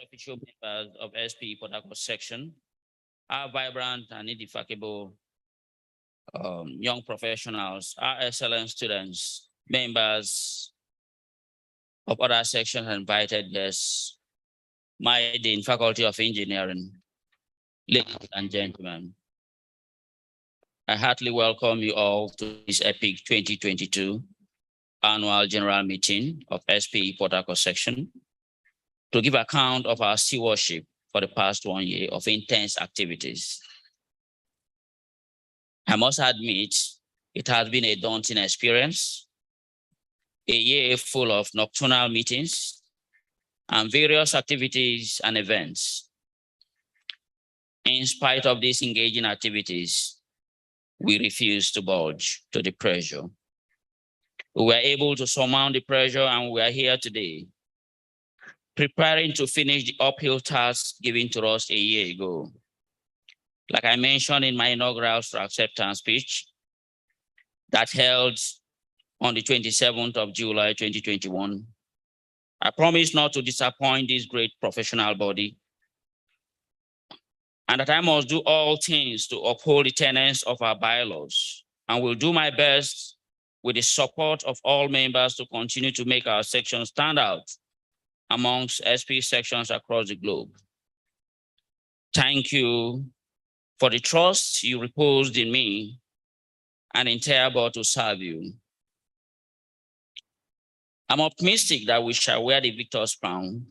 Official members of SP Port Harcourt section are vibrant and indefatigable young professionals, are excellent students, members of other sections, and invited guests, my Dean, Faculty of Engineering, ladies and gentlemen. I heartily welcome you all to this EPIC 2022 Annual General Meeting of SP Port Harcourt section to give account of our stewardship for the past 1 year of intense activities. I must admit, it has been a daunting experience, a year full of nocturnal meetings and various activities and events. In spite of these engaging activities, we refused to budge to the pressure. We were able to surmount the pressure, and we are here today, preparing to finish the uphill task given to us a year ago. Like I mentioned in my inaugural acceptance speech that held on the 27th of July, 2021, I promise not to disappoint this great professional body, and that I must do all things to uphold the tenets of our bylaws, and will do my best with the support of all members to continue to make our section stand out amongst SP sections across the globe. Thank you for the trust you reposed in me and entire board to serve you. I'm optimistic that we shall wear the victor's crown,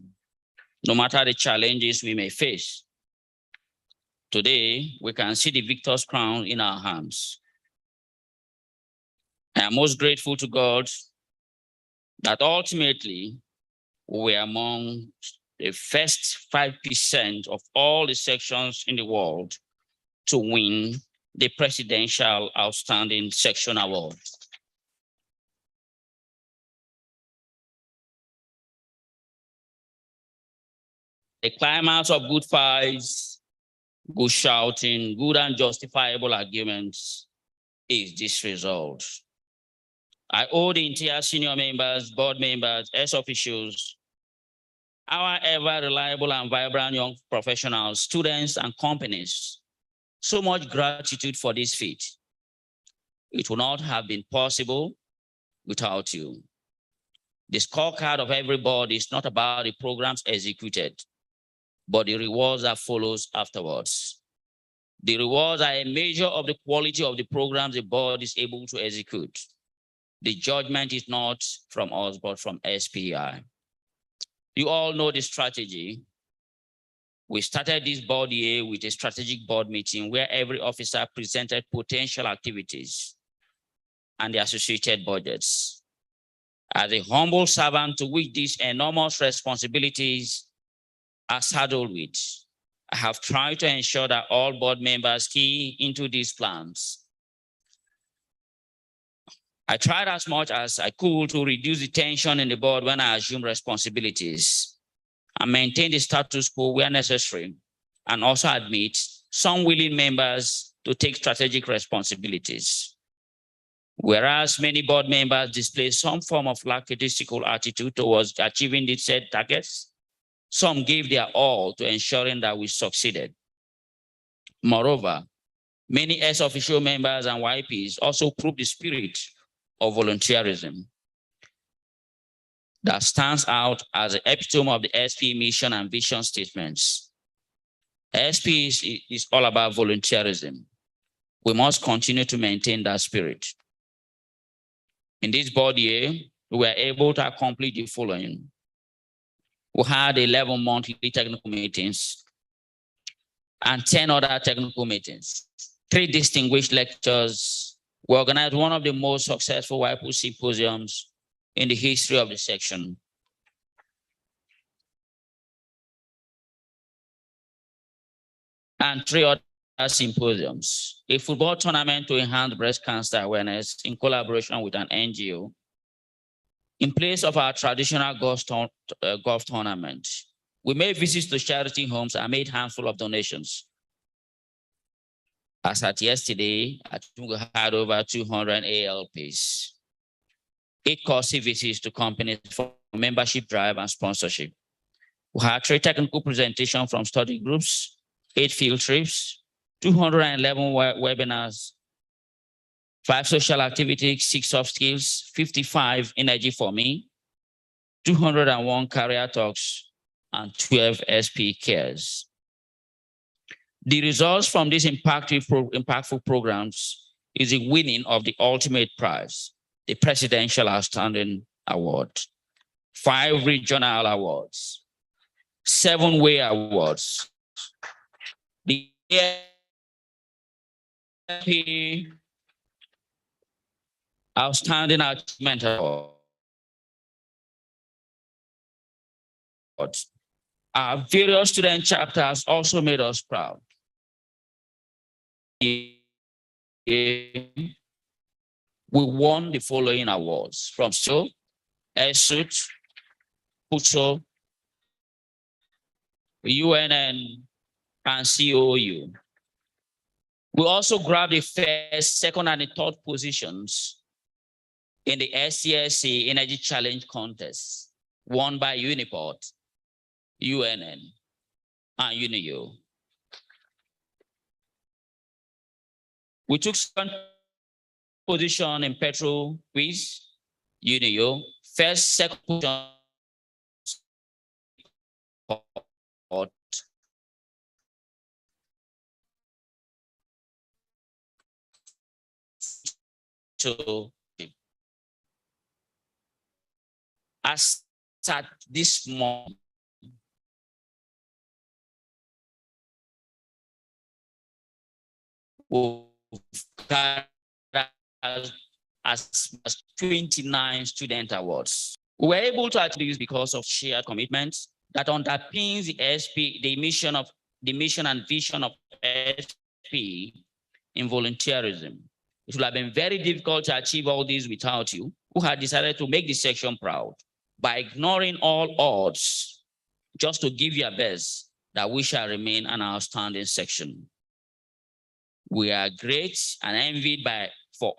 no matter the challenges we may face. Today, we can see the victor's crown in our hands. I am most grateful to God that ultimately we are among the first 5% of all the sections in the world to win the Presidential Outstanding Section Award. The climax of good fights, good shouting, good and justifiable arguments is this result. I owe the entire senior members, board members, ex-officials, our ever reliable and vibrant young professionals, students, and companies so much gratitude for this feat. It would not have been possible without you. The scorecard of every board is not about the programs executed, but the rewards that follows afterwards. The rewards are a measure of the quality of the programs the board is able to execute. The judgment is not from us, but from SPI. You all know the strategy. We started this board year with a strategic board meeting where every officer presented potential activities and the associated budgets. As a humble servant to which these enormous responsibilities are saddled with, I have tried to ensure that all board members key into these plans. I tried as much as I could to reduce the tension in the board when I assumed responsibilities and maintain the status quo where necessary, and also admit some willing members to take strategic responsibilities. Whereas many board members display some form of lackadaisical attitude towards achieving the said targets, some gave their all to ensuring that we succeeded. Moreover, many ex-official members and YPs also proved the spirit of volunteerism that stands out as the epitome of the SP mission and vision statements. SP is all about volunteerism. We must continue to maintain that spirit. In this board year, we were able to accomplish the following. We had 11 monthly technical meetings and 10 other technical meetings, 3 distinguished lectures. We organized one of the most successful WIPO symposiums in the history of the section. And 3 other symposiums, a football tournament to enhance breast cancer awareness in collaboration with an NGO. In place of our traditional golf tournament, we made visits to charity homes and made a handful of donations. As at yesterday, I think we had over 200 ALPs. 8 course visits to companies for membership drive and sponsorship. We had 3 technical presentations from study groups, 8 field trips, 211 webinars, 5 social activities, 6 soft skills, 55 energy for me, 201 career talks, and 12 SP cares. The results from these impactful programs is the winning of the ultimate prize, the Presidential Outstanding Award, 5 regional awards, 7 way awards, the Outstanding Achievement Award. Our various student chapters also made us proud. We won the following awards from SO, ESUT, PUTSO, UNN, and COU. We also grabbed the first, second, and the third positions in the SCSC Energy Challenge Contest, won by Uniport, UNN, and UNIO. We took second position in Petro Quiz, UNIO, first, second position to as at this moment, we've got as 29 student awards. We were able to achieve this because of shared commitment that underpins the SP, the mission and vision of SP in volunteerism. It would have been very difficult to achieve all these without you, who had decided to make this section proud by ignoring all odds, just to give your best that we shall remain an outstanding section. We are great and envied for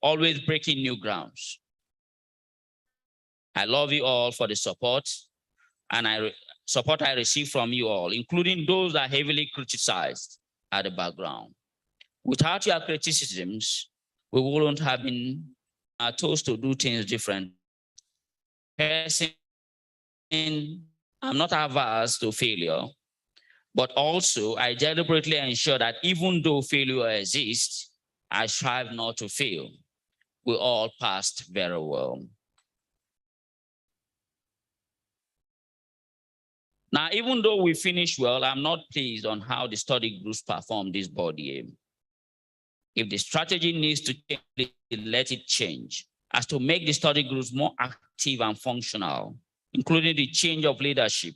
always breaking new grounds. I love you all for the support and support I receive from you all, including those that heavily criticized at the background. Without your criticisms, we wouldn't have been told to do things different. I'm not averse to failure, but also I deliberately ensure that even though failure exists, I strive not to fail. We all passed very well. Now, even though we finished well, I'm not pleased on how the study groups performed this board year. If the strategy needs to change, let it change, as to make the study groups more active and functional, including the change of leadership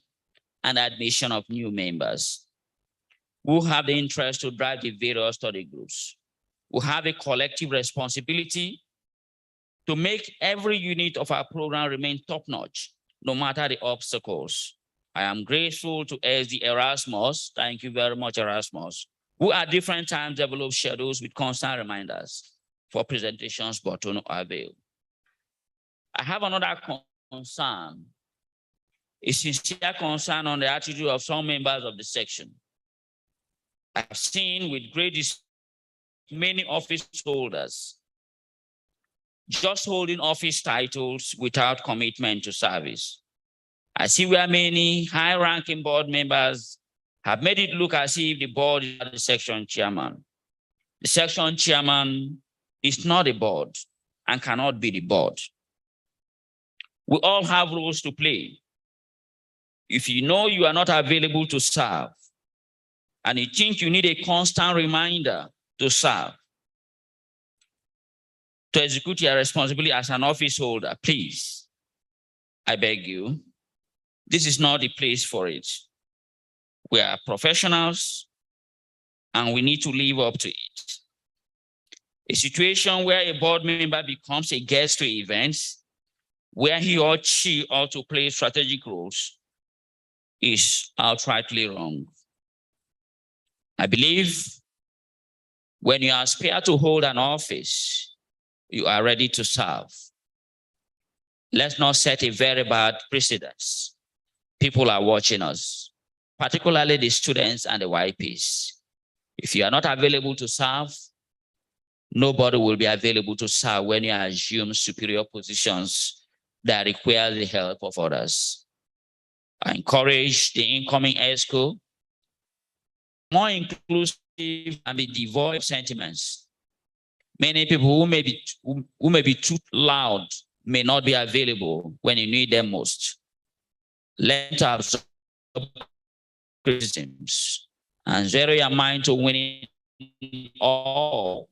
and admission of new members who have the interest to drive the various study groups. We have a collective responsibility to make every unit of our program remain top-notch, no matter the obstacles. I am grateful to SD Erasmus, thank you very much, Erasmus, who at different times develop schedules with constant reminders for presentations, but to no avail. I have another concern, a sincere concern on the attitude of some members of the section. I've seen with great many office holders just holding office titles without commitment to service. I see where many high-ranking board members have made it look as if the board is the section chairman. The section chairman is not a board and cannot be the board. We all have roles to play. If you know you are not available to serve, and you think you need a constant reminder to serve, to execute your responsibility as an office holder, please, I beg you, this is not the place for it. We are professionals and we need to live up to it. A situation where a board member becomes a guest to events where he or she ought to play strategic roles is outrightly wrong. I believe when you aspire to hold an office, you are ready to serve. Let's not set a very bad precedent. People are watching us, particularly the students and the YPs. If you are not available to serve, nobody will be available to serve when you assume superior positions that require the help of others. I encourage the incoming ESCO more inclusive and be devoid of sentiments. Many people who may be too loud may not be available when you need them most. Learn to absorb criticisms and zero your mind to winning all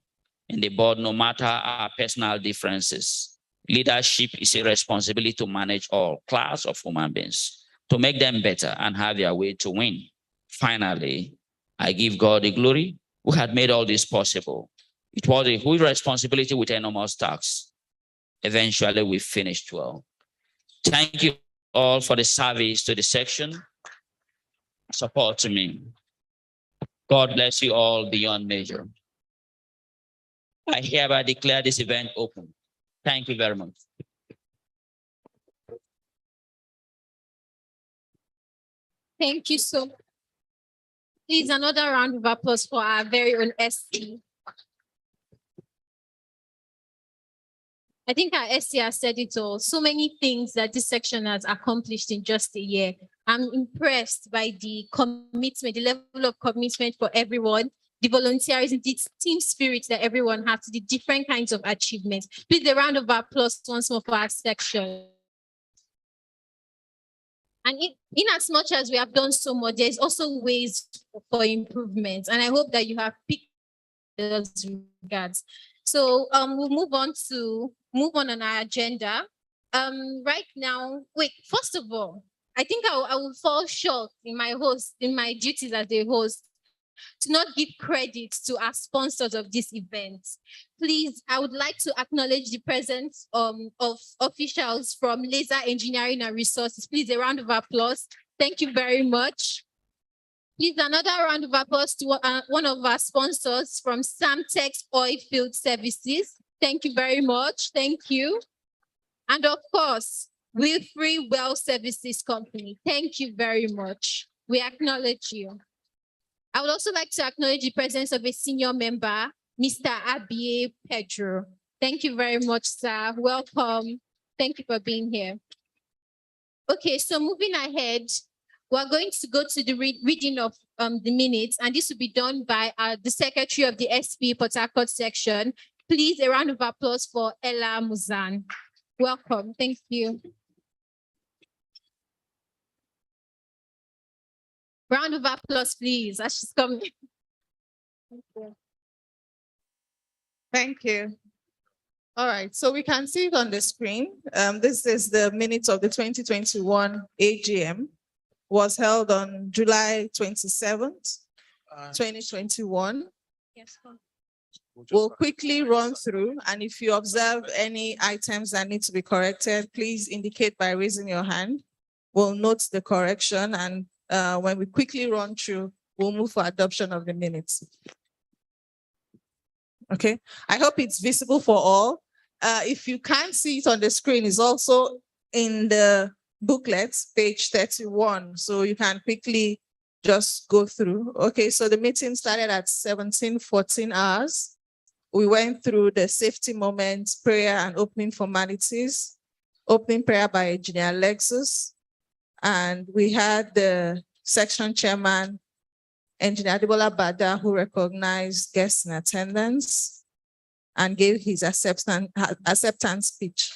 in the board, no matter our personal differences. Leadership is a responsibility to manage all class of human beings, to make them better and have their way to win. Finally, I give God the glory who had made all this possible. It was a huge responsibility with enormous tasks. Eventually, we finished well. Thank you all for the service to the section, support to me. God bless you all beyond measure. I hereby declare this event open. Thank you very much. Thank you so much. Please, another round of applause for our very own SC. I think our SC has said it all. So many things that this section has accomplished in just a year. I'm impressed by the commitment, the level of commitment for everyone, the volunteerism, the team spirit that everyone has, the different kinds of achievements. Please, a round of applause once more for our section. And in as much as we have done so much, there's also ways for improvement. And I hope that you have picked those regards. So we'll move on our agenda. Right now, first of all, I think I will fall short in my duties as a host to not give credit to our sponsors of this event. Please, I would like to acknowledge the presence of officials from Laser Engineering and Resources. Please, a round of applause. Thank you very much. Please, another round of applause to one of our sponsors from Samtex Oilfield Services. Thank you very much. Thank you. And of course, Wilfrey Well Services Company. Thank you very much. We acknowledge you. I would also like to acknowledge the presence of a senior member, Mr. Abie Pedro. Thank you very much, sir. Welcome. Thank you for being here. Okay, so moving ahead, we're going to go to the reading of the minutes, and this will be done by the Secretary of the SP Port Harcourt section. Please, a round of applause for Ella Muzan. Welcome. Thank you. Round of applause, please, as she's coming. Thank you. Thank you. All right, so we can see it on the screen. This is the minutes of the 2021 AGM. Was held on July 27th, 2021. Yes. We'll quickly run through, and if you observe any items that need to be corrected, please indicate by raising your hand. We'll note the correction, and when we quickly run through, we'll move for adoption of the minutes. Okay, I hope it's visible for all. If you can't see it on the screen, it's also in the booklet, page 31, so you can quickly just go through. Okay, so the meeting started at 17:14 hours. We went through the safety moments, prayer and opening formalities, opening prayer by Engineer Lexus, and we had the section chairman, Engineer Adebola Bada, who recognized guests in attendance and gave his acceptance speech.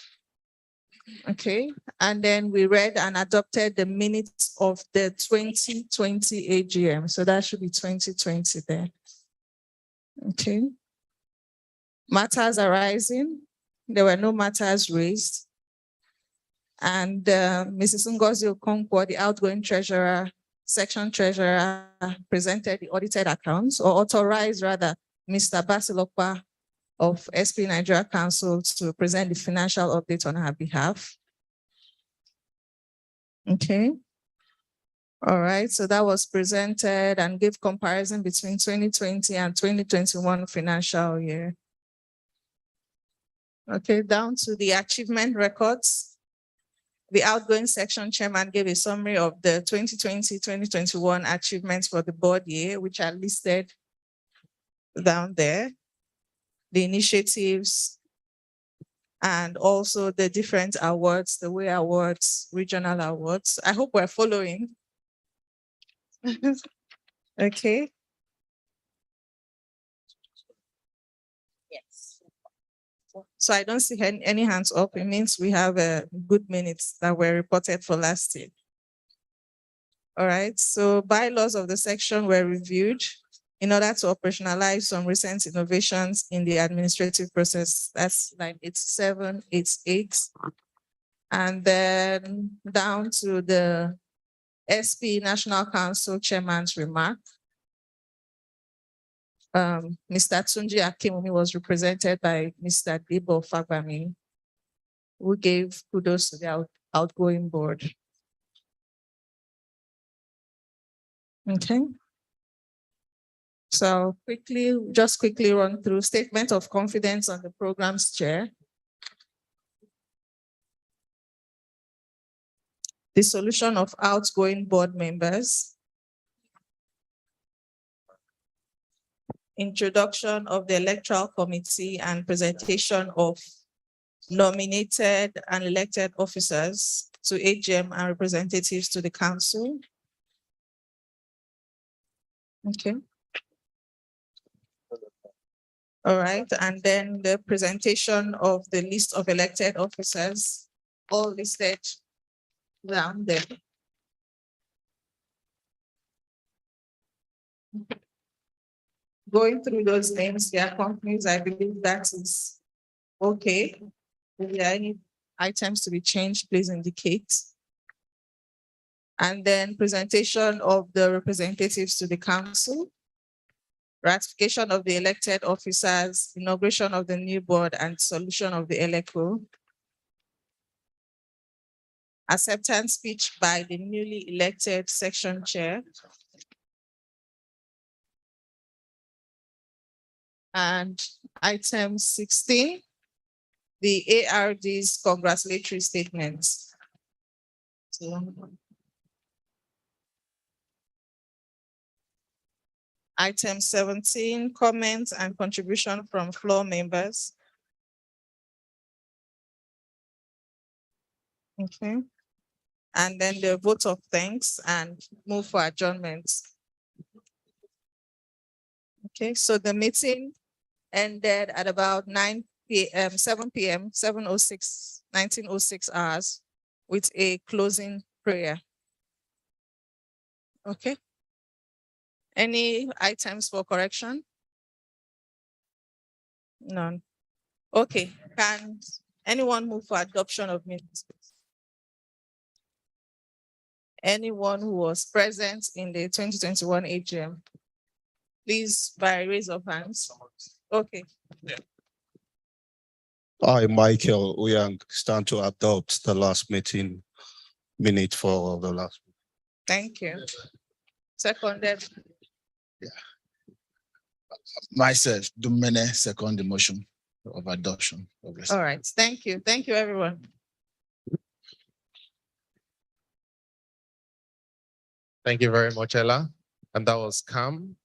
Okay, and then we read and adopted the minutes of the 2020 AGM. So that should be 2020 there. Okay. Matters arising. There were no matters raised. And Mrs. Ngozi Okonkwo, the outgoing treasurer, section treasurer, presented the audited accounts, or authorized rather Mr. Basilokwa of SP Nigeria Council to present the financial update on her behalf. Okay. All right, so that was presented and gave comparison between 2020 and 2021 financial year. Okay, down to the achievement records. The outgoing section chairman gave a summary of the 2020-2021 achievements for the board year, which are listed down there. The initiatives and also the different awards, the way awards, regional awards. I hope we're following. Okay. Yes. So I don't see any hands up. It means we have good minutes that were reported for last year. All right. So bylaws of the section were reviewed in order to operationalize some recent innovations in the administrative process. That's line 87, 88. And then down to the SP National Council Chairman's remark. Mr. Tunji Akimumi was represented by Mr. Debo Fagbami, who gave kudos to the outgoing board. Okay. So just quickly run through statement of confidence on the program's chair. Dissolution of outgoing board members. Introduction of the electoral committee and presentation of nominated and elected officers to AGM and representatives to the council. Okay. All right, and then the presentation of the list of elected officers, all listed down there. Going through those names, their companies, I believe that is okay. If there are any items to be changed, please indicate. And then presentation of the representatives to the council, ratification of the elected officers, inauguration of the new board, and solution of the ELECO. Acceptance speech by the newly elected section chair. And item 16, the ARD's congratulatory statements. Item 17, comments and contribution from floor members. Okay. And then the vote of thanks and move for adjournment. Okay, so the meeting ended at about 9 p.m., 7 p.m., 7:06, 19:06 hours with a closing prayer. Okay. Any items for correction? None. Okay, can anyone move for adoption of minutes? Anyone who was present in the 2021 AGM? Please, by raise of hands. Okay. Yeah. I, Michael Uyang, stand to adopt the last meeting minute for the last. Thank you. Seconded. Myself, Dumene, second the motion of adoption. Obviously. All right. Thank you. Thank you, everyone. Thank you very much, Ella. And that was calm,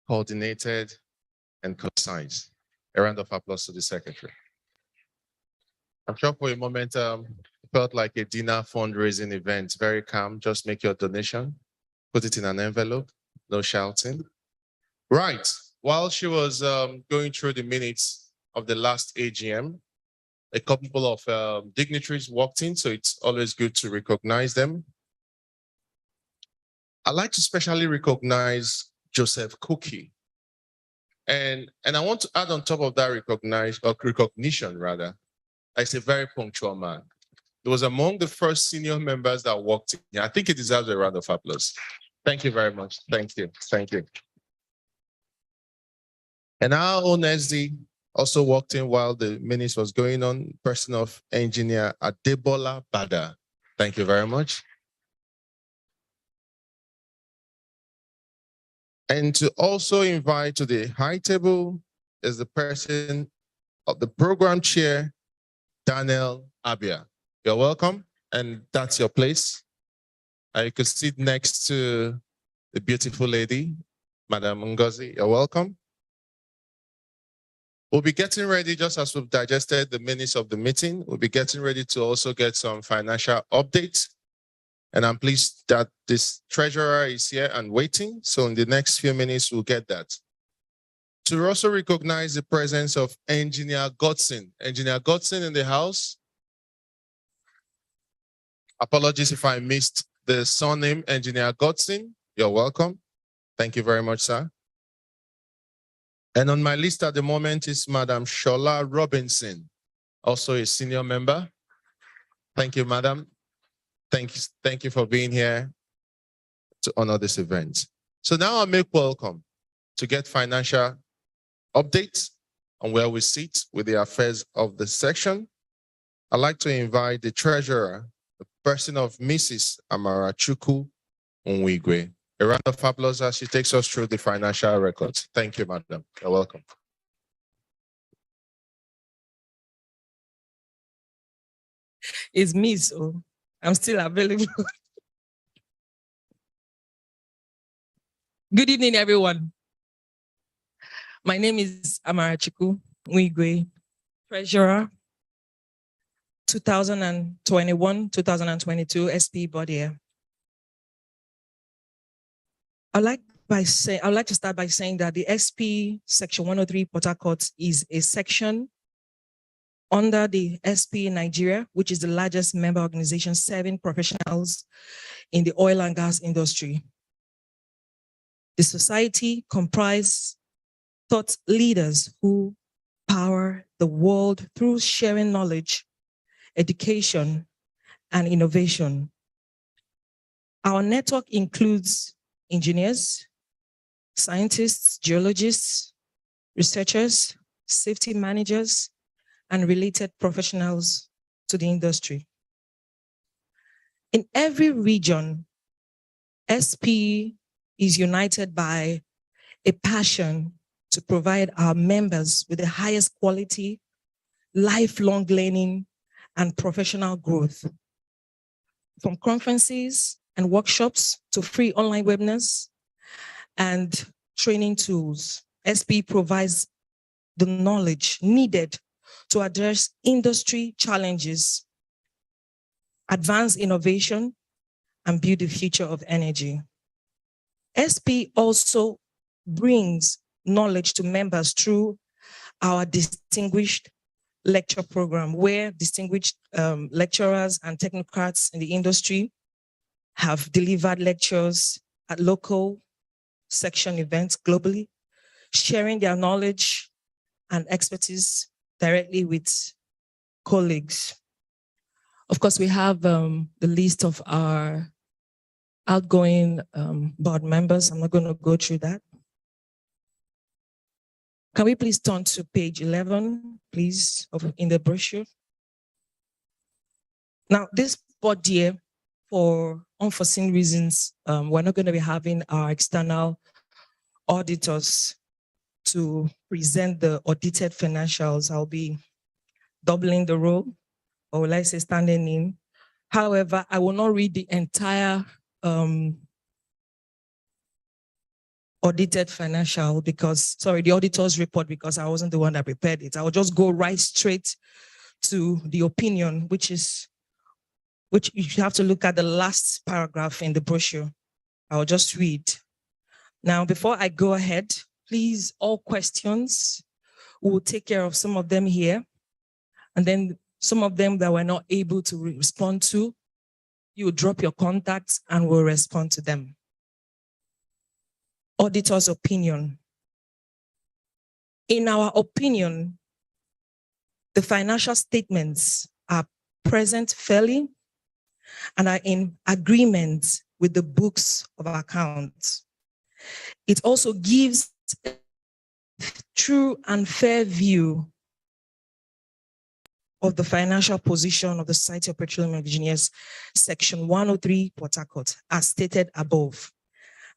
coordinated, and concise. A round of applause to the secretary. I'm sure for a moment, it felt like a dinner fundraising event. Very calm. Just make your donation, put it in an envelope, no shouting. Right. While she was going through the minutes of the last AGM, a couple of dignitaries walked in, so it's always good to recognize them. I'd like to specially recognize Joseph Cookie. And I want to add on top of that recognition rather, as a very punctual man. He was among the first senior members that walked in. I think he deserves a round of applause. Thank you very much. Thank you. Thank you. And our own SD also walked in while the minutes was going on, person of engineer Adebola Bada. Thank you very much. And to also invite to the high table is the person of the program chair, Daniel Abia. You're welcome, and that's your place. You could sit next to the beautiful lady, Madam Ngozi. You're welcome. We'll be getting ready, just as we've digested the minutes of the meeting, we'll be getting ready to also get some financial updates. And I'm pleased that this treasurer is here and waiting. So in the next few minutes, we'll get that. To also recognize the presence of Engineer Godson. Engineer Godson in the house. Apologies if I missed the surname, Engineer Godson. You're welcome. Thank you very much, sir. And on my list at the moment is Madam Shola Robinson, also a senior member. Thank you, madam. Thank you for being here to honor this event. So now I make welcome to get financial updates on where we sit with the affairs of the section. I'd like to invite the treasurer, the person of Mrs. Amarachukwu Onwigwe. A round of applause as she takes us through the financial records. Thank you, madam. You're welcome. It's me, so I'm still available. Good evening, everyone. My name is Amarachukwu Onwigwe, Treasurer, 2021-2022 SP body. I'd like to start by saying that the SP Section 103 Port Harcourt is a section under the SP Nigeria, which is the largest member organization serving professionals in the oil and gas industry. The society comprises thought leaders who power the world through sharing knowledge, education, and innovation. Our network includes engineers, scientists, geologists, researchers, safety managers, and related professionals to the industry. In every region, SP is united by a passion to provide our members with the highest quality, lifelong learning, and professional growth. From conferences and workshops to free online webinars and training tools, SP provides the knowledge needed to address industry challenges, advance innovation, and build the future of energy. SP also brings knowledge to members through our distinguished lecture program, where distinguished lecturers and technocrats in the industry have delivered lectures at local section events globally, sharing their knowledge and expertise directly with colleagues. Of course, we have the list of our outgoing board members. I'm not going to go through that. Can we please turn to page 11, please, in the brochure? Now, this board year, for unforeseen reasons, we're not going to be having our external auditors to present the audited financials. I'll be doubling the role, or will I say standing in. However, I will not read the entire audited financial the auditor's report, because I wasn't the one that prepared it. I will just go right straight to the opinion, which you have to look at the last paragraph in the brochure. I'll just read. Now, before I go ahead, please, all questions, we'll take care of some of them here. And then some of them that we're not able to respond to, you drop your contacts and we'll respond to them. Auditor's opinion. In our opinion, the financial statements are present fairly and are in agreement with the books of accounts. It also gives a true and fair view of the financial position of the Society of Petroleum Engineers, Section 103, Port Harcourt, as stated above.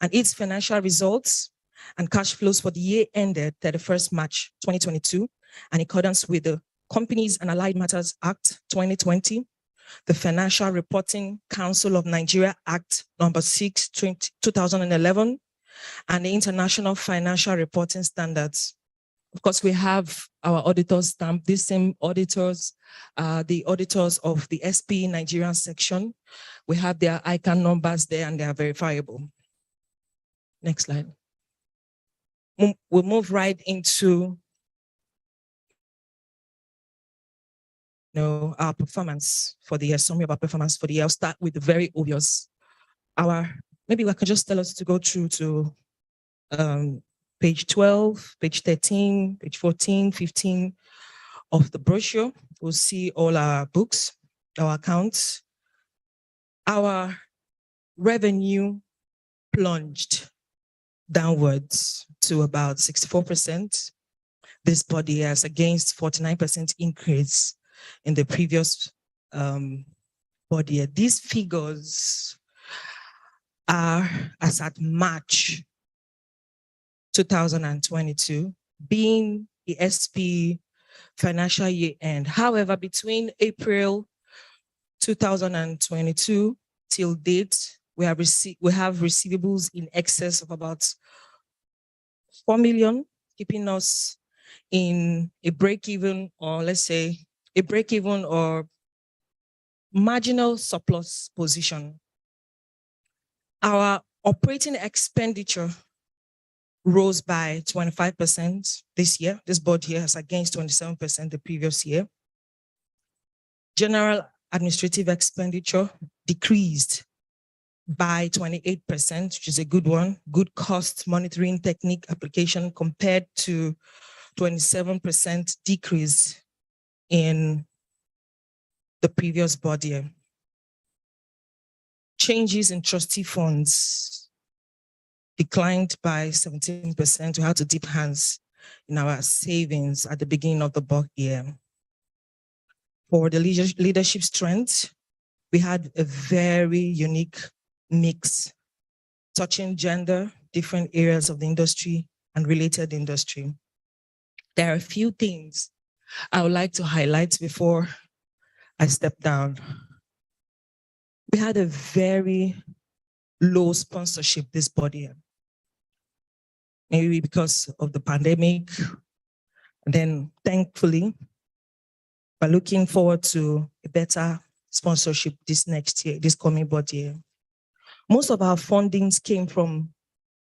And its financial results and cash flows for the year ended 31st March 2022, in accordance with the Companies and Allied Matters Act 2020, the Financial Reporting Council of Nigeria Act number 6, 2011, and the International Financial Reporting Standards. Of course, we have our auditors stamp, these same auditors, the auditors of the SP Nigerian section. We have their ICANN numbers there and they are verifiable. Next slide. We'll move right into our performance for the year, summary of our performance for the year. I'll start with the very obvious. Maybe I can just tell us to go through to page 12, page 13, page 14, 15 of the brochure. We'll see all our books, our accounts. Our revenue plunged downwards to about 64%. This body has against 49% increase in the previous body year. These figures are as at March 2022, being the SP financial year end. However, between April 2022 till date, we have receivables in excess of about 4 million, keeping us in a break-even, or let's say a break-even or marginal surplus position. Our operating expenditure rose by 25% this year. This board year has against 27% the previous year. General administrative expenditure decreased by 28%, which is a good one. Good cost monitoring technique application compared to 27% decrease in the previous board year. Changes in trustee funds declined by 17%. We had to dip hands in our savings at the beginning of the board year. For the leadership strength, we had a very unique mix, touching gender, different areas of the industry and related industry. There are a few things I would like to highlight before I step down. We had a very low sponsorship this body year. Maybe because of the pandemic. And then thankfully, we're looking forward to a better sponsorship this next year, this coming board year. Most of our fundings came from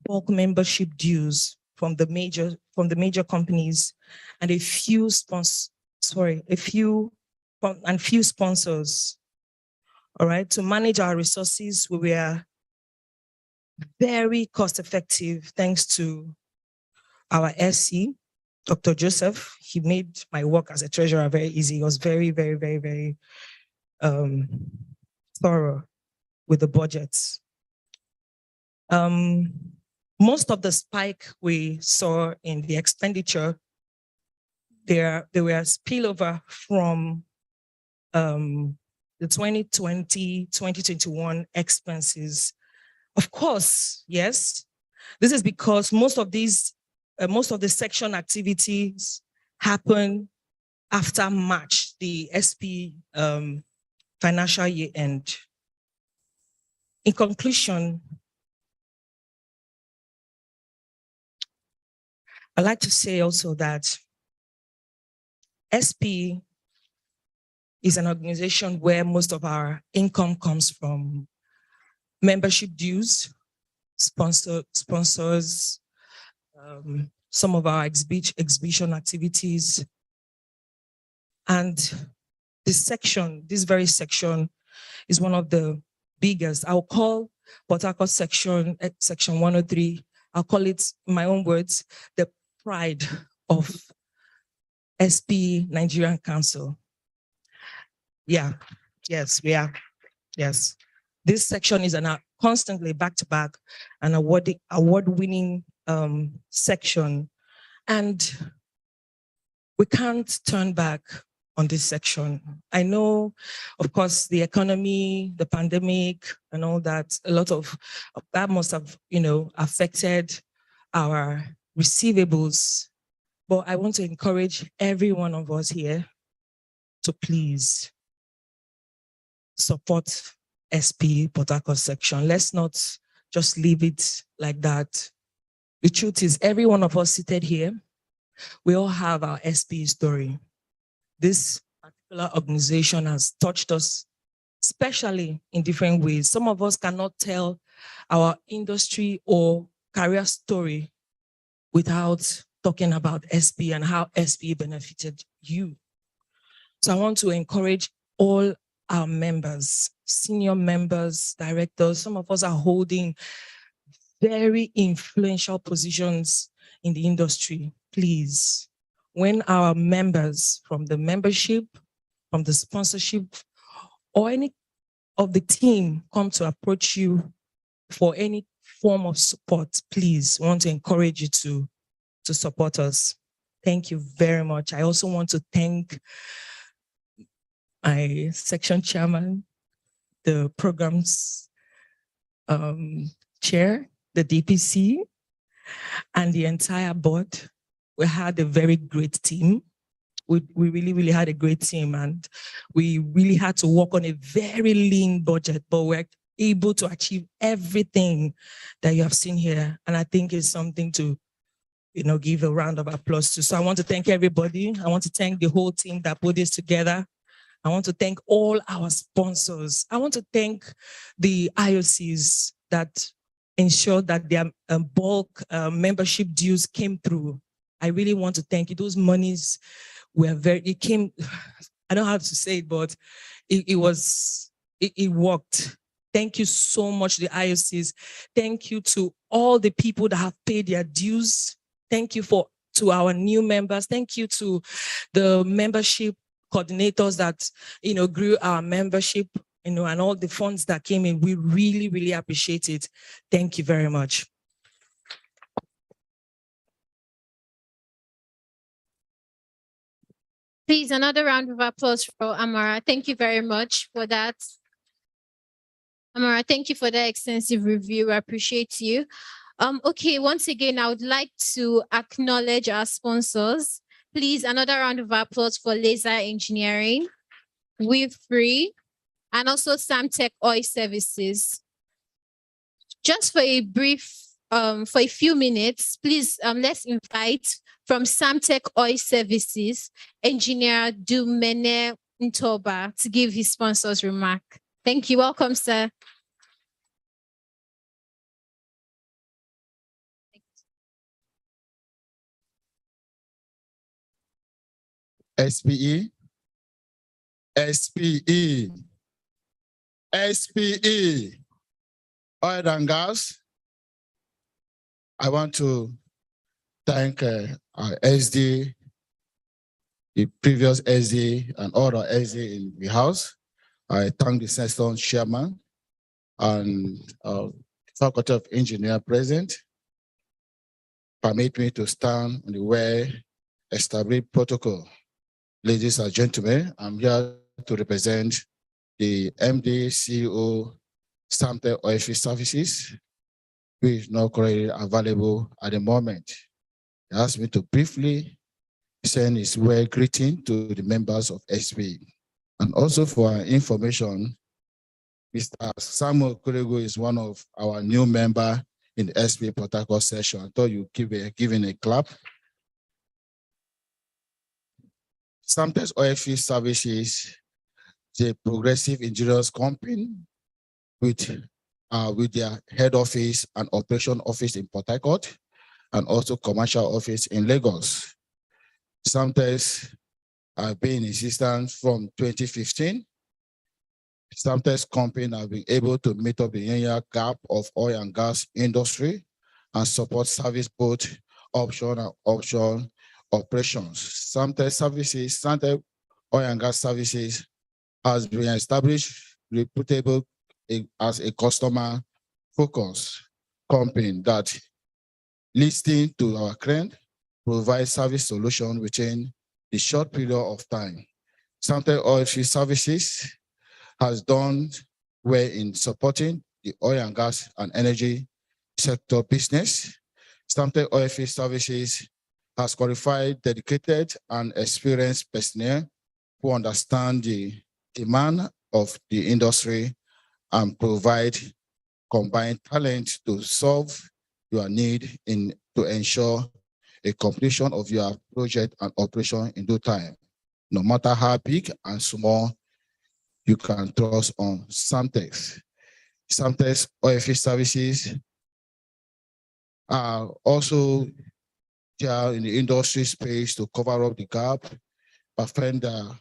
bulk membership dues from the major companies and few sponsors. All right, to manage our resources, we were very cost effective thanks to our SC, Dr. Joseph. He made my work as a treasurer very easy. He was very, very, very, very thorough with the budgets. Most of the spike we saw in the expenditure, there were spillover from the 2020, 2021 expenses. Of course, yes. This is because most of the section activities happen after March, the SP financial year end. In conclusion, I'd like to say also that SP is an organization where most of our income comes from membership dues, sponsors, some of our exhibition activities. And this very section is one of the biggest. I'll call Port Harcourt section 103, I'll call it, in my own words, the pride of SP Nigerian Council. Yeah, yes, we are. Yes. This section is constantly back-to-back, an award-winning section. And we can't turn back on this section. I know, of course, the economy, the pandemic, and all that, a lot of that must have, affected our receivables. But I want to encourage every one of us here to please support SP Port Harcourt section. Let's not just leave it like that. The truth is, every one of us seated here, we all have our SP story. This particular organization has touched us, especially in different ways. Some of us cannot tell our industry or career story without talking about SP and how SP benefited you. So I want to encourage all our members, senior members, directors. Some of us are holding very influential positions in the industry. Please, when our members from the membership, from the sponsorship, or any of the team come to approach you for any form of support, please, want to encourage you to support us. Thank you very much. I also want to thank my section chairman, the programs chair, the DPC, and the entire board. We had a very great team. We really had a great team, and we really had to work on a very lean budget, but we're able to achieve everything that you have seen here. And I think it's something to, give a round of applause to. So I want to thank everybody. I want to thank the whole team that put this together. I want to thank all our sponsors. I want to thank the IOCs that ensured that their bulk membership dues came through. I really want to thank you. Those monies were it came, I don't know how to say it, but it worked. Thank you so much, the IOCs. Thank you to all the people that have paid their dues. Thank you to our new members. Thank you to the membership coordinators that, grew our membership, and all the funds that came in. We really, really appreciate it. Thank you very much. Please, another round of applause for Amara. Thank you very much for that. Amara, thank you for that extensive review. I appreciate you. Okay, once again, I would like to acknowledge our sponsors. Please, another round of applause for Laser Engineering, Weave Free, and also Samtech Oil Services. Just for a few minutes, please, let's invite from Samtech Oil Services, Engineer Dumene Ntoba, to give his sponsor's remark. Thank you. Welcome, sir. SPE, oil and gas. I want to thank our SD, the previous SD, and all the SD in the house. I thank the section chairman and faculty of engineer present. Permit me to stand on the well-established protocol. Ladies and gentlemen, I'm here to represent the MD, CEO, Samtech Oilfield Services, who is not currently available at the moment. He asked me to briefly send his well greeting to the members of SP. And also for information, Mr. Samuel Kurego is one of our new members in the SP Port Harcourt session. I thought you'd give him a clap. Samtech Oilfield Services is a progressive engineers company with their head office and operation office in Port Harcourt and also commercial office in Lagos. Samtech have been in existence from 2015. Samtex company have been able to meet up the year gap of oil and gas industry and support service both option and option operations. Samtex services, Samtex oil and gas services has been established reputable as a customer focused company that listening to our client provide service solution within the short period of time. Samtex Oilfield Services has done well in supporting the oil and gas and energy sector business. Samtex Oilfield Services has qualified, dedicated, and experienced personnel who understand the demand of the industry and provide combined talent to solve your need to ensure a completion of your project and operation in due time. No matter how big and small, you can trust on Samtex. Samtex Oilfield Services are also there in the industry space to cover up the gap, to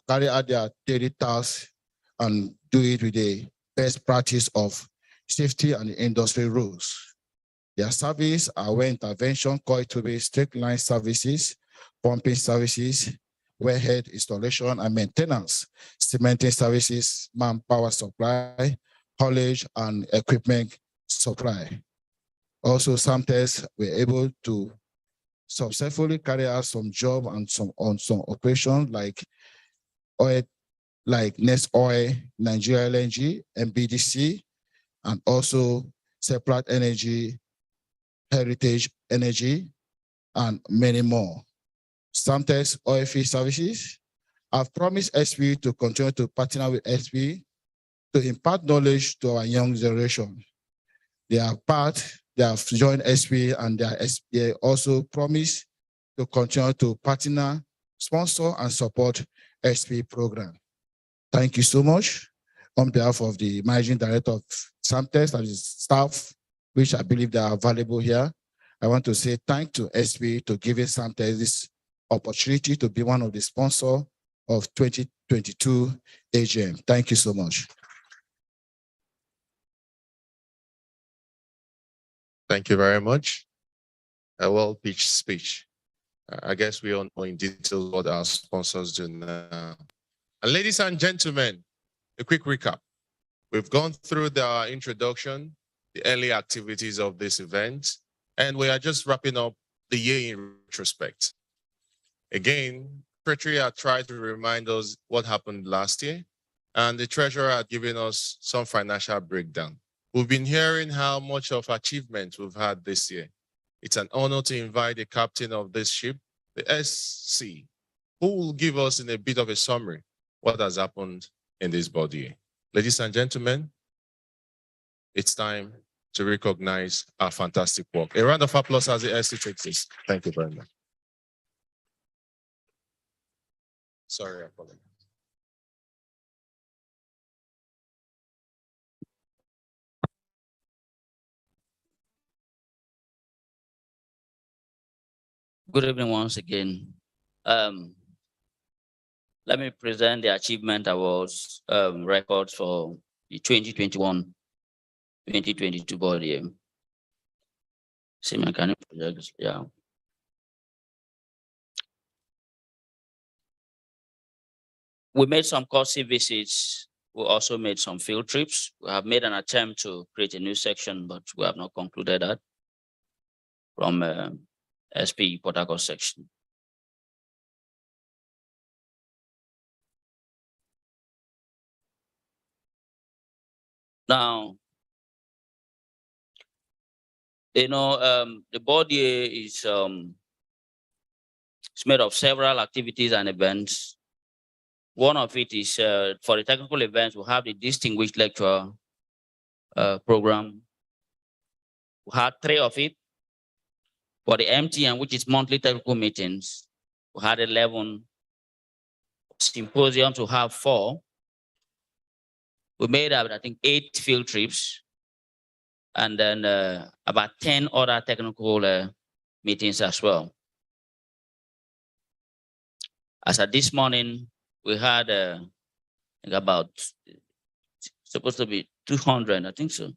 carry out their daily tasks and do it with the best practice of safety and industry rules. Their service are well intervention, coil to be straight line services, pumping services, wellhead installation and maintenance, cementing services, manpower supply, haulage and equipment supply. Also, Samtex were able to successfully carry out some job and some operations like oil, like Nest Oil, Nigeria LNG, MBDC, and also Separate Energy, Heritage Energy, and many more. Samtex Oilfield Services have promised SP to continue to partner with SP to impart knowledge to our young generation. They have joined SP and they also promise to continue to partner, sponsor, and support SP program. Thank you so much. On behalf of the Managing Director of Samtex and his staff, which I believe they are valuable here, I want to say thank to SP to giving Samtex this opportunity to be one of the sponsors of 2022 AGM. Thank you so much. Thank you very much. A well-pitched speech. I guess we all know in detail what our sponsors do now. And ladies and gentlemen, a quick recap. We've gone through the introduction, the early activities of this event, and we are just wrapping up the year in retrospect. Again, Secretary had tried to remind us what happened last year, and the Treasurer had given us some financial breakdown. We've been hearing how much of achievement we've had this year. It's an honor to invite the captain of this ship, the SC, who will give us in a bit of a summary what has happened in this body. Ladies and gentlemen, it's time to recognize our fantastic work. A round of applause as the SC takes this. Thank you very much. Sorry, I apologize. Good evening once again. Let me present the Achievement Awards records for the 2021-2022 board year. See my kind of projects, yeah. We made some courtesy visits. We also made some field trips. We have made an attempt to create a new section, but we have not concluded that from SP Port Harcourt section. Now, the board here is it's made of several activities and events. One of it is for the technical events, we have the distinguished lecturer program. We had 3 of it. For the MTN, which is monthly technical meetings, we had 11 symposiums, we have 4. We made, I think, 8 field trips, and then about 10 other technical meetings as well. As of this morning, we had about supposed to be 200, I think so.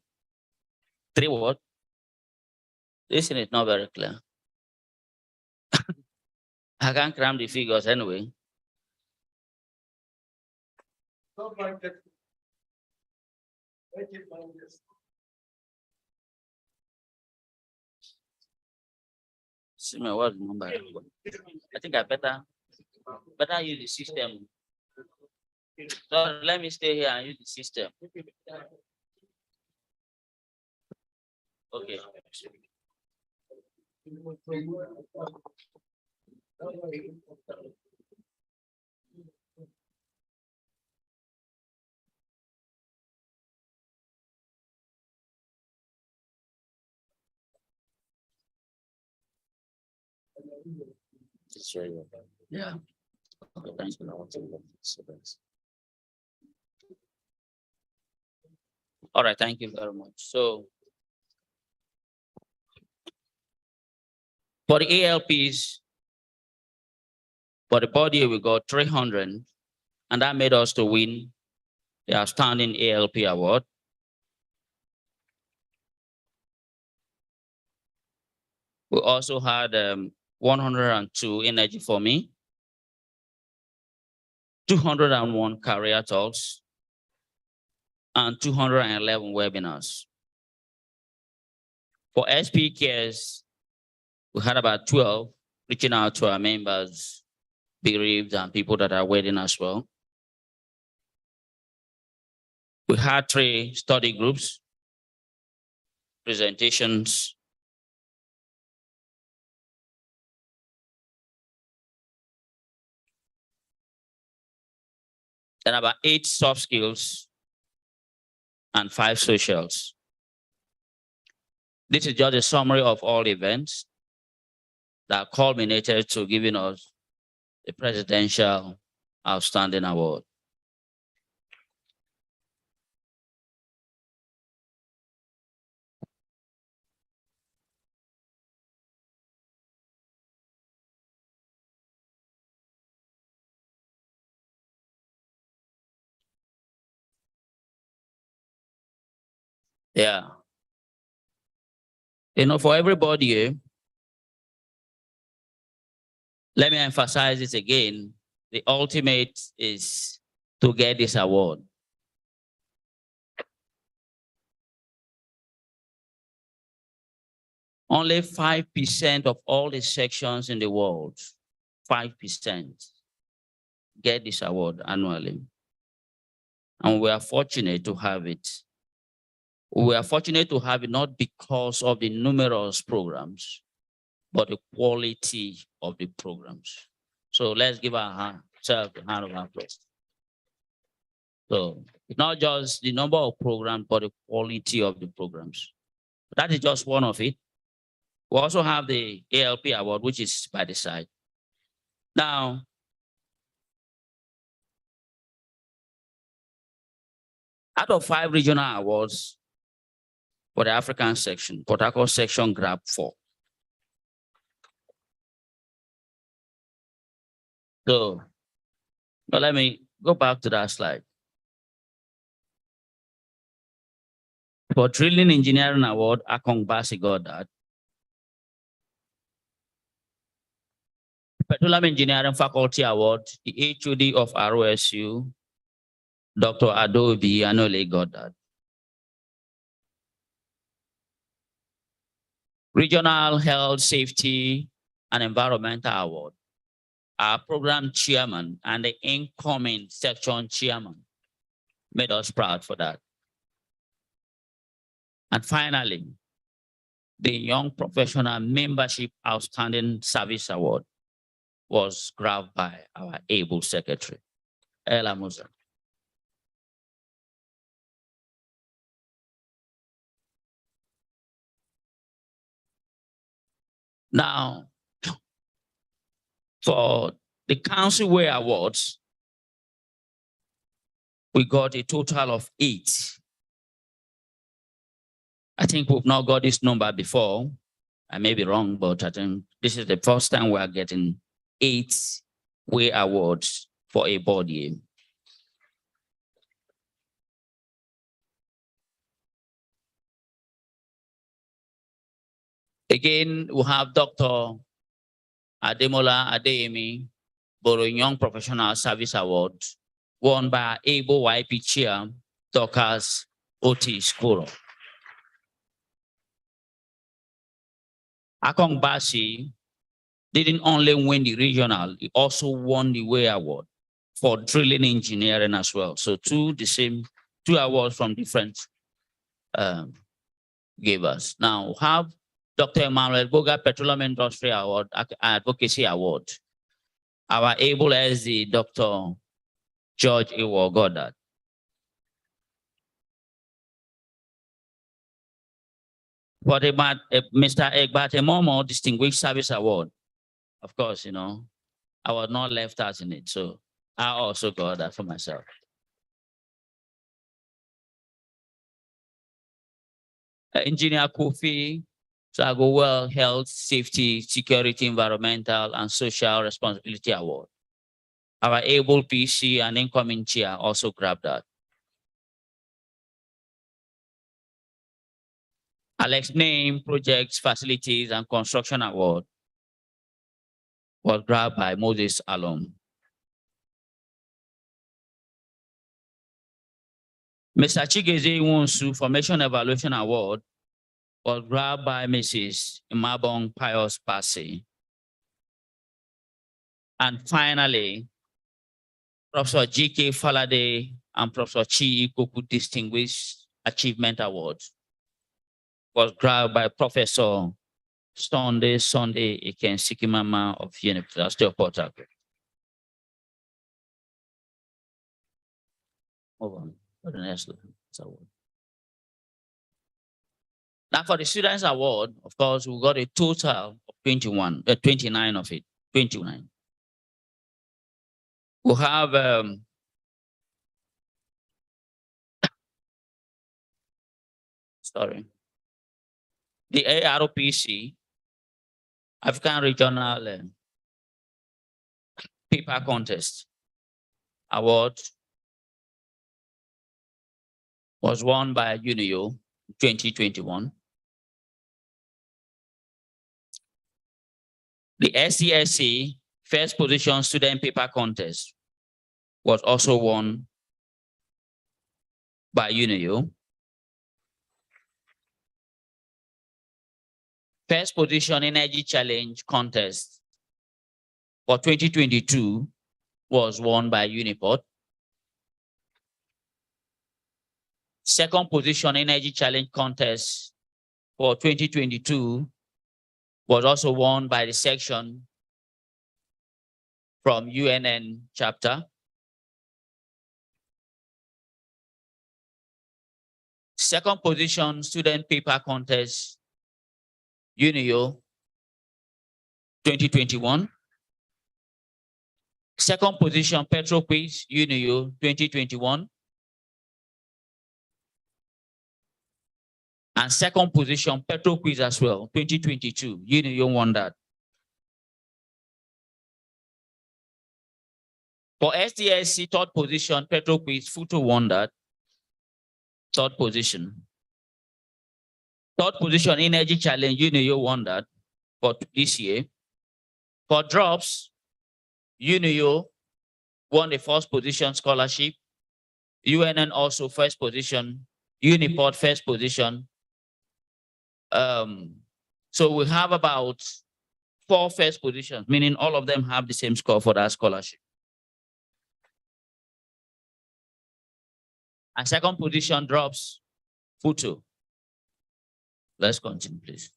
3 what? This is not very clear. I can't cram the figures anyway. See me what number? I think I better use the system. So let me stay here and use the system. Okay. Yeah. Okay, thanks. All right, thank you very much. So for the ALPs, for the body, we got 300, and that made us to win the outstanding ALP award. We also had 102 Energy for Me, 201 career talks, and 211 webinars. For SP Cares, we had about 12 reaching out to our members, bereaved, and people that are waiting as well. We had 3 study groups, presentations, and about 8 soft skills and 5 socials. This is just a summary of all events that culminated to giving us the Presidential Outstanding Award. Yeah. For everybody, let me emphasize this again. The ultimate is to get this award. Only 5% of all the sections in the world, 5% get this award annually. And we are fortunate to have it. We are fortunate to have it not because of the numerous programs, but the quality of the programs. So let's give ourselves a hand of applause. So it's not just the number of programs, but the quality of the programs. That is just one of it. We also have the ALP award, which is by the side. Now, out of 5 regional awards for the African section, Port Harcourt section grabbed 4. So, now let me go back to that slide. For Drilling Engineering Award, Akong Basi got that. Petroleum Engineering Faculty Award, the HOD of ROSU, Dr. Adobe Anole got that. Regional Health, Safety, and Environmental Award, our program chairman and the incoming section chairman made us proud for that. And finally, the Young Professional Membership Outstanding Service Award was grabbed by our able secretary, Ella Musa. Now, for the Councilway Awards, we got a total of 8. I think we've not got this number before. I may be wrong, but I think this is the first time we are getting 8 Way Awards for a board year. Again, we have Dr. Ademola Adeyemi for a Young Professional Service Award, won by Able YP Chair, Dorcas Otis Kuro. Akong Basi didn't only win the regional, he also won the Way Award for drilling engineering as well. So two awards from different givers. Now have Dr. Emmanuel Boga Petroleum Industry Award, Advocacy Award. Our able SD, Dr. George Iwo Goddard. For the Mr. Egbat Emomo Distinguished Service Award, of course, you know, I was not left out in it, so I also got that for myself. Engineer Kofi Sagowell Health, Safety, Security, Environmental, and Social Responsibility Award. Our able PC and incoming chair also grabbed that. Alex Name Projects, Facilities, and Construction Award was grabbed by Moses Alom. Mr. Chigeze Wonsu Formation Evaluation Award was grabbed by Mrs. Imabong Pius Pasi. And finally, Professor G.K. Falade and Professor Chi Ikoku Distinguished Achievement Award was grabbed by Professor Sunday Iken Sikimama of University of Port Harcourt. Move on to the next award. Now for the Students Award, of course, we got a total of 29 of it, 29. We have the AROPC, African Regional Paper Contest Award was won by UNIO 2021. The SCSC First Position Student Paper Contest was also won by UNIO. First Position Energy Challenge Contest for 2022 was won by Uniport. Second Position Energy Challenge Contest for 2022 was also won by the section from UNN chapter. Second Position Student Paper Contest, UNIO 2021. Second Position Petro Quiz, UNIO 2021. And second position, Petro Quiz as well, 2022. UNIO won that. For SDSC, third position, Petro Quiz, Futo won that. Third position. Third position, Energy Challenge, UNIO won that for this year. For drops, UNIO won the first position scholarship. UNN also first position. Uniport first position. So we have about 4 first positions, meaning all of them have the same score for that scholarship. And second position drops Futo. Let's continue, please.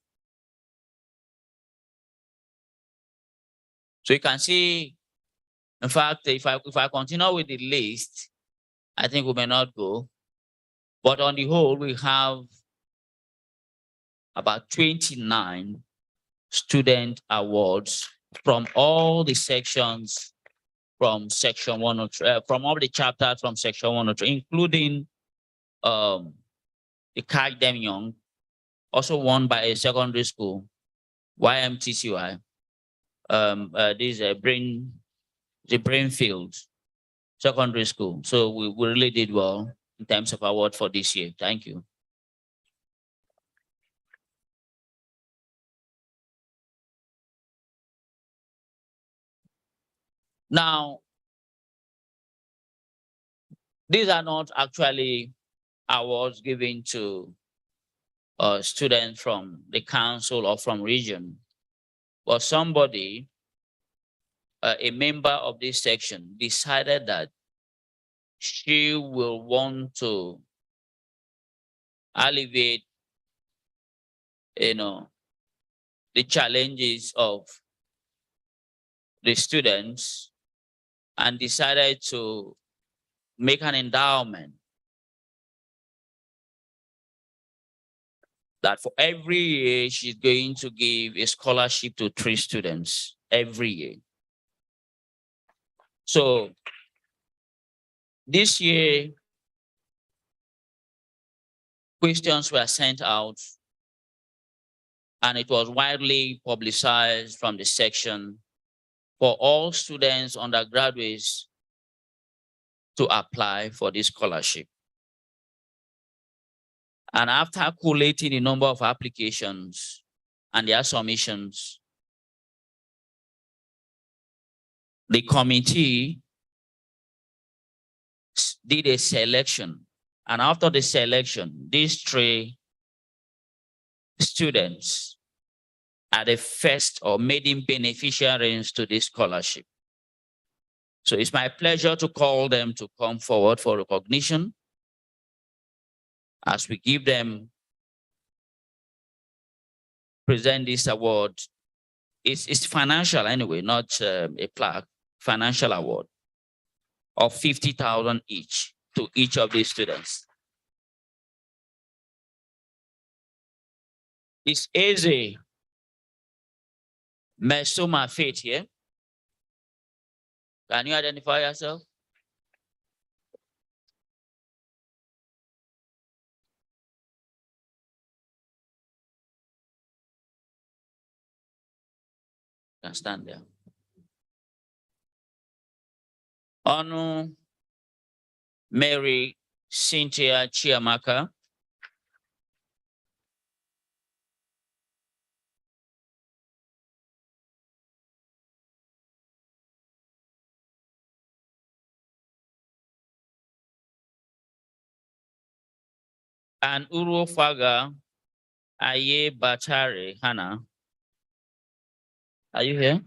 So you can see, in fact, if I continue with the list, I think we may not go. But on the whole, we have about 29 student awards from all the sections from section 103, from all the chapters from section 103, including the Carl Dem Young, also won by a secondary school, YMTCY. This is a brain the Brainfield Secondary School. So we really did well in terms of award for this year. Thank you. Now, these are not actually awards given to students from the council or from region, but somebody, a member of this section, decided that she will want to alleviate, the challenges of the students and decided to make an endowment that for every year she's going to give a scholarship to 3 students every year. So this year, questions were sent out and it was widely publicized from the section for all students, undergraduates, to apply for this scholarship. And after collating the number of applications and their submissions, the committee did a selection. And after the selection, these 3 students are the first or maiden beneficiaries to this scholarship. So it's my pleasure to call them to come forward for recognition as we give them, present this award. It's financial anyway, not a plaque, financial award of 50,000 each to each of these students. It's Eze Mesoma Faith here. Can you identify yourself? Can stand there. Onu Mary Cynthia Chiamaka. And Urufaga Aye Batare Hannah. Are you here?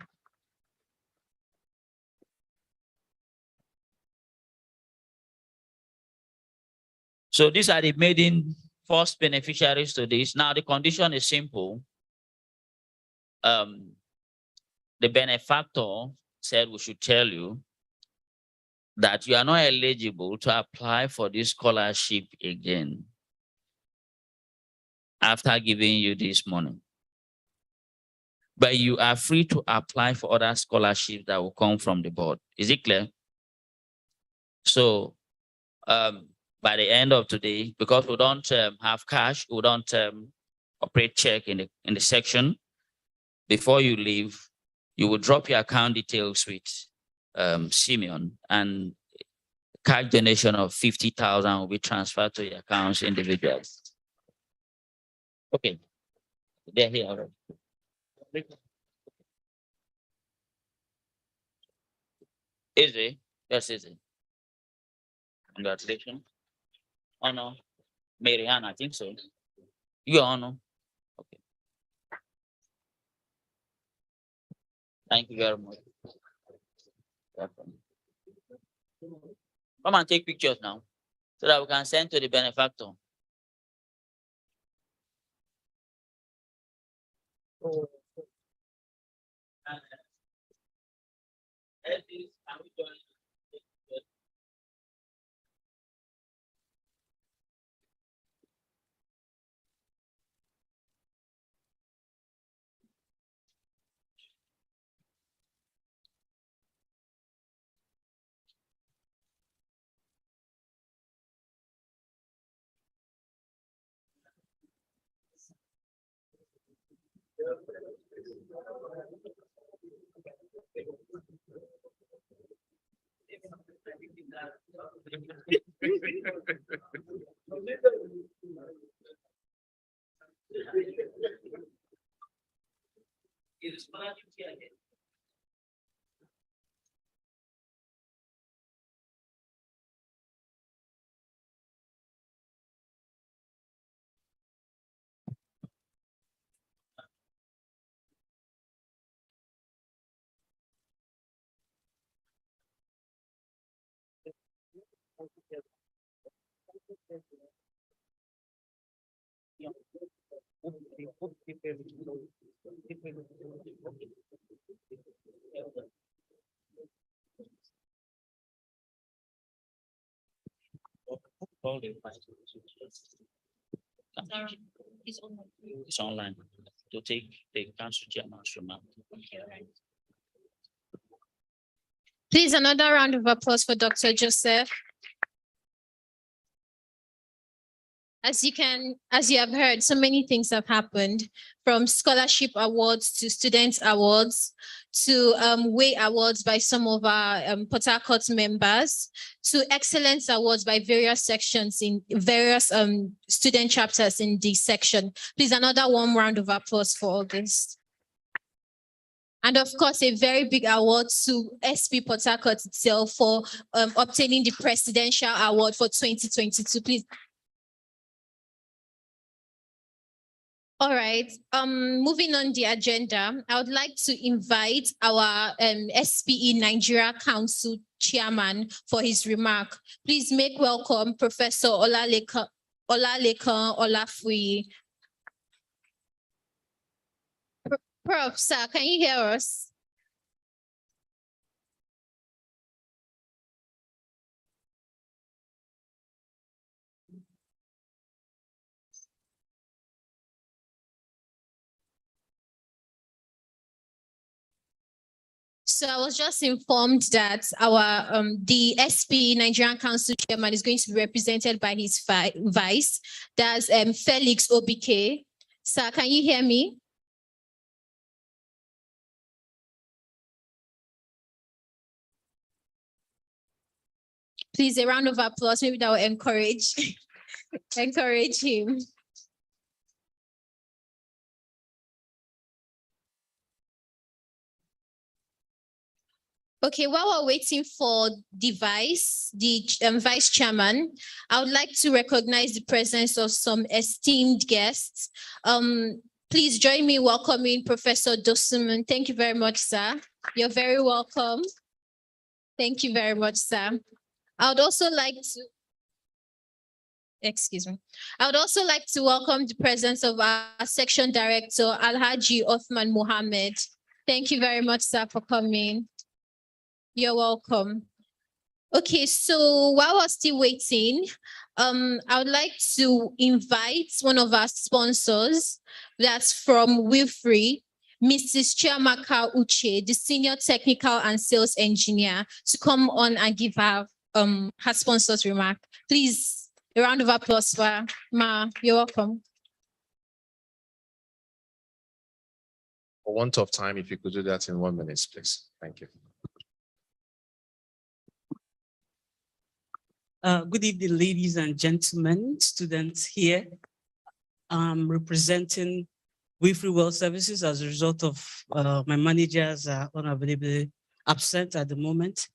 So these are the maiden first beneficiaries to this. Now the condition is simple. The benefactor said we should tell you that you are not eligible to apply for this scholarship again after giving you this money. But you are free to apply for other scholarships that will come from the board. Is it clear? So by the end of today, because we don't have cash, we don't operate check in the section, before you leave, you will drop your account details with Simeon, and cash donation of 50,000 will be transferred to your accounts individually. Okay, they're here already. Easy, yes, easy. Congratulations. Oh no, Mariana, I think so. You are no. Okay. Thank you very much. Welcome. Come and take pictures now so that we can send to the benefactor. It's online to take the council chairman's remark. Please, another round of applause for Dr. Joseph. As you have heard, so many things have happened, from scholarship awards to student awards to way awards by some of our Port Harcourt members to excellence awards by various sections in various student chapters in this section. Please, another warm round of applause for all this. And of course, a very big award to SP Port Harcourt itself for obtaining the Presidential Award for 2022. Please. All right, moving on the agenda, I would like to invite our SPE Nigeria Council Chairman for his remark. Please make welcome Professor Olalekan Olafuyi. Prof, sir, can you hear us? So I was just informed that our the SP Nigerian Council Chairman is going to be represented by his vice, that's Felix Obike. Sir, can you hear me? Please, a round of applause. Maybe that will encourage him. Okay, while we're waiting for the vice chairman, I would like to recognize the presence of some esteemed guests. Please join me in welcoming Professor Dosunmu. Thank you very much, sir. You're very welcome. Thank you very much, sir. I would also like to welcome the presence of our section director, Alhaji Othman Mohammed. Thank you very much, sir, for coming. You're welcome. Okay, so while we're still waiting, I would like to invite one of our sponsors, that's from Wilfrey, Mrs. Chiamaka Uche, the Senior Technical and Sales Engineer, to come on and give her sponsor's remark. Please, a round of applause for her. Ma, you're welcome. For want of time, if you could do that in 1 minute, please. Thank you. Good evening, ladies and gentlemen, students here. I'm representing Wilfrey Wealth Services as a result of my managers are unavailable, absent at the moment.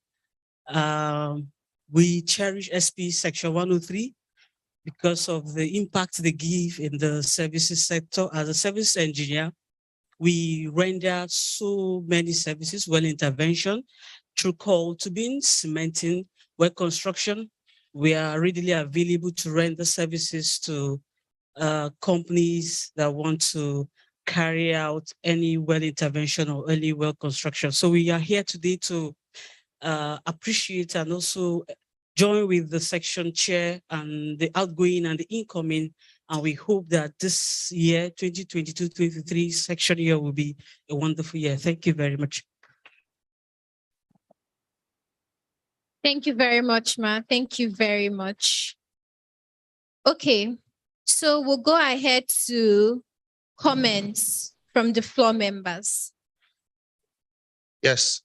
We cherish SP Section 103 because of the impact they give in the services sector. As a service engineer, we render so many services, well intervention, through coal tubing, cementing, well construction. We are readily available to render services to companies that want to carry out any well intervention or any well construction. So we are here today to appreciate and also join with the section chair and the outgoing and the incoming. And we hope that this year, 2022-23 section year will be a wonderful year. Thank you very much. Thank you very much, Ma. Thank you very much. Okay, so we'll go ahead to comments from the floor members. Yes.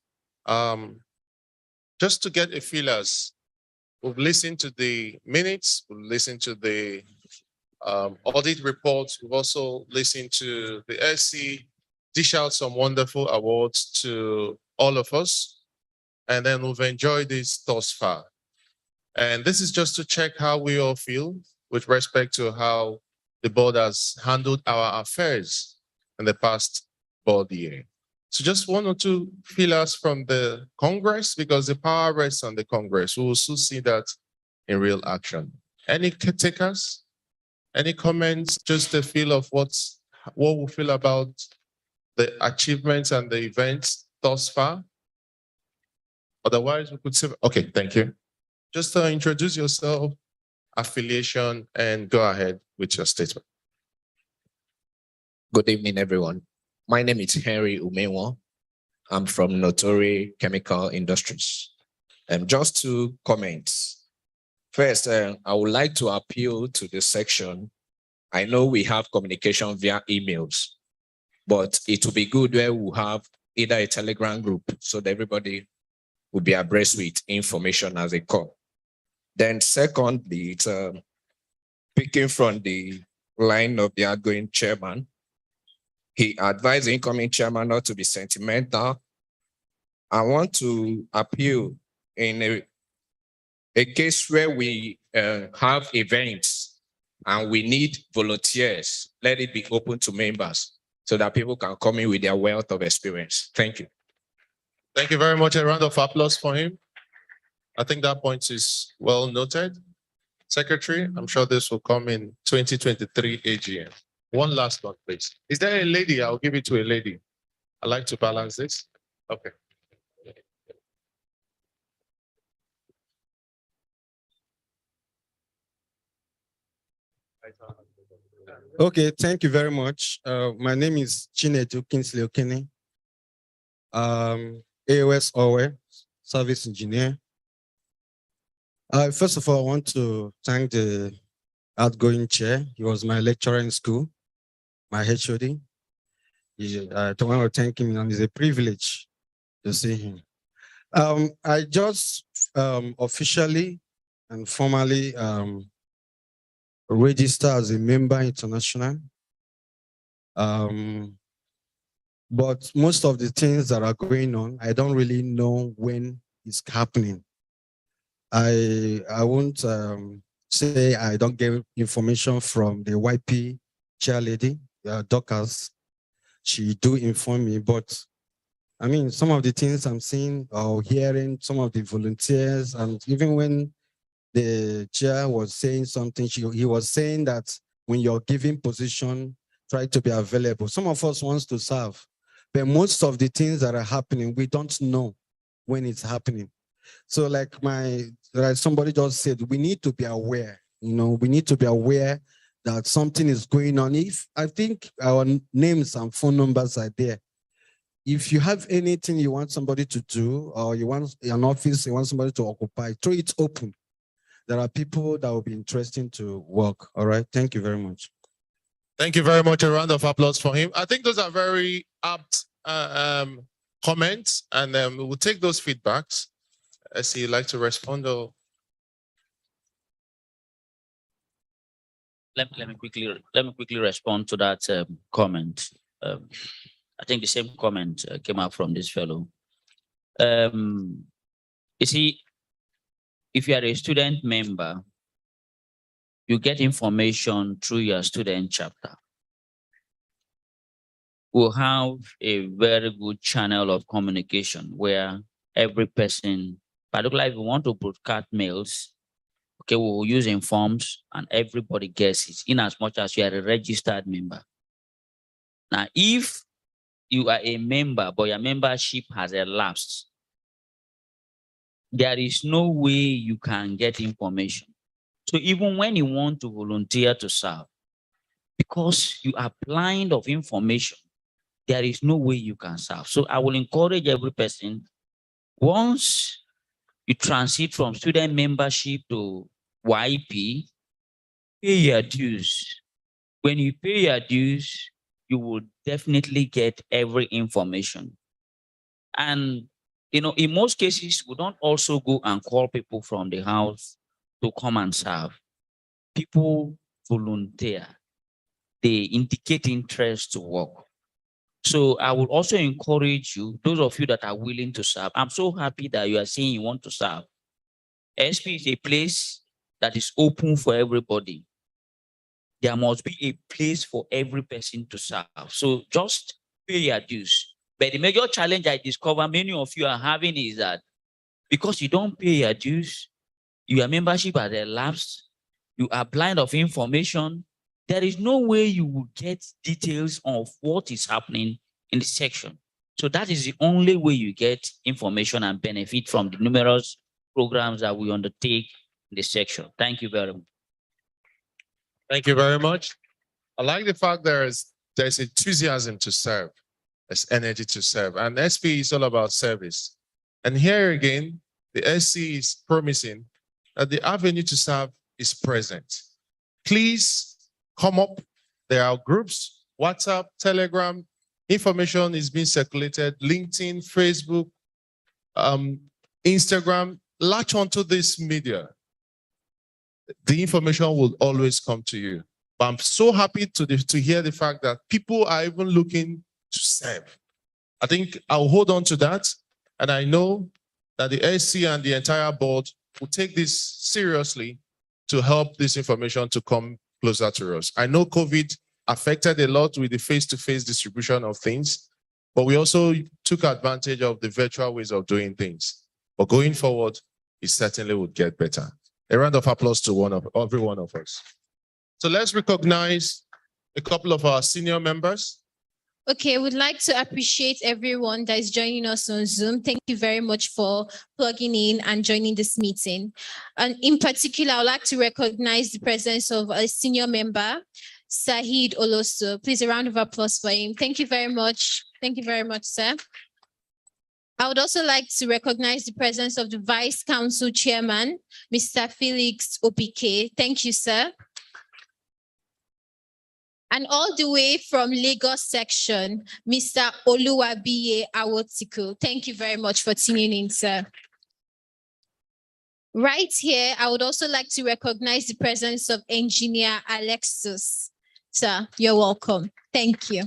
Just to get a feelers, we've listened to the minutes, we've listened to the audit reports, we've also listened to the SC dish out some wonderful awards to all of us. And then we've enjoyed this thus far. And this is just to check how we all feel with respect to how the board has handled our affairs in the past board year. So just one or two feelers from the Congress, because the power rests on the Congress. We will soon see that in real action. Any takers? Any comments? Just a feel of what we feel about the achievements and the events thus far? Otherwise, we could say, okay, thank you. Just introduce yourself, affiliation, and go ahead with your statement. Good evening, everyone. My name is Henry Umewa. I'm from Notori Chemical Industries. Just 2 comments. First, I would like to appeal to the section. I know we have communication via emails, but it would be good where we have either a Telegram group so that everybody will be abreast with information as they come. Then secondly, it's picking from the line of the outgoing chairman. He advised the incoming chairman not to be sentimental. I want to appeal in a case where we have events and we need volunteers, let it be open to members so that people can come in with their wealth of experience. Thank you. Thank you very much. A round of applause for him. I think that point is well noted. Secretary, I'm sure this will come in 2023 AGM. One last one, please. Is there a lady? I'll give it to a lady. I'd like to balance this. Okay. Okay, thank you very much. My name is Chinedu Kingsley Okene. AOS Owe, service engineer. First of all, I want to thank the outgoing chair. He was my lecturer in school, my HOD. I want to thank him, and it's a privilege to see him. I just officially and formally register as a member international. But most of the things that are going on, I don't really know when it's happening. I won't say I don't get information from the YP chair lady, Dorcas. She do inform me, but I mean, some of the things I'm seeing or hearing, some of the volunteers, and even when the chair was saying something, he was saying that when you're giving position, try to be available. Some of us wants to serve, but most of the things that are happening, we don't know when it's happening. So like somebody just said, we need to be aware, we need to be aware that something is going on. If I think our names and phone numbers are there. If you have anything you want somebody to do, or you want an office, you want somebody to occupy, throw it open. There are people that will be interesting to work. All right. Thank you very much. Thank you very much. A round of applause for him. I think those are very apt comments, and we will take those feedbacks. I see you'd like to respond. Or Let me quickly respond to that comment. I think the same comment came out from this fellow. You see, if you are a student member, you get information through your student chapter. We'll have a very good channel of communication where every person, particularly if you want to broadcast mails, okay, we'll use informs and everybody gets it in as much as you are a registered member. Now, if you are a member, but your membership has elapsed, there is no way you can get information. So even when you want to volunteer to serve, because you are blind of information, there is no way you can serve. So I will encourage every person, once you transit from student membership to YP, pay your dues. When you pay your dues, you will definitely get every information. And, in most cases, we don't also go and call people from the house to come and serve. People volunteer. They indicate interest to work. So I would also encourage you, those of you that are willing to serve. I'm so happy that you are saying you want to serve. SP is a place that is open for everybody. There must be a place for every person to serve. So just pay your dues. But the major challenge I discover many of you are having is that because you don't pay your dues, your membership has elapsed, you are blind of information, there is no way you will get details of what is happening in the section. So that is the only way you get information and benefit from the numerous programs that we undertake in the section. Thank you very much. Thank you very much. I like the fact there's enthusiasm to serve, there's energy to serve, and SP is all about service. And here again, the SC is promising that the avenue to serve is present. Please come up. There are groups, WhatsApp, Telegram, information is being circulated, LinkedIn, Facebook, Instagram. Latch onto this media. The information will always come to you. But I'm so happy to hear the fact that people are even looking to serve. I think I'll hold on to that. And I know that the SC and the entire board will take this seriously to help this information to come closer to us. I know COVID affected a lot with the face-to-face distribution of things, but we also took advantage of the virtual ways of doing things. But going forward, it certainly would get better. A round of applause to every one of us. So let's recognize a couple of our senior members. Okay, we'd like to appreciate everyone that is joining us on Zoom. Thank you very much for plugging in and joining this meeting. And in particular, I'd like to recognize the presence of a senior member, Sahid Oloso. Please, a round of applause for him. Thank you very much. Thank you very much, sir. I would also like to recognize the presence of the Vice Council Chairman, Mr. Felix Opike. Thank you, sir. And all the way from Lagos section, Mr. Oluwabiye Awotiko. Thank you very much for tuning in, sir. Right here, I would also like to recognize the presence of Engineer Alexis. Sir, you're welcome. Thank you.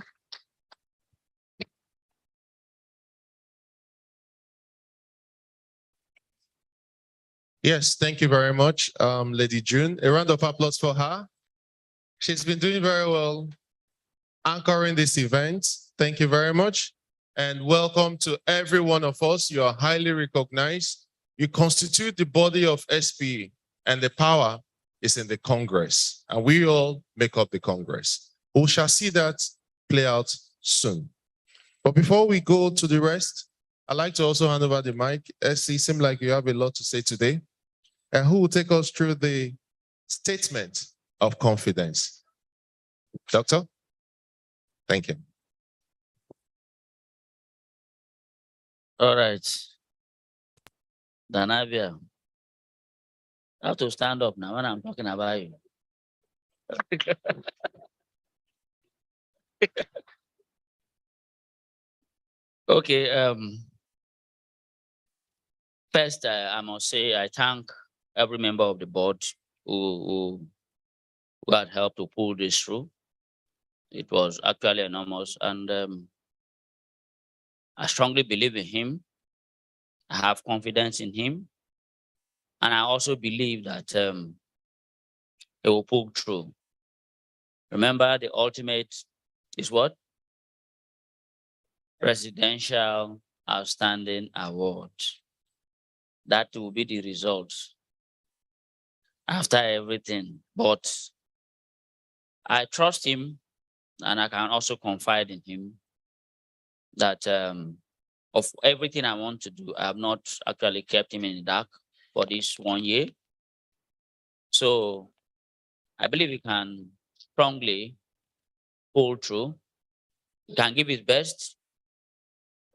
Yes, thank you very much, Lady June. A round of applause for her. She's been doing very well anchoring this event. Thank you very much. And welcome to every one of us. You are highly recognized. You constitute the body of SP, and the power is in the Congress. And we all make up the Congress. We shall see that play out soon. But before we go to the rest, I'd like to also hand over the mic. SC, seems like you have a lot to say today. And who will take us through the statement of confidence? Doctor? Thank you. All right. Danavia, I have to stand up now when I'm talking about you. Okay. First, I must say I thank every member of the board who had helped to pull this through. It was actually enormous, and I strongly believe in him. I have confidence in him, and I also believe that he will pull through. Remember, the ultimate is what? Presidential Outstanding Award. That will be the result after everything. But I trust him, and I can also confide in him that of everything I want to do, I have not actually kept him in the dark for this 1 year. So I believe he can strongly pull through. He can give his best.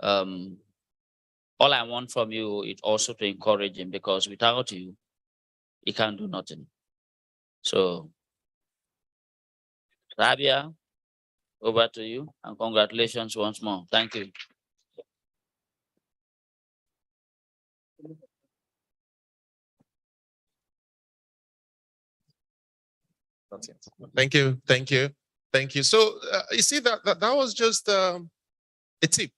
All I want from you is also to encourage him, because without you, he can't do nothing. So, Rabia, over to you, and congratulations once more. Thank you. Thank you. So you see that was just a tip.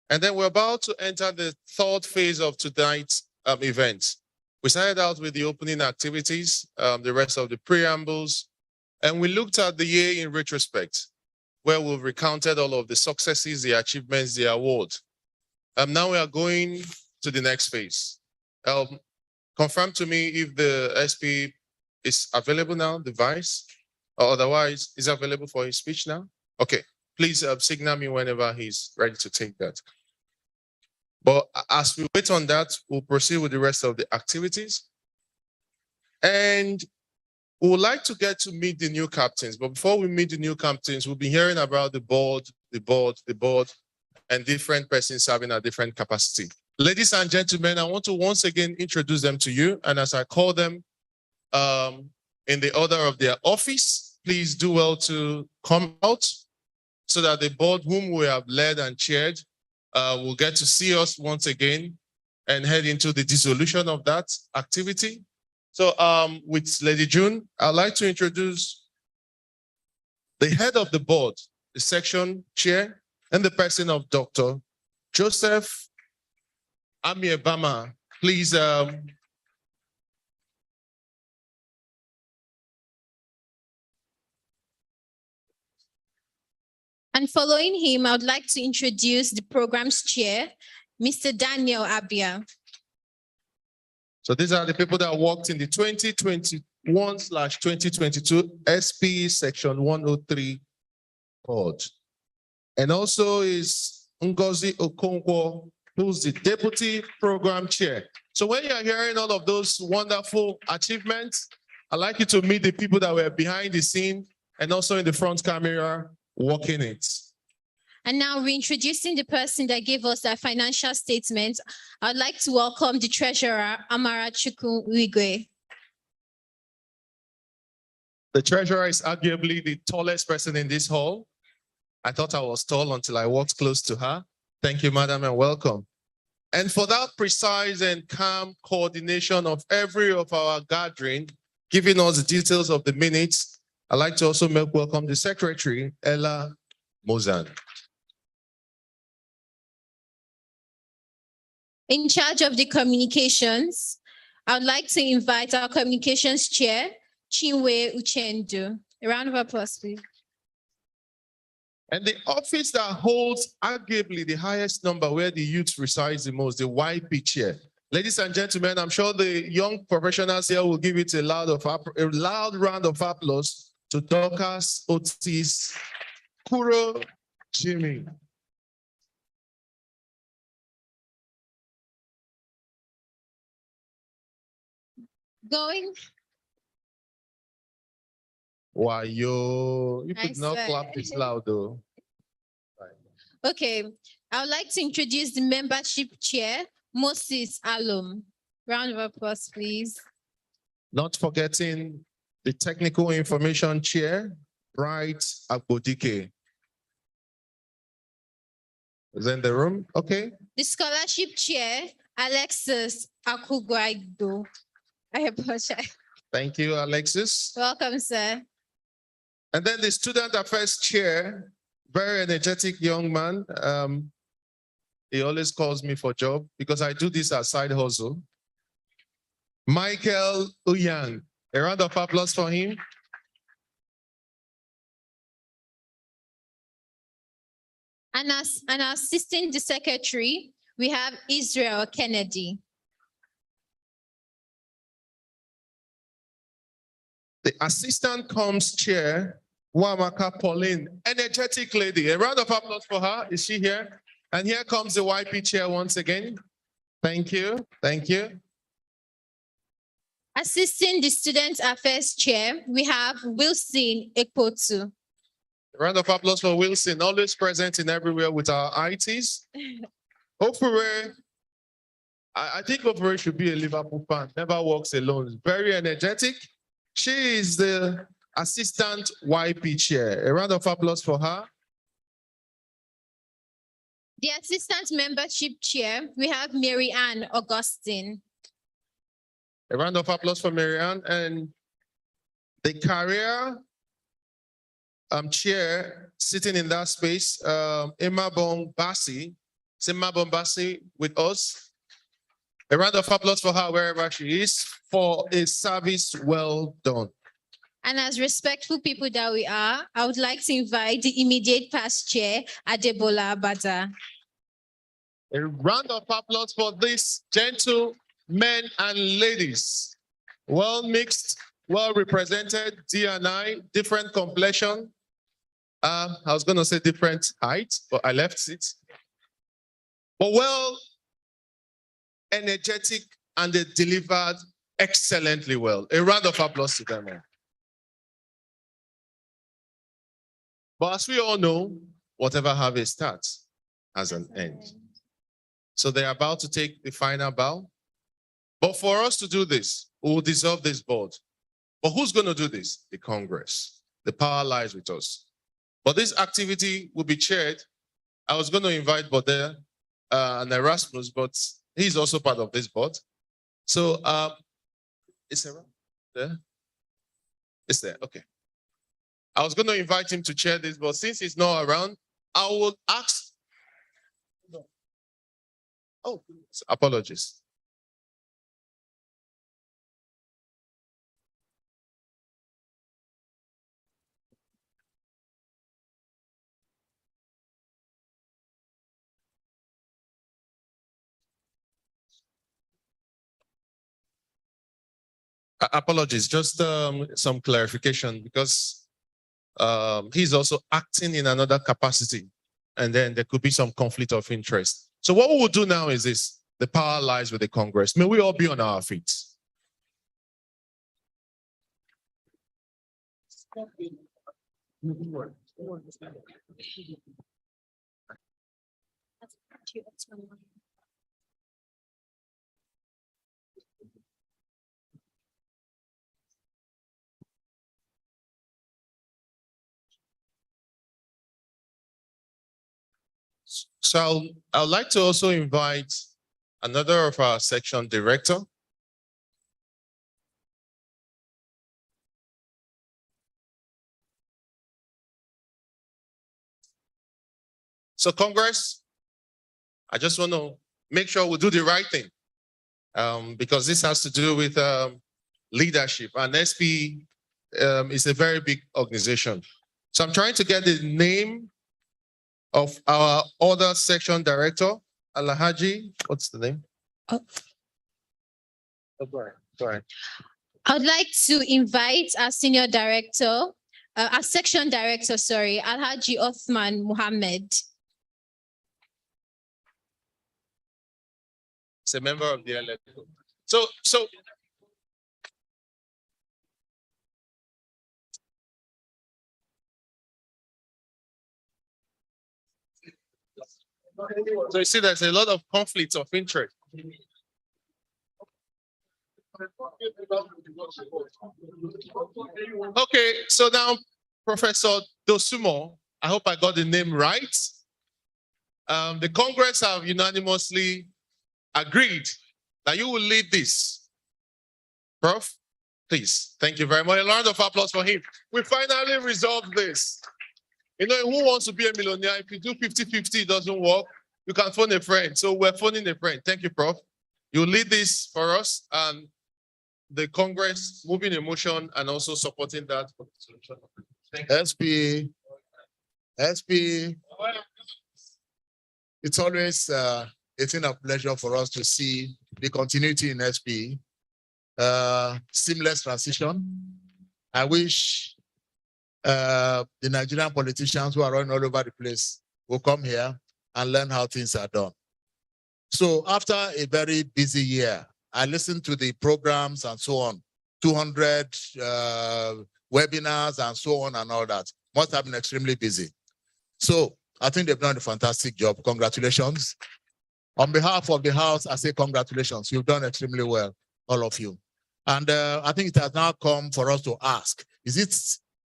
And then we're about to enter the third phase of tonight's event. We started out with the opening activities, the rest of the preambles, and we looked at the year in retrospect, where we've recounted all of the successes, the achievements, the awards. Now we are going to the next phase. Confirm to me if the SP is available now, the vice, or otherwise is available for his speech now. Okay, please signal me whenever he's ready to take that. But as we wait on that, we'll proceed with the rest of the activities. And we would like to get to meet the new captains. But before we meet the new captains, we'll be hearing about the board, and different persons serving a different capacity. Ladies and gentlemen, I want to once again introduce them to you. And as I call them in the order of their office, please do well to come out so that the board whom we have led and chaired will get to see us once again and head into the dissolution of that activity. So with Lady June, I'd like to introduce the head of the board, the section chair, and the person of Dr. Joseph Amiebama. Please. And following him, I would like to introduce the program's chair, Mr. Daniel Abia. So these are the people that worked in the 2021/2022 SP Section 103 board. And also is Ngozi Okonkwo, who's the deputy program chair. So when you're hearing all of those wonderful achievements, I'd like you to meet the people that were behind the scene and also in the front camera working it. And now reintroducing the person that gave us our financial statement, I'd like to welcome the treasurer, Amara Chukwuigwe. The treasurer is arguably the tallest person in this hall. I thought I was tall until I walked close to her. Thank you, madam, and welcome. And for that precise and calm coordination of every of our gathering, giving us the details of the minutes, I'd like to also make welcome the secretary, Ella Mozan. In charge of the communications, I would like to invite our communications chair, Chinwe Uchendu. A round of applause, please. And the office that holds arguably the highest number where the youth resides the most, the YP chair. Ladies and gentlemen, I'm sure the young professionals here will give it a loud round of applause to Dorcas Otis Kuro Jimmy. Going. Why you I could not swear. clap this loud though. Okay, I would like to introduce the membership chair, Moses Alum. Round of applause, please. Not forgetting the technical information chair, Bright Agbodike. Is in the room? Okay. The scholarship chair, Alexis Akugwaido. I apologize. Thank you, Alexis. Welcome, sir. And then the student affairs chair, very energetic young man. He always calls me for job because I do this as side hustle. Michael Uyang. A round of applause for him. And as an assistant the secretary, we have Israel Kennedy. The assistant comms chair, Wamaka Pauline, energetic lady. A round of applause for her. Is she here? And here comes the YP chair once again. Thank you. Thank you. Assisting the student affairs chair, we have Wilson Ekpotu. A round of applause for Wilson, always present in everywhere with our ITs. Opere, I think Opere should be a Liverpool fan, never walks alone, very energetic. She is the assistant YP chair. A round of applause for her. The assistant membership chair, we have Mary Ann Augustine. A round of applause for Mary Ann. And the career chair sitting in that space, Emma Bombasi. Is Emma Bombasi with us? A round of applause for her wherever she is for a service well done. And as respectful people that we are, I would like to invite the immediate past chair, Adebola Abata. A round of applause for these gentlemen and ladies. Well mixed, well represented, D&I, different complexion. I was going to say different height, but I left it. But well, energetic, and they delivered excellently well. A round of applause to them. But as we all know, whatever have a start has an end. So they're about to take the final bow. But for us to do this, we will dissolve this board. But who's going to do this? The Congress. The power lies with us. But this activity will be chaired. I was going to invite Bode and Erasmus, but he's also part of this board. So, is Sarah there? It's there, okay. I was going to invite him to chair this, but since he's not around, I will ask. Oh, apologies. Apologies, just some clarification because he's also acting in another capacity and then there could be some conflict of interest. So what we will do now is this, the power lies with the Congress. May we all be on our feet. So I'd like to also invite another of our section director. So Congress, I just want to make sure we do the right thing because this has to do with leadership, and SP is a very big organization. So I'm trying to get the name of our other section director, Alhaji, what's the name? Oh. Go ahead. I would like to invite our senior director, our section director, Alhaji Othman Mohammed. It's a member of the elected. So you see, there's a lot of conflicts of interest. Okay, so now Professor Dosumo, I hope I got the name right. The Congress have unanimously agreed that you will lead this. Prof, please, thank you very much. A round of applause for him. We finally resolved this. You know, who wants to be a millionaire? If you do 50-50, it doesn't work. You can phone a friend. So we're phoning a friend. Thank you, Prof. You lead this for us and the Congress moving a motion and also supporting that. SP, it's always a thing of pleasure for us to see the continuity in SP, seamless transition. I wish the Nigerian politicians who are running all over the place will come here and learn how things are done. So after a very busy year, I listened to the programs and so on, 200 webinars and so on and all that. Must have been extremely busy. So I think they've done a fantastic job. Congratulations. On behalf of the House, I say congratulations. You've done extremely well, all of you. And I think it has now come for us to ask,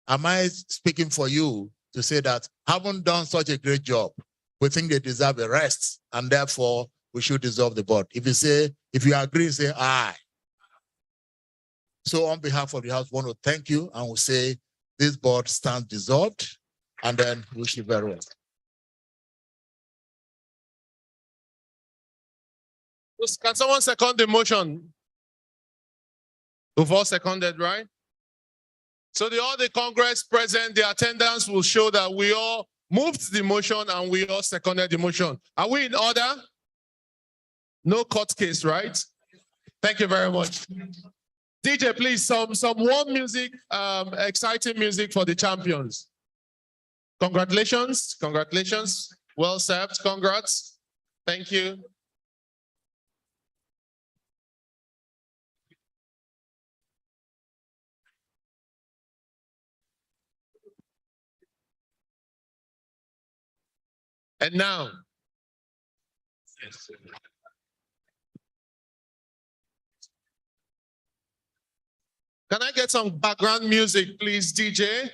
am I speaking for you to say that haven't done such a great job? We think they deserve a rest, and therefore we should dissolve the board. If you agree, say aye. So on behalf of the House, we want to thank you and we say this board stands dissolved, and then wish you very well. Can someone second the motion? We've all seconded, right? So all the Congress present, the attendance will show that we all moved the motion and we all seconded the motion. Are we in order? No court case, right? Thank you very much. DJ, please, some warm music, exciting music for the champions. Congratulations, congratulations. Well served, congrats. Thank you. And now, can I get some background music, please, DJ?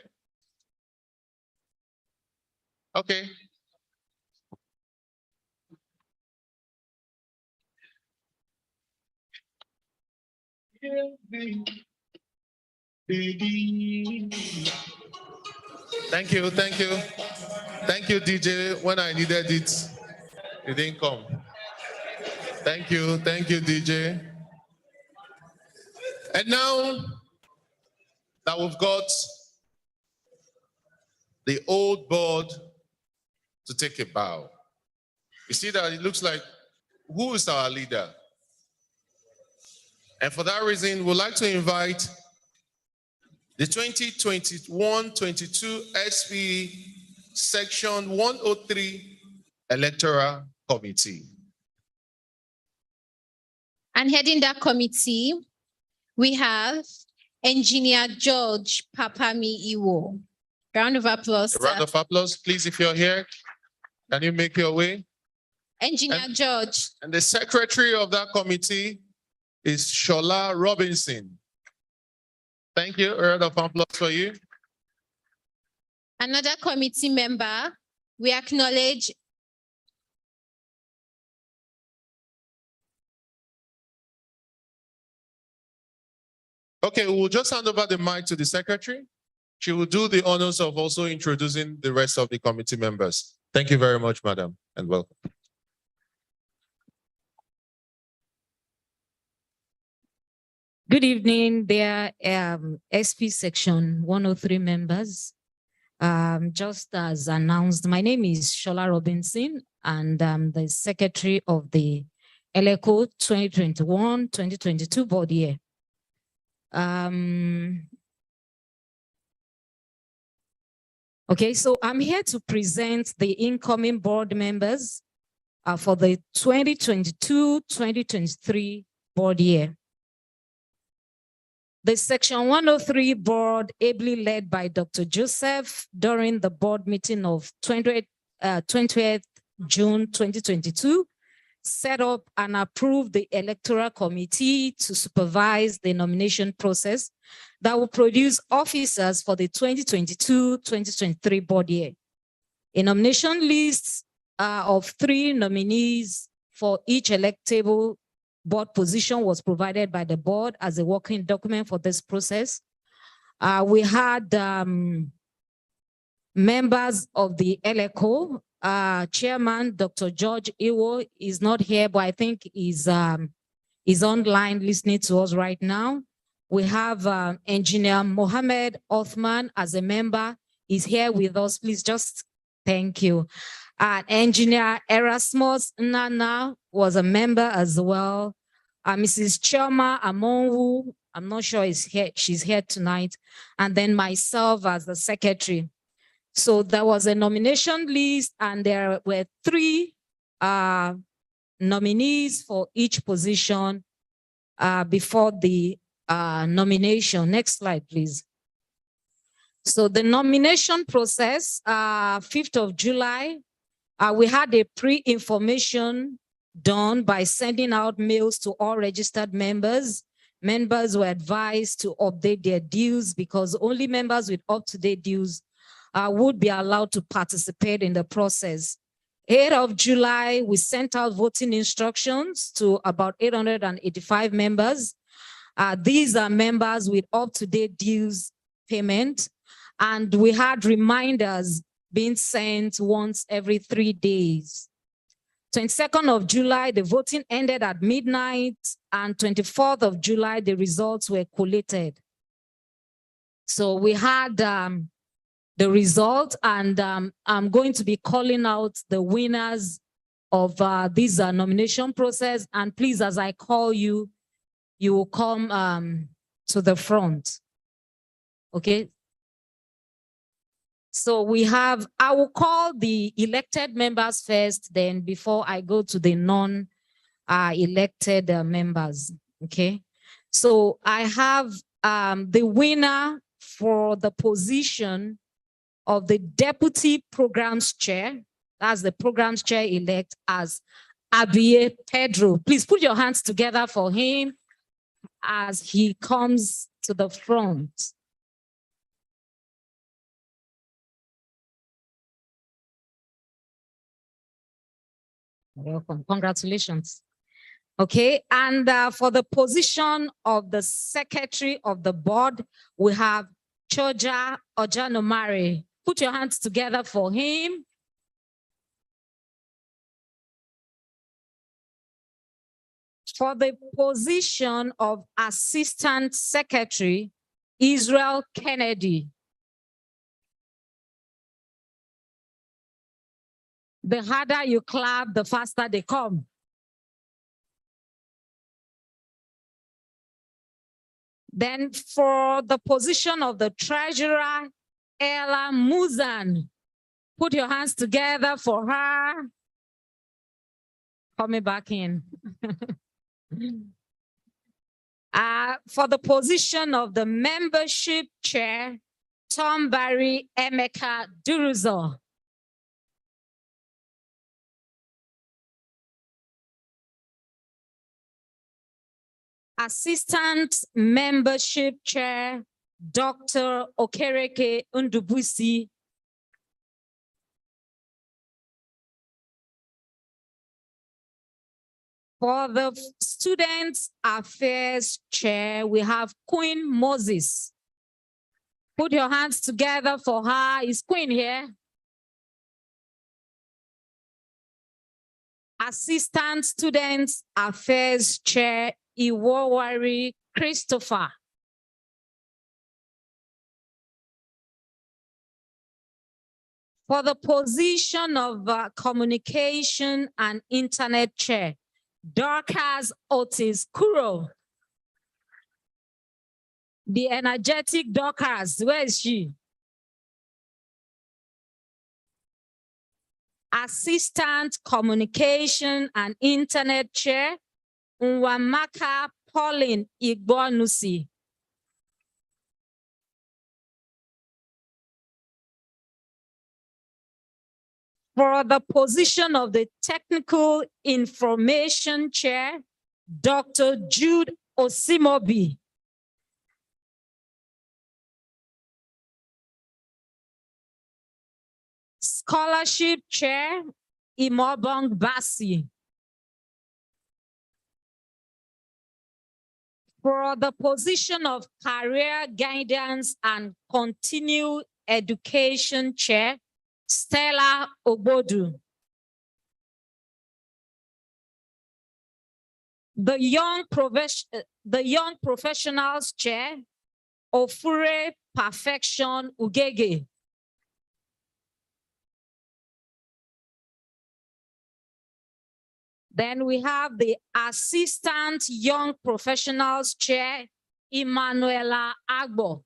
Okay. Thank you, thank you. Thank you, DJ. When I needed it, you didn't come. Thank you, DJ. And now that we've got the old board to take a bow, you see that it looks like, who is our leader? And for that reason, we'd like to invite the 2021-22 SP Section 103 Electoral Committee. And heading that committee, we have Engineer George Papami Iwo. Round of applause. A round of applause, please, if you're here. Can you make your way? Engineer George. And the secretary of that committee is Shola Robinson. Thank you. A round of applause for you. Another committee member, we acknowledge Okay, we'll just hand over the mic to the secretary. She will do the honors of also introducing the rest of the committee members. Thank you very much, madam, and welcome. Good evening, dear SP Section 103 members. Just as announced, my name is Shola Robinson, and I'm the secretary of the ELECO 2021-2022 board year. Okay, so I'm here to present the incoming board members for the 2022-2023 board year. The Section 103 board, ably led by Dr. Joseph during the board meeting of 20th June 2022, set up and approved the electoral committee to supervise the nomination process that will produce officers for the 2022-2023 board year. A nomination list of 3 nominees for each electable board position was provided by the board as a working document for this process. We had members of the ELECO. Chairman, Dr. George Iwo is not here, but I think he's online listening to us right now. We have Engineer Mohammed Othman as a member. He's here with us. Please just thank you. Engineer Erasmus Nana was a member as well. Mrs. Choma Amonwu, I'm not sure she's here tonight. And then myself as the secretary. So there was a nomination list and there were 3 nominees for each position before the nomination. Next slide, please. So the nomination process, 5th of July, we had a pre-information done by sending out mails to all registered members. Members were advised to update their dues because only members with up-to-date dues would be allowed to participate in the process. 8th of July, we sent out voting instructions to about 885 members. These are members with up-to-date dues payment. And we had reminders being sent once every 3 days. 22nd of July, the voting ended at midnight, and 24th of July, the results were collated. So we had the result, and I'm going to be calling out the winners of this nomination process. And please, as I call you, you will come to the front. Okay. So we have, I will call the elected members first, then before I go to the non-elected members, okay? So I have the winner for the position of the Deputy Programs Chair, that's the Programs Chair-elect, as Abie Pedro. Please put your hands together for him as he comes to the front. Welcome, congratulations. Okay, and for the position of the Secretary of the Board, we have Choja Ojanomare. Put your hands together for him. For the position of Assistant Secretary, Israel Kennedy. The harder you clap, the faster they come. Then for the position of the Treasurer, Ella Muzan, put your hands together for her. Coming back in. For the position of the Membership Chair, Tom Barry Emeka Duruzo. Assistant Membership Chair, Dr. Okereke Undubusi. For the Student Affairs Chair, we have Queen Moses. Put your hands together for her. Is Queen here? Assistant Student Affairs Chair, Iwowari Christopher. For the position of Communication and Internet Chair, Dorcas Otis Kuro. The energetic Dorcas, where is she? Assistant Communication and Internet Chair, Nwamaka Pauline Igbonusi. For the position of the Technical Information Chair, Dr. Jude Osimobi. Scholarship Chair, Imobong Basi. For the position of Career Guidance and Continued Education Chair, Stella Obodu. The Young Professionals Chair, Ofure Perfection Ugege. Then we have the Assistant Young Professionals Chair, Emanuela Agbo.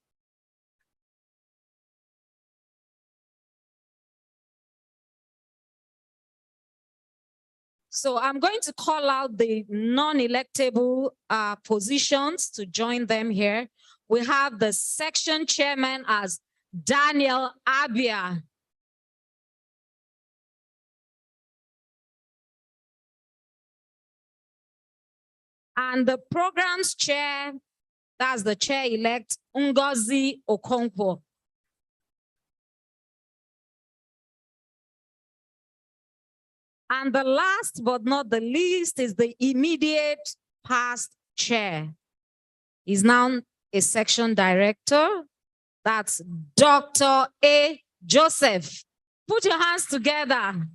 So I'm going to call out the non-electable positions to join them here. We have the section chairman as Daniel Abia. And the programs chair, that's the chair-elect, Ngozi Okonkwo. And the last but not the least is the immediate past chair. He's now a section director. That's Dr. A. Joseph. Put your hands together.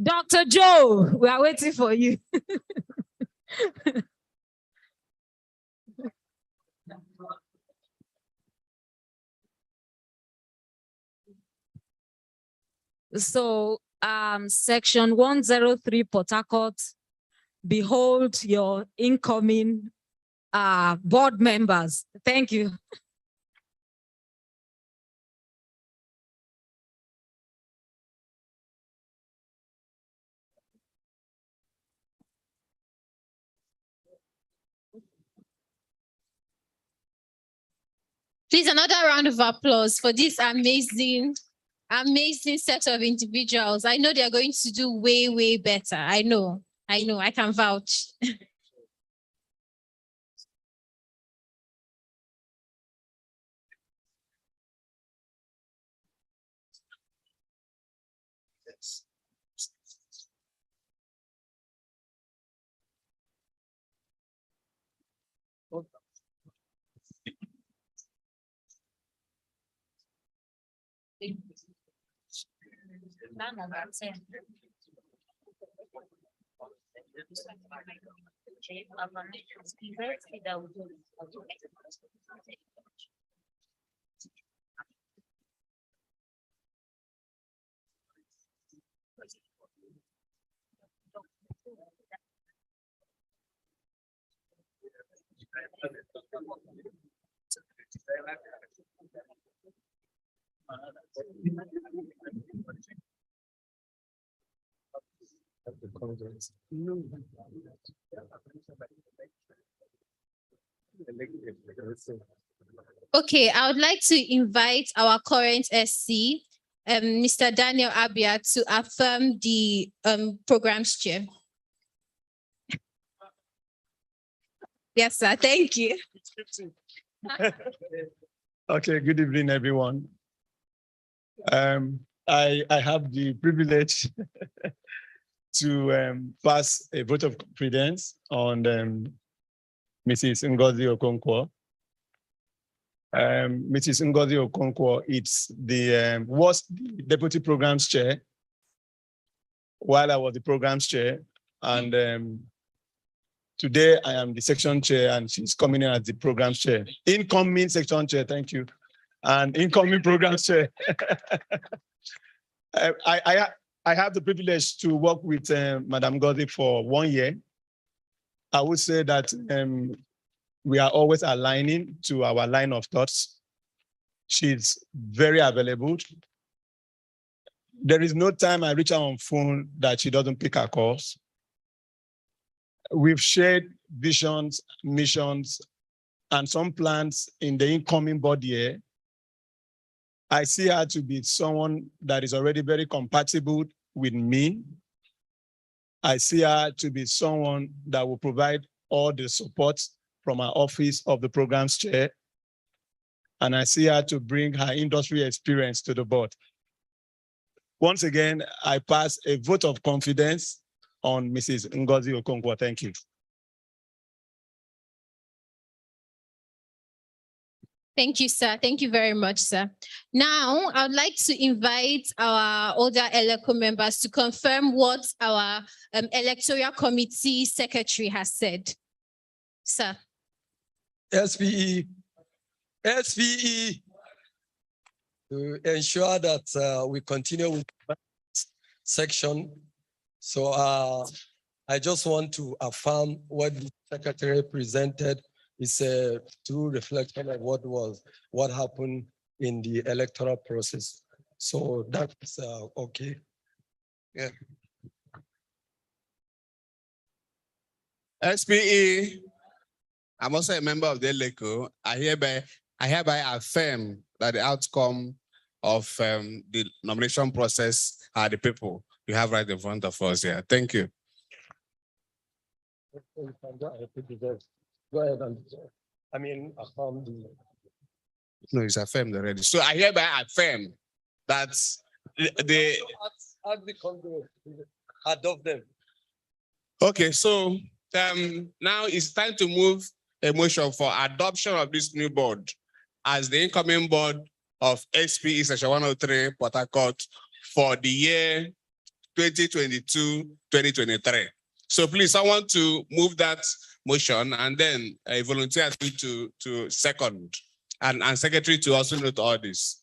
Dr. Joe, we are waiting for you. So, section 103 Port Harcourt, behold your incoming board members. Thank you. Please, another round of applause for this amazing set of individuals. I know they are going to do way, way better. I know, I can vouch. Okay, I would like to invite our current SC, Mr. Daniel Abia, to affirm the program's chair. Yes, sir. Thank you. Okay, good evening, everyone. I have the privilege to pass a vote of confidence on Mrs. Ngozi Okonkwo. Mrs. Ngozi Okonkwo, was the deputy programs chair while I was the programs chair, and today I am the section chair, and she's coming in as the programs chair. Incoming section chair, thank you, and incoming programs chair. I have the privilege to work with Madam Ngozi for 1 year. I would say that we are always aligning to our line of thoughts. She's very available. There is no time I reach her on phone that she doesn't pick her calls. We've shared visions, missions, and some plans in the incoming board year. I see her to be someone that is already very compatible with me. I see her to be someone that will provide all the support from our office of the programs chair. And I see her to bring her industry experience to the board. Once again, I pass a vote of confidence on Mrs. Ngozi Okonkwo. Thank you. Thank you, sir. Thank you very much, sir. Now, I would like to invite our older ELECO members to confirm what our electoral committee secretary has said. Sir. SPE to ensure that we continue with section. So I just want to affirm what the secretary presented is a true reflection of what happened in the electoral process. So that's okay. Yeah. SPE, I'm also a member of the ELECO. I hereby affirm that the outcome of the nomination process are the people you have right in front of us here. Thank you. Go ahead and affirm the. No, it's affirmed already. So I hereby affirm that the adopt them. Okay, so now it's time to move a motion for adoption of this new board as the incoming board of SPE Section 103 Port Harcourt for the year 2022-2023. So please, someone to move that motion and then a volunteer to second and secretary to also note all this.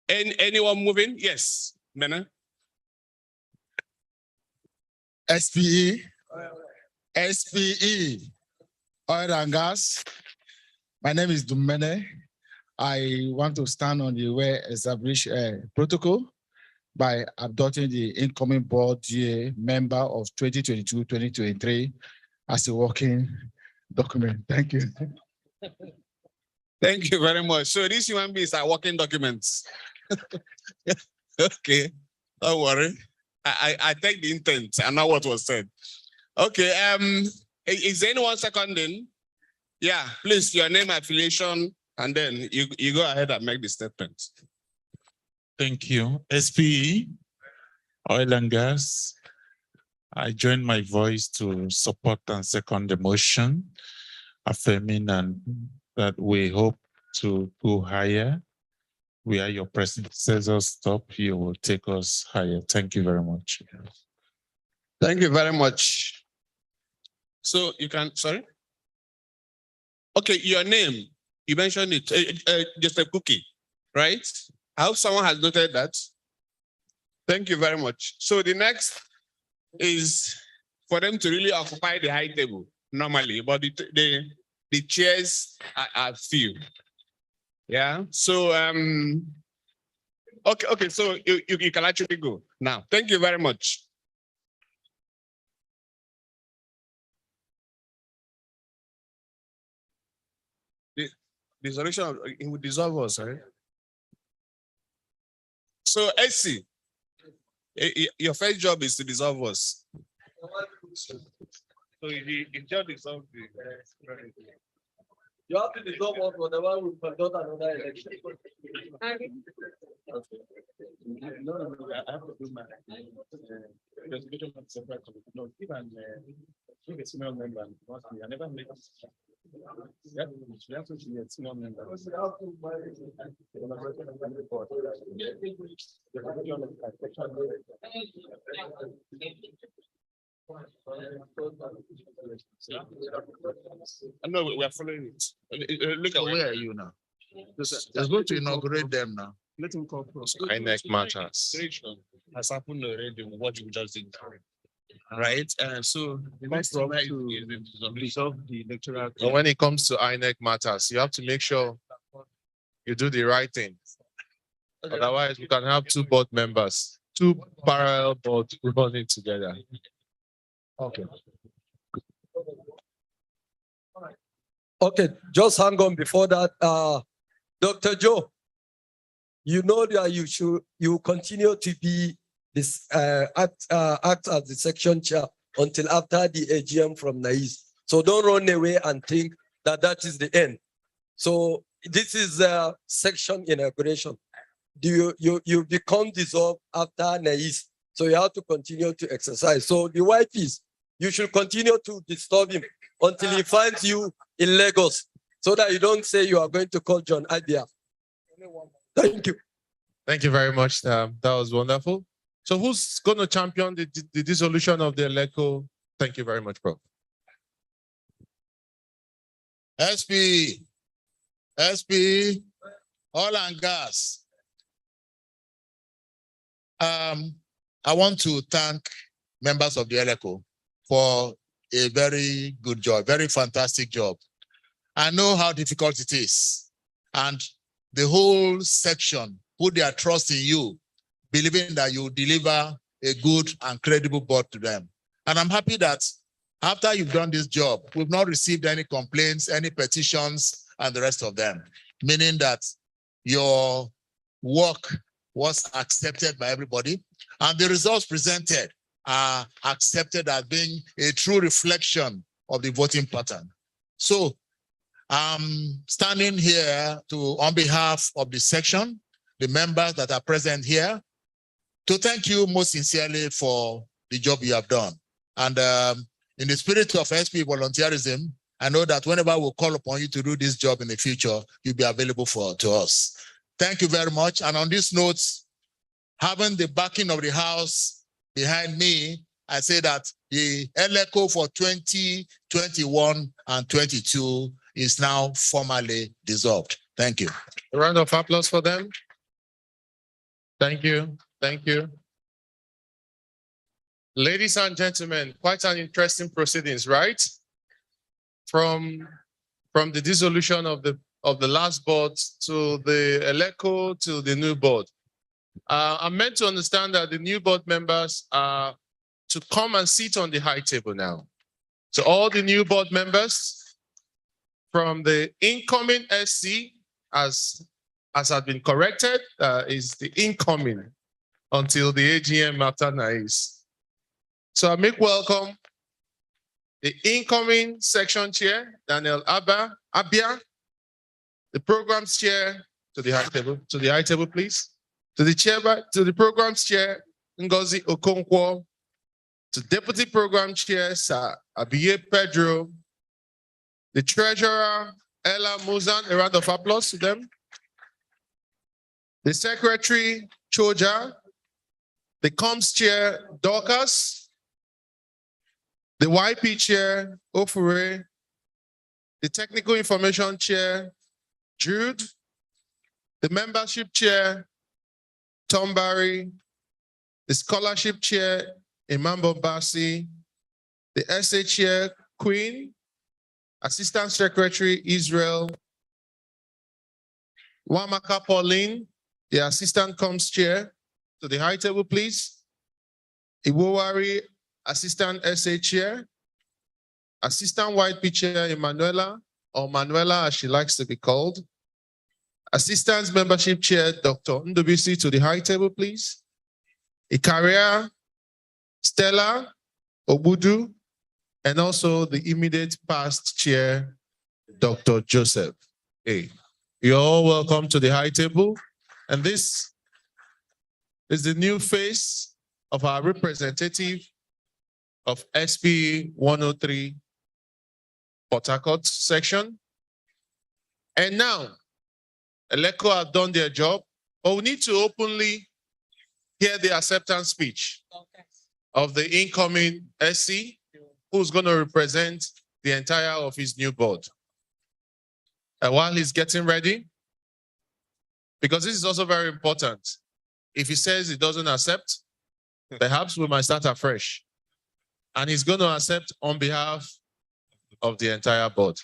Anyone moving? Yes, Mena. SPE, Oil and Gas. My name is Dumene. I want to stand on the way established protocol by adopting the incoming board year member of 2022-2023 as a working document. Thank you. Thank you very much. So these human beings are working documents. Okay, don't worry. I take the intent and not what was said. Okay, is anyone seconding? Yeah, please, your name, affiliation, and then you go ahead and make the statement. Thank you. SPE, Oil and Gas. I join my voice to support and second the motion, affirming and that we hope to go higher. Where your predecessors stop, you will take us higher. Thank you very much. Thank you very much. So you can, sorry? Okay, your name, you mentioned it, just a cookie, right? I hope someone has noted that. Thank you very much. So the next is for them to really occupy the high table normally, but the chairs are few. Yeah, so okay, so you can actually go now. Thank you very much. The solution, it would dissolve us, right? So SC, your first job is to dissolve us. So if you dissolve the You have to dissolve us for the one who conduct another election. No, I have to do my investigation of separate committee. No, give a senior member. I never make we have to be a senior member. No, we are following it. Look at Where are you now? It's going to inaugurate them now. Let him call. INEC matters. Has happened already. What you just did, right? And so the next to resolve the electoral. But when it comes to INEC matters, you have to make sure you do the right thing. Otherwise, we can have two board members, two parallel boards running together. Okay. Okay, just hang on before that. Dr. Joe, you know that you continue to be this act as the section chair until after the AGM from NAIS. So don't run away and think that is the end. So this is a section inauguration. You become dissolved after NAIS. So you have to continue to exercise. So the wife is, you should continue to disturb him until he finds you in Lagos, so that you don't say you are going to call John Abia. Thank you. Thank you very much. That was wonderful. So who's going to champion the dissolution of the ELECO? Thank you very much, bro. SPE, Oil and Gas. I want to thank members of the ELECO for a very good job, very fantastic job. I know how difficult it is. And the whole section put their trust in you, believing that you deliver a good and credible board to them. And I'm happy that after you've done this job, we've not received any complaints, any petitions, and the rest of them, meaning that your work was accepted by everybody, and the results presented are accepted as being a true reflection of the voting pattern. So I'm standing here on behalf of the section, the members that are present here, to thank you most sincerely for the job you have done. And in the spirit of SP volunteerism, I know that whenever we call upon you to do this job in the future, you'll be available to us. Thank you very much. And on this note, having the backing of the House behind me, I say that the ELECO for 2021 and 22 is now formally dissolved. Thank you. A round of applause for them. Thank you. Thank you. Ladies and gentlemen, quite an interesting proceedings, right? From the dissolution of the last board to the ELECO to the new board. I'm meant to understand that the new board members are to come and sit on the high table now. So all the new board members from the incoming SC, as had been corrected, is the incoming until the AGM after NAIS. So I make welcome the incoming section chair, Daniel Abia, the programs chair to the high table, please. To the programs chair, Ngozi Okonkwo, to deputy program chair, Sir Abiye Pedro, the treasurer, Ella Muzan, a round of applause to them. The secretary, Choja, the comms chair, Dorcas, the YP chair, Ofure, the technical information chair, Jude, the membership chair, Tom Barry, the scholarship chair, Imam Bombasi, the SA chair, Queen, assistant secretary, Israel, Wamaka Pauline, the assistant comms chair, to the high table, please. Iwowari, assistant SA chair, assistant YP chair, Emanuela, or Manuela as she likes to be called. Assistant membership chair, Dr. Ndubisi, to the high table, please. Ikaria, Stella, Obudu, and also the immediate past chair, Dr. Joseph. Hey, you're all welcome to the high table. And this is the new face of our representative of SP 103 Port Harcourt section. And now, ELECO have done their job, but we need to openly hear the acceptance speech of the incoming SC, who's going to represent the entire of his new board. And while he's getting ready, because this is also very important, if he says he doesn't accept, perhaps we might start afresh. And he's going to accept on behalf of the entire board.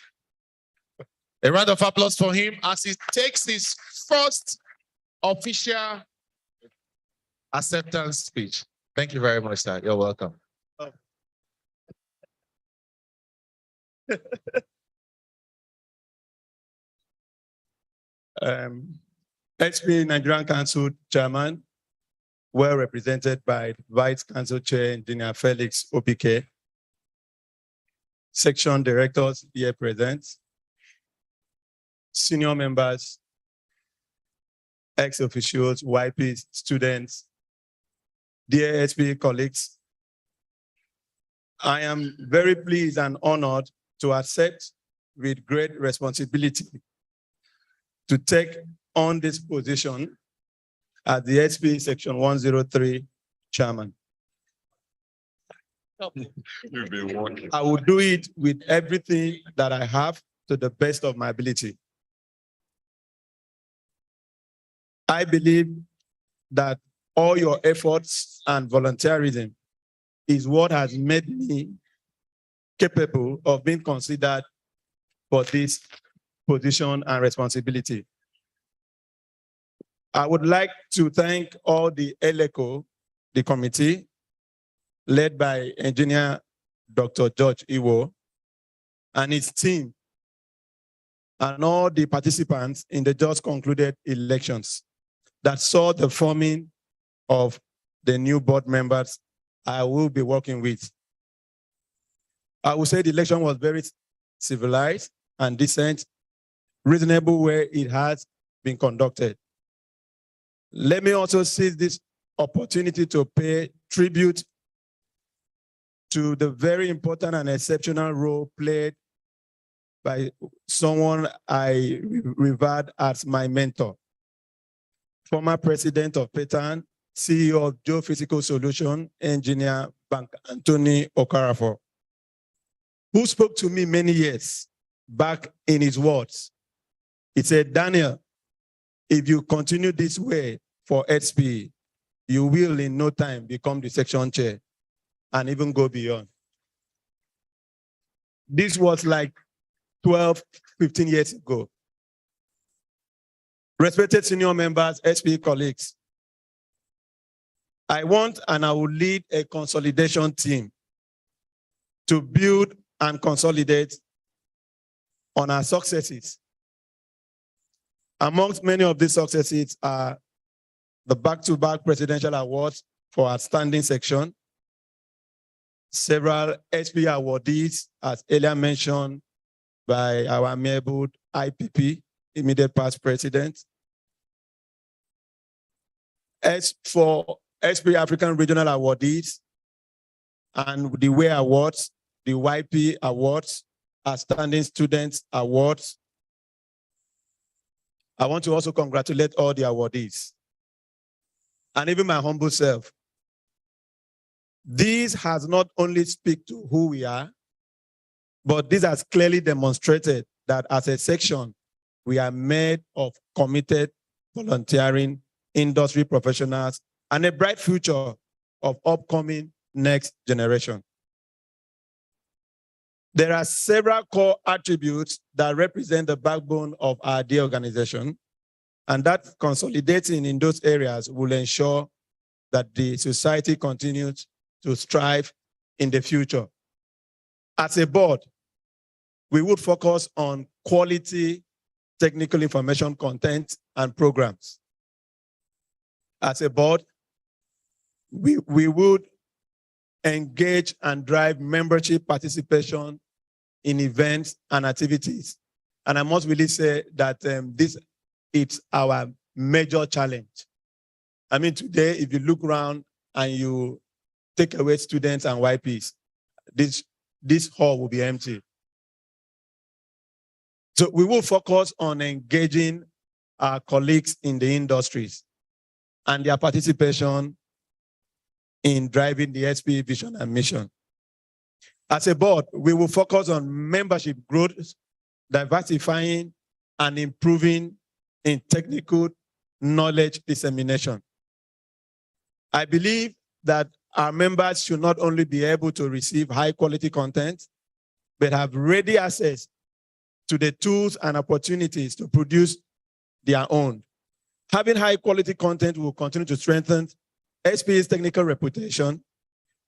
A round of applause for him as he takes his first official acceptance speech. Thank you very much, sir. You're welcome. SP Nigerian Council Chairman, well represented by Vice Council Chair Engineer Felix Opike. Section directors here present. Senior members, ex-officials, YPs, students, dear SP colleagues, I am very pleased and honored to accept with great responsibility to take on this position as the SP Section 103 Chairman. I will do it with everything that I have to the best of my ability. I believe that all your efforts and volunteerism is what has made me capable of being considered for this position and responsibility. I would like to thank all the ELECO, the committee, led by Engineer Dr. George Iwo and his team, and all the participants in the just concluded elections that saw the forming of the new board members I will be working with. I would say the election was very civilized and decent, reasonable where it has been conducted. Let me also seize this opportunity to pay tribute to the very important and exceptional role played by someone I revered as my mentor, former president of Petan, CEO of Geophysical Solution, engineer Bank Anthony Okarafo, who spoke to me many years back in his words. He said, Daniel, if you continue this way for SP, you will in no time become the section chair and even go beyond. This was like 12, 15 years ago. Respected senior members, SP colleagues, I want and I will lead a consolidation team to build and consolidate on our successes. Amongst many of these successes are the back-to-back presidential awards for outstanding section, several SP awardees, as earlier mentioned by our amiable IPP, immediate past president. As for SP African Regional Awardees and the WAY Awards, the YP Awards, Outstanding Students Awards, I want to also congratulate all the awardees and even my humble self. This has not only speak to who we are, but this has clearly demonstrated that as a section, we are made of committed, volunteering industry professionals and a bright future of upcoming next generation. There are several core attributes that represent the backbone of our dear organization, and that consolidating in those areas will ensure that the society continues to strive in the future. As a board, we would focus on quality technical information content and programs. As a board, we would engage and drive membership participation in events and activities. And I must really say that this is our major challenge. I mean, today, if you look around and you take away students and YPs, this hall will be empty. So we will focus on engaging our colleagues in the industries and their participation in driving the SP vision and mission. As a board, we will focus on membership growth, diversifying and improving in technical knowledge dissemination. I believe that our members should not only be able to receive high quality content, but have ready access to the tools and opportunities to produce their own. Having high quality content will continue to strengthen SP's technical reputation,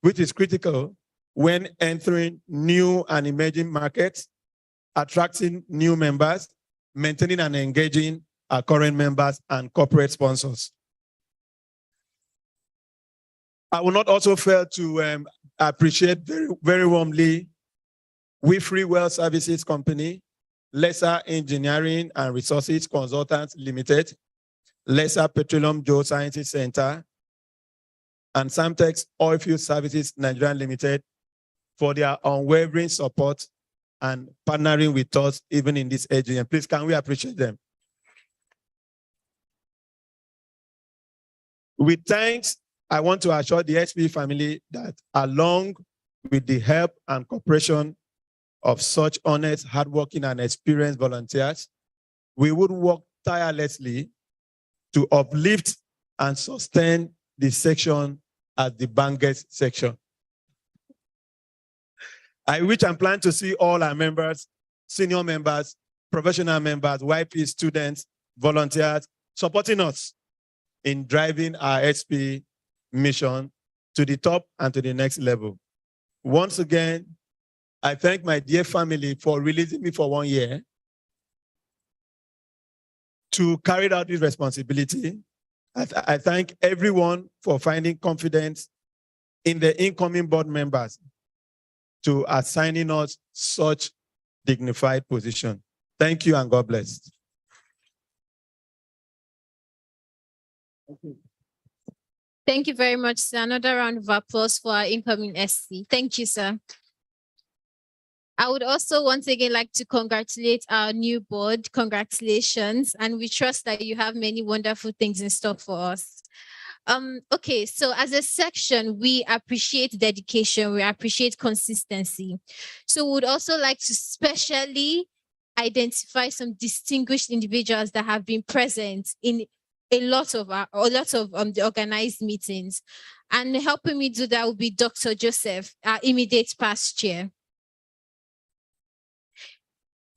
which is critical when entering new and emerging markets, attracting new members, maintaining and engaging our current members and corporate sponsors. I will not also fail to appreciate very warmly Wifree Well Services Company, Lesser Engineering and Resources Consultants Limited, Lesser Petroleum Geosciences Center, and Samtex Oilfield Services Nigeria Limited for their unwavering support and partnering with us even in this AGM. Please, can we appreciate them? With thanks, I want to assure the SP family that along with the help and cooperation of such honest, hardworking, and experienced volunteers, we would work tirelessly to uplift and sustain the section as the bankers section. I wish and plan to see all our members, senior members, professional members, YP students, volunteers, supporting us in driving our SP mission to the top and to the next level. Once again, I thank my dear family for releasing me for 1 year to carry out this responsibility. I thank everyone for finding confidence in the incoming board members to assigning us such dignified position. Thank you and God bless. Thank you very much, sir. Another round of applause for our incoming SC. Thank you, sir. I would also once again like to congratulate our new board. Congratulations. And we trust that you have many wonderful things in store for us. Okay, so as a section, we appreciate dedication, we appreciate consistency. So we would also like to specially identify some distinguished individuals that have been present in a lot of the organized meetings. And helping me do that will be Dr. Joseph, our immediate past chair.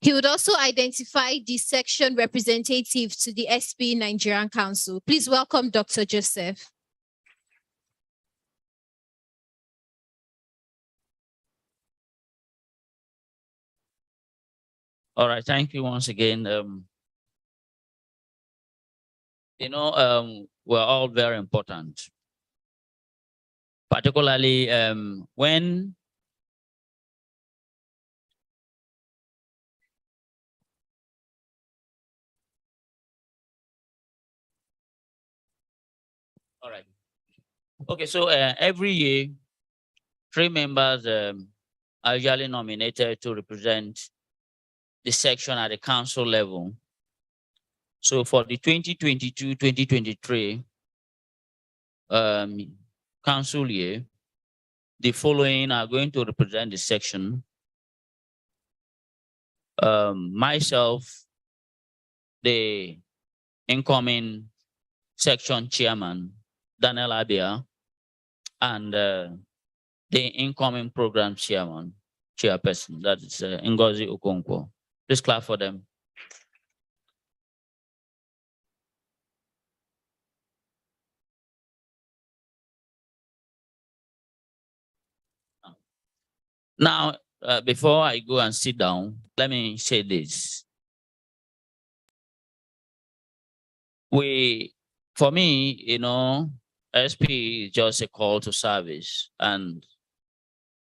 He would also identify the section representative to the SP Nigerian Council. Please welcome Dr. Joseph. All right, thank you once again. We're all very important, particularly when all right. Okay, so every year, 3 members are usually nominated to represent the section at the council level. So for the 2022-2023 council year, the following are going to represent the section. Myself, the incoming section chairman, Daniel Abia, and the incoming program chairperson, that is Ngozi Okonkwo. Please clap for them. Now, before I go and sit down, let me say this. For me, SP is just a call to service. And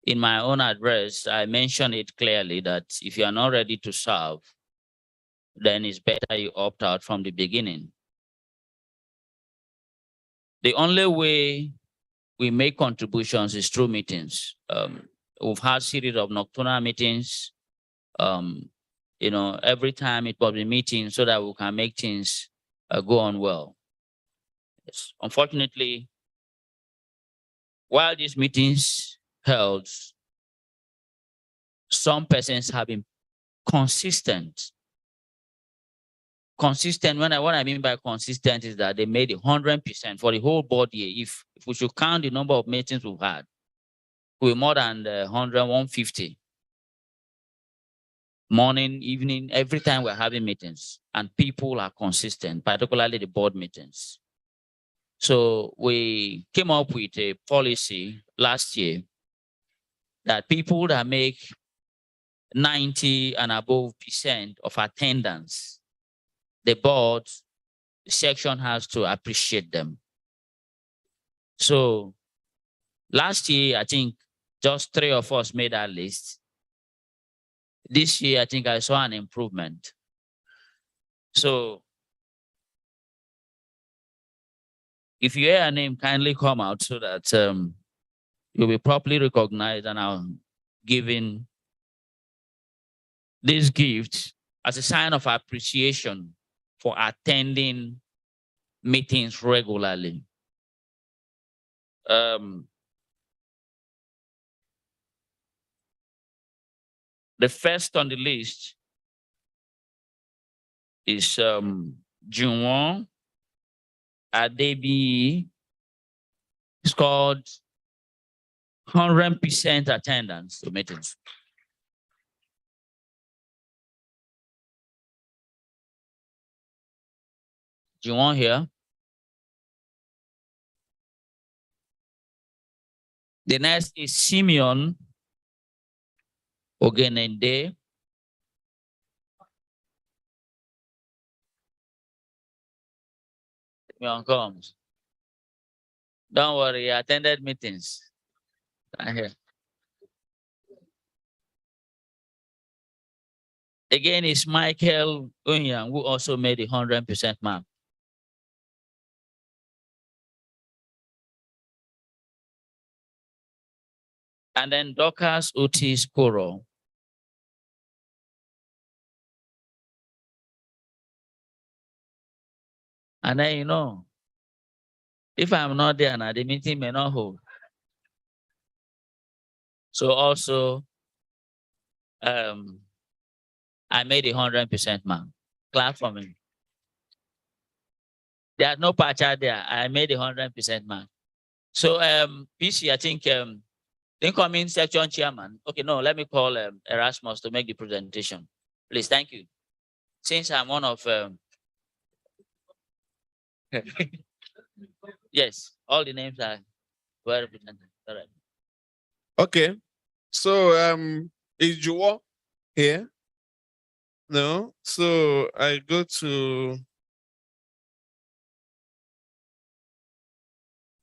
in my own address, I mentioned it clearly that if you are not ready to serve, then it's better you opt out from the beginning. The only way we make contributions is through meetings. We've had a series of nocturnal meetings. Every time it was a meeting so that we can make things go on well. Yes. Unfortunately, while these meetings held, some persons have been consistent. What I mean by consistent is that they made 100% for the whole board year. If we should count the number of meetings we've had, we're more than 100, 150. Morning, evening, every time we're having meetings, and people are consistent, particularly the board meetings. So we came up with a policy last year that people that make 90 and above % of attendance, the board, the section has to appreciate them. So last year, I think just 3 of us made that list. This year, I think I saw an improvement. So if you hear a name, kindly come out so that you'll be properly recognized and I'll giving this gift as a sign of appreciation for attending meetings regularly. The first on the list is Junwon Adebi. It's called 100% attendance to meetings. Junwon here. The next is Simeon Ogenende. Simeon comes. Don't worry, I attended meetings. I'm here. Again, it's Michael Unyang, who also made a 100% mark. And then Dorcas Otis Koro. And then, you know, if I'm not there now, the meeting may not hold. So also, I made 100% mark. Clap for me. There's no patch out there. I made 100% mark. So PC, I think the incoming section chairman. Okay, no, let me call Erasmus to make the presentation. Please, thank you. Since I'm one of yes, all the names are well represented. All right. Okay. So is Juwo here? No. So I go to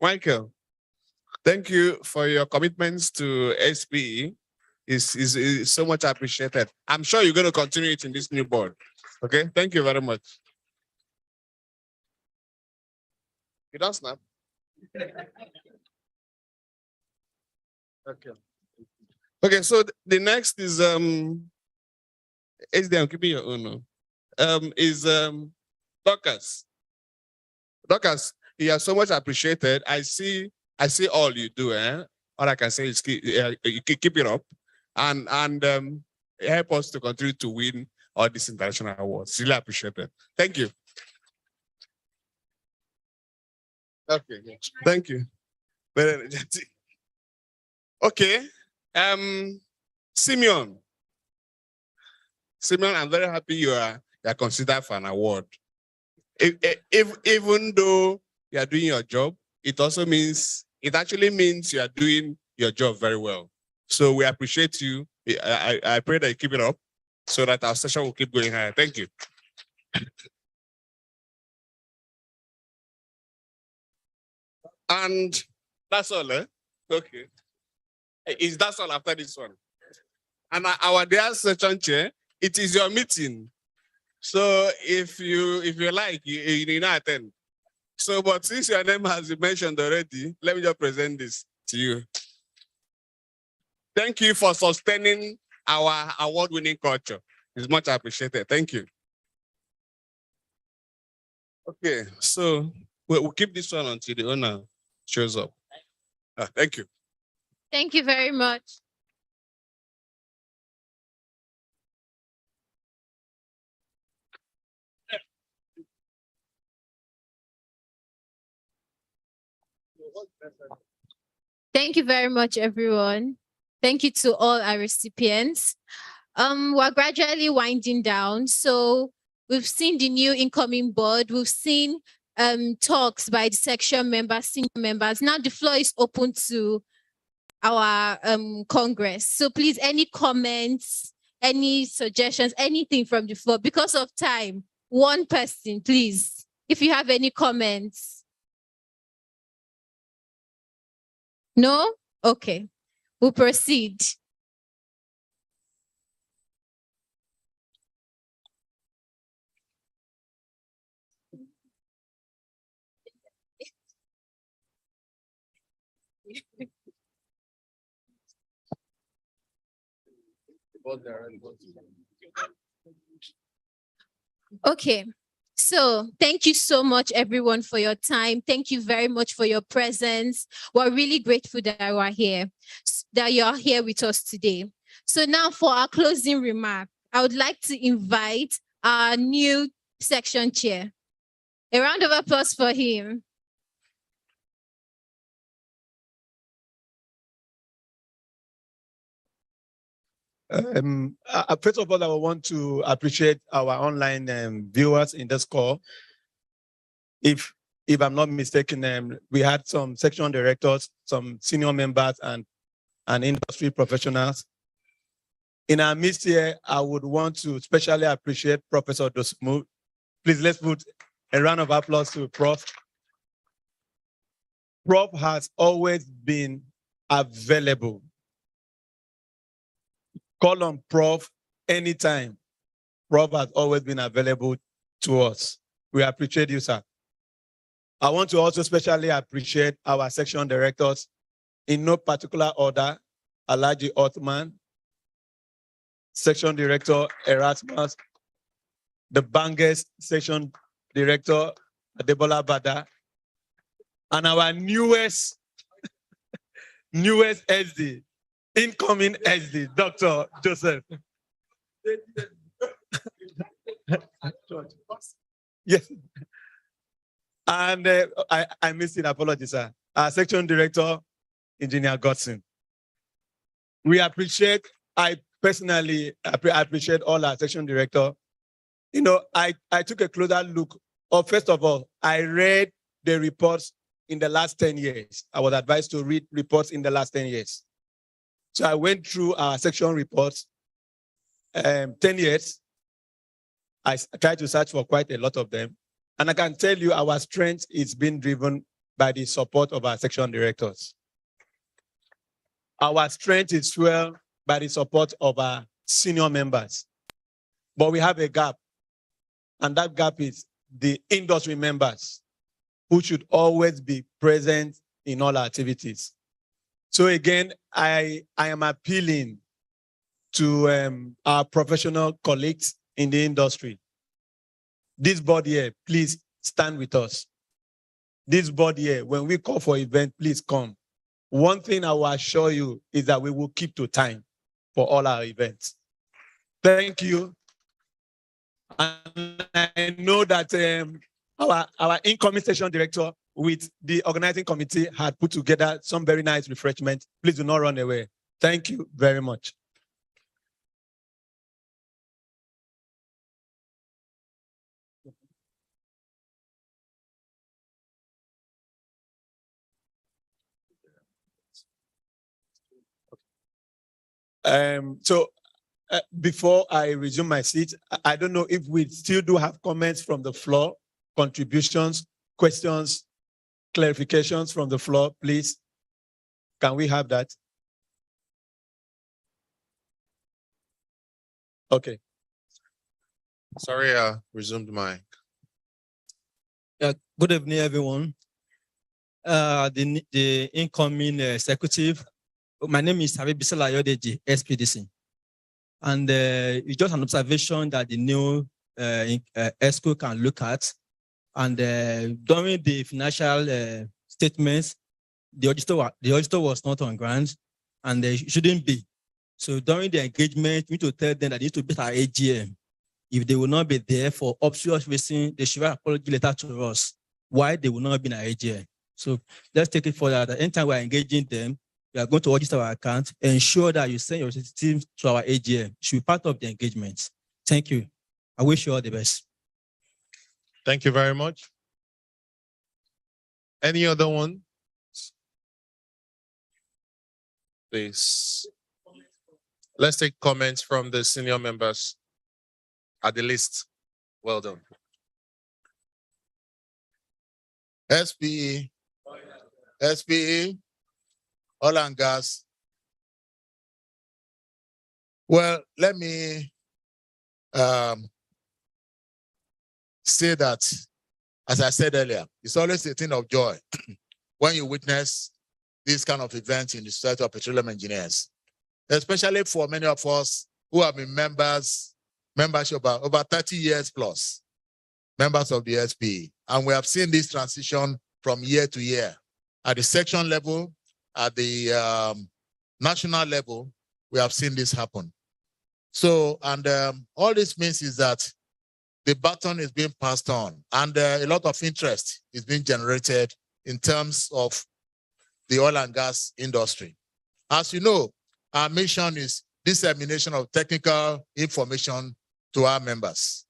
Michael. Thank you for your commitments to SPE. Is so much appreciated. I'm sure you're going to continue it in this new board. Okay. Thank you very much. You don't snap. Okay. Okay, so the next is SDM, keeping your own. Is Dorcas. Dorcas, you are so much appreciated. I see all you do, eh? All I can say is keep it up and help us to continue to win all these international awards. Really appreciated. Thank you. Okay, thank you. Very energetic. Okay. Simeon, I'm very happy you are considered for an award. Even though you are doing your job, it actually means you are doing your job very well. So we appreciate you. I pray that you keep it up so that our session will keep going higher. Thank you. And that's all, eh? Okay. Is that all after this one? And our dear session chair, it is your meeting. So if you like, you not attend. So, but since your name has been mentioned already, let me just present this to you. Thank you for sustaining our award-winning culture. It's much appreciated. Thank you. Okay, so we'll keep this one until the owner shows up. Thank you. Thank you very much. Thank you very much, everyone. Thank you to all our recipients. We're gradually winding down. So we've seen the new incoming board. We've seen talks by the section members, senior members. Now the floor is open to our Congress. So please, any comments, any suggestions, anything from the floor? Because of time, one person, please, if you have any comments. No? Okay, we'll proceed. Okay, so thank you so much, everyone, for your time. Thank you very much for your presence. We're really grateful that you are here, that you are here with us today. So now for our closing remark, I would like to invite our new section chair. A round of applause for him. First of all, I want to appreciate our online viewers in this call. If I'm not mistaken, we had some section directors, some senior members, and industry professionals. In our midst here, I would want to especially appreciate Professor Dosmu. Please, let's put a round of applause to Prof. Prof has always been available. Call on Prof anytime. Prof has always been available to us. We appreciate you, sir. I want to also especially appreciate our section directors in no particular order. Alhaji Othman, Section Director Erasmus, the Banges Section Director Adebola Bada, and our newest SD, incoming SD, Dr. Joseph. Yes. And I missed it, apologies, sir. Our section director, Engineer Godson. We appreciate, I personally appreciate all our section director. You know, I took a closer look. First of all, I read the reports in the last 10 years. I was advised to read reports in the last 10 years. So I went through our section reports, 10 years. I tried to search for quite a lot of them. And I can tell you our strength is being driven by the support of our section directors. Our strength is fueled by the support of our senior members. But we have a gap. And that gap is the industry members who should always be present in all activities. So again, I am appealing to our professional colleagues in the industry. This body here, please stand with us. This body here, when we call for event, please come. One thing I will assure you is that we will keep to time for all our events. Thank you. And I know that our incoming session director with the organizing committee had put together some very nice refreshments. Please do not run away. Thank you very much. Before I resume my seat, I don't know if we still do have comments from the floor, contributions, questions, clarifications from the floor, please. Can we have that? Okay. Sorry, resumed my. Good evening, everyone. The incoming executive, my name is Habib Bisala Yodeji, SPDC. And it's just an observation that the new ESCO can look at. And during the financial statements, the auditor was not on ground, and they shouldn't be. So during the engagement, we need to tell them that they need to be at AGM. If they will not be there for obvious reason, they should write an apology letter to us why they will not be in our AGM. So let's take it further. That anytime we're engaging them, we are going to register our account, ensure that you send your team to our AGM. It should be part of the engagement. Thank you. I wish you all the best. Thank you very much. Any other one? Please. Let's take comments from the senior members at the list. Well done. SPE, oil and gas. Well, let me say that, as I said earlier, it's always a thing of joy when you witness this kind of events in the Society of Petroleum Engineers, especially for many of us who have been membership over 30 years plus, members of the SPE. And we have seen this transition from year to year. At the section level, at the national level, we have seen this happen. So, and all this means is that the baton is being passed on, and a lot of interest is being generated in terms of the oil and gas industry. As you know, our mission is dissemination of technical information to our members.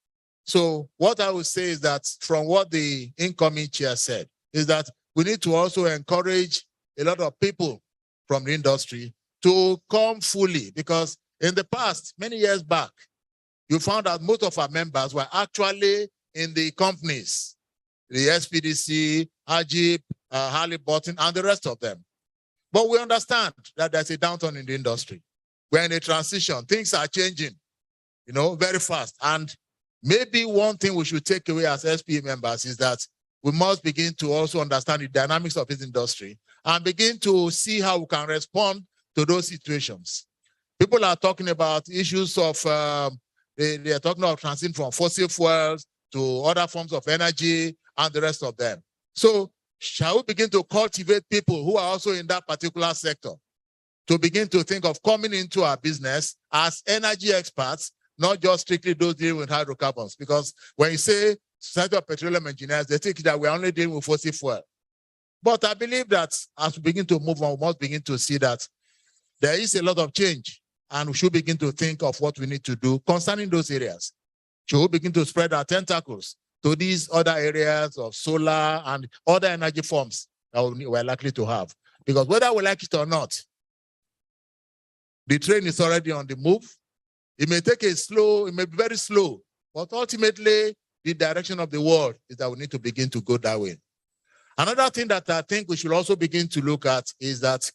So what I would say is that from what the incoming chair said, is that we need to also encourage a lot of people from the industry to come fully, because in the past, many years back, you found that most of our members were actually in the companies, the SPDC, Ajib, Halliburton, and the rest of them. But we understand that there's a downturn in the industry. We're in a transition. Things are changing, very fast. And maybe one thing we should take away as SPE members is that we must begin to also understand the dynamics of this industry and begin to see how we can respond to those situations. People are talking about issues of, they are talking about transition from fossil fuels to other forms of energy and the rest of them. So shall we begin to cultivate people who are also in that particular sector to begin to think of coming into our business as energy experts, not just strictly those dealing with hydrocarbons? Because when you say Society of Petroleum Engineers, they think that we're only dealing with fossil fuel. But I believe that as we begin to move on, we must begin to see that there is a lot of change, and we should begin to think of what we need to do concerning those areas. Should we begin to spread our tentacles to these other areas of solar and other energy forms that we're likely to have? Because whether we like it or not, the train is already on the move. It may take it may be very slow, but ultimately the direction of the world is that we need to begin to go that way. Another thing that I think we should also begin to look at is that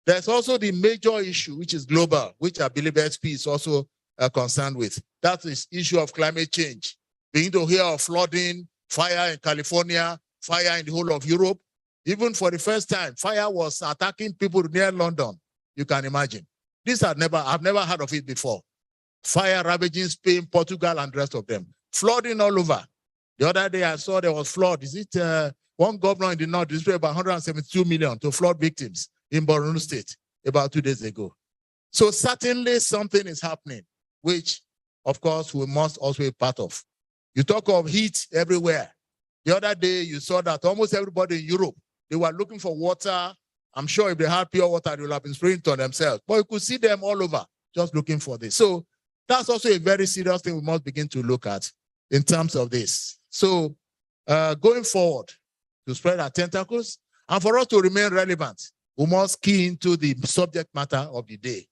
there's also the major issue, which is global, which I believe SP is also concerned with. That is issue of climate change. Begin to hear of flooding, fire in California, fire in the whole of Europe. Even for the first time, fire was attacking people near London. You can imagine. I've never heard of it before. Fire ravaging Spain, Portugal, and the rest of them. Flooding all over. The other day I saw there was flood. Is it one governor in the north distributed about 172 million to flood victims in Borno State about 2 days ago. So certainly something is happening, which of course we must also be part of. You talk of heat everywhere. The other day you saw that almost everybody in Europe, they were looking for water. I'm sure if they had pure water, they would have been spraying it on themselves. But you could see them all over just looking for this. So that's also a very serious thing we must begin to look at in terms of this. So going forward, to spread our tentacles, and for us to remain relevant, we must key into the subject matter of the day,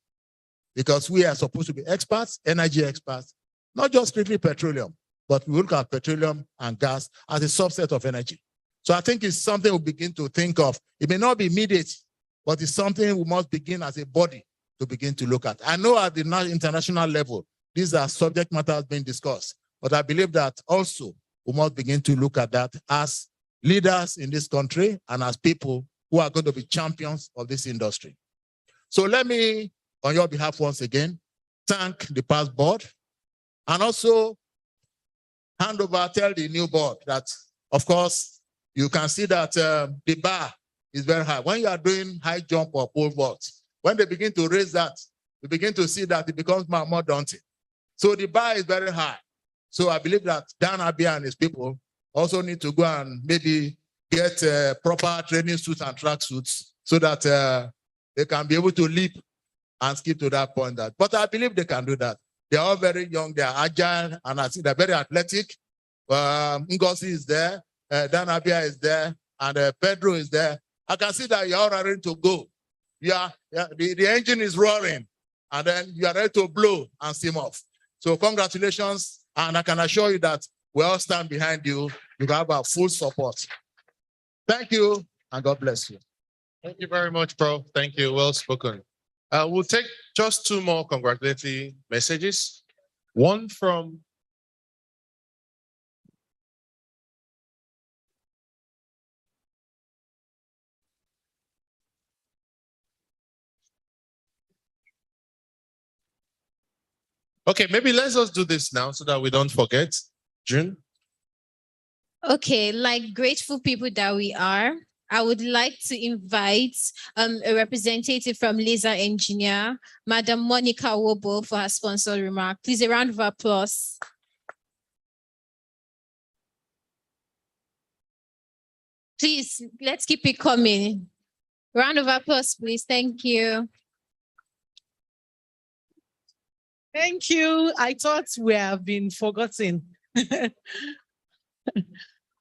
because we are supposed to be experts, energy experts, not just strictly petroleum, but we look at petroleum and gas as a subset of energy. So I think it's something we begin to think of. It may not be immediate, but it's something we must begin as a body to begin to look at. I know at the international level, these are subject matters being discussed, but I believe that also we must begin to look at that as leaders in this country and as people who are going to be champions of this industry. So let me, on your behalf once again, thank the past board, and also hand over, tell the new board that, of course, you can see that the bar is very high. When you are doing high jump or pole vault, when they begin to raise that, you begin to see that it becomes more daunting. So the bar is very high. So I believe that Dan Abia and his people also need to go and maybe get proper training suits and track suits so that they can be able to leap and skip to that point. But I believe they can do that. They are all very young, they are agile, and I think they're very athletic. Ngozi is there, Dan Abia is there, and Pedro is there. I can see that you're all ready to go. The engine is roaring, and then you are ready to blow and steam off. So congratulations, and I can assure you that we all stand behind you. You have our full support. Thank you, and God bless you. Thank you very much, bro. Thank you. Well spoken. We'll take just two more congratulatory messages. One from okay, maybe let's just do this now so that we don't forget. June? Okay, like grateful people that we are, I would like to invite a representative from Laser Engineer, Madam Monica Wobo, for her sponsored remark. Please, a round of applause. Please, let's keep it coming. Round of applause, please. Thank you. Thank you. I thought we have been forgotten.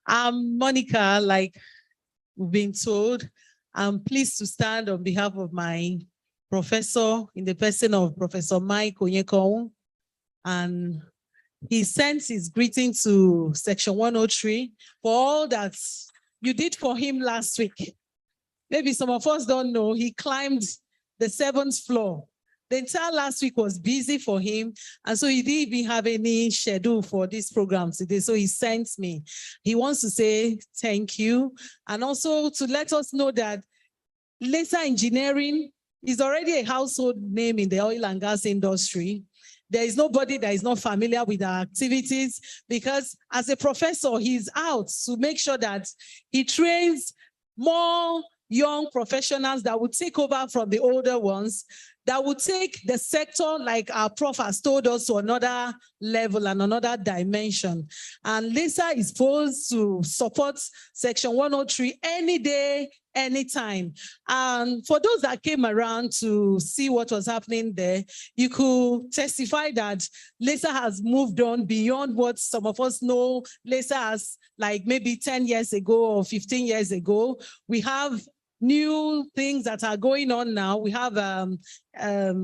I'm Monica, like we've been told. I'm pleased to stand on behalf of my professor in the person of Professor Mike Onyekon. And he sends his greeting to Section 103 for all that you did for him last week. Maybe some of us don't know, he climbed the 7th floor. The entire last week was busy for him. And so he didn't even have any schedule for this program today. So he sent me. He wants to say thank you. And also to let us know that Laser Engineering is already a household name in the oil and gas industry. there is nobody that is not familiar with our activities, because as a professor, he's out to make sure that he trains more young professionals that would take over from the older ones, that would take the sector, like our prof has told us, to another level and another dimension. And LISA is supposed to support Section 103 any day, anytime. And for those that came around to see what was happening there, you could testify that LISA has moved on beyond what some of us know LISA as, like maybe 10 years ago or 15 years ago. We have new things that are going on now. We have,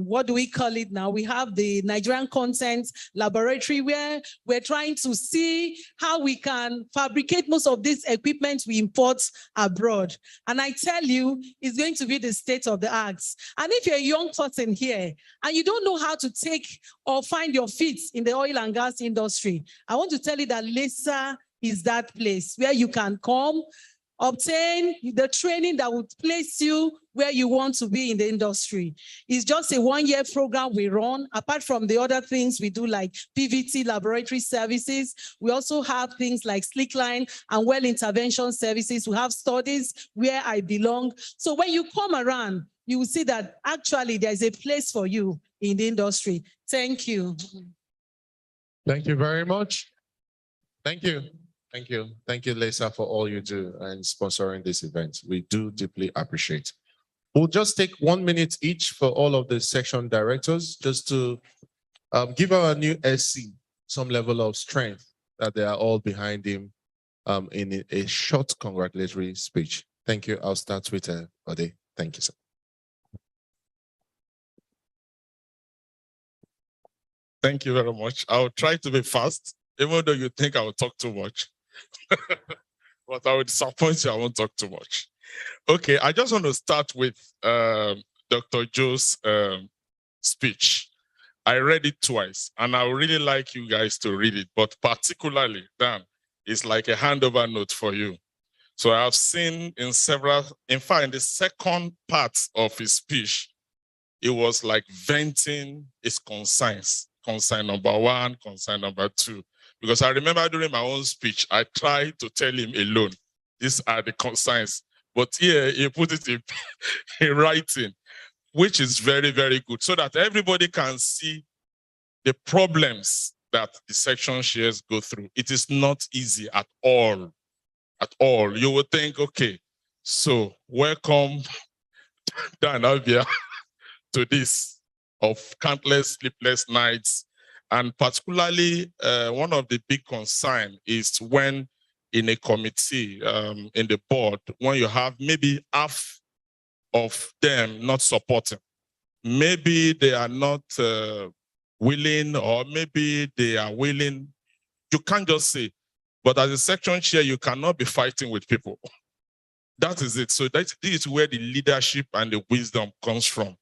what do we call it now? We have the Nigerian Content Laboratory, where we're trying to see how we can fabricate most of this equipment we import abroad. And I tell you, it's going to be the state of the art. And if you're a young person here and you don't know how to take or find your feet in the oil and gas industry, I want to tell you that LISA is that place where you can come, obtain the training that would place you where you want to be in the industry. It's just a one-year program we run. Apart from the other things we do, like PVT laboratory services, we also have things like Slickline and well intervention services. We have studies where I belong. So when you come around, you will see that actually there's a place for you in the industry. Thank you. Thank you very much. Thank you. Thank you. Thank you, Lisa, for all you do and sponsoring this event. We do deeply appreciate. We'll just take 1 minute each for all of the section directors, just to give our new SC some level of strength that they are all behind him in a short congratulatory speech. Thank you. I'll start with Ode. Thank you, sir. Thank you very much. I'll try to be fast, even though you think I will talk too much. But I will disappoint you, I won't talk too much. Okay, I just want to start with Dr. Joe's speech. I read it twice, and I would really like you guys to read it, but particularly, Dan, it's like a handover note for you. So I have seen in fact, in the second part of his speech, it was like venting his concerns. Concern number 1, concern number 2. Because I remember during my own speech, I tried to tell him alone, these are the concerns. But here, he put it in writing, which is very, very good, so that everybody can see the problems that the section shares go through. It is not easy at all. At all. You would think, okay, so welcome, Dan Avia, to this of countless sleepless nights. And particularly, one of the big concerns is when in a committee, in the board, when you have maybe half of them not supporting. Maybe they are not willing, or maybe they are willing. You can't just say, but as a section chair, you cannot be fighting with people. That is it. So this is where the leadership and the wisdom comes from.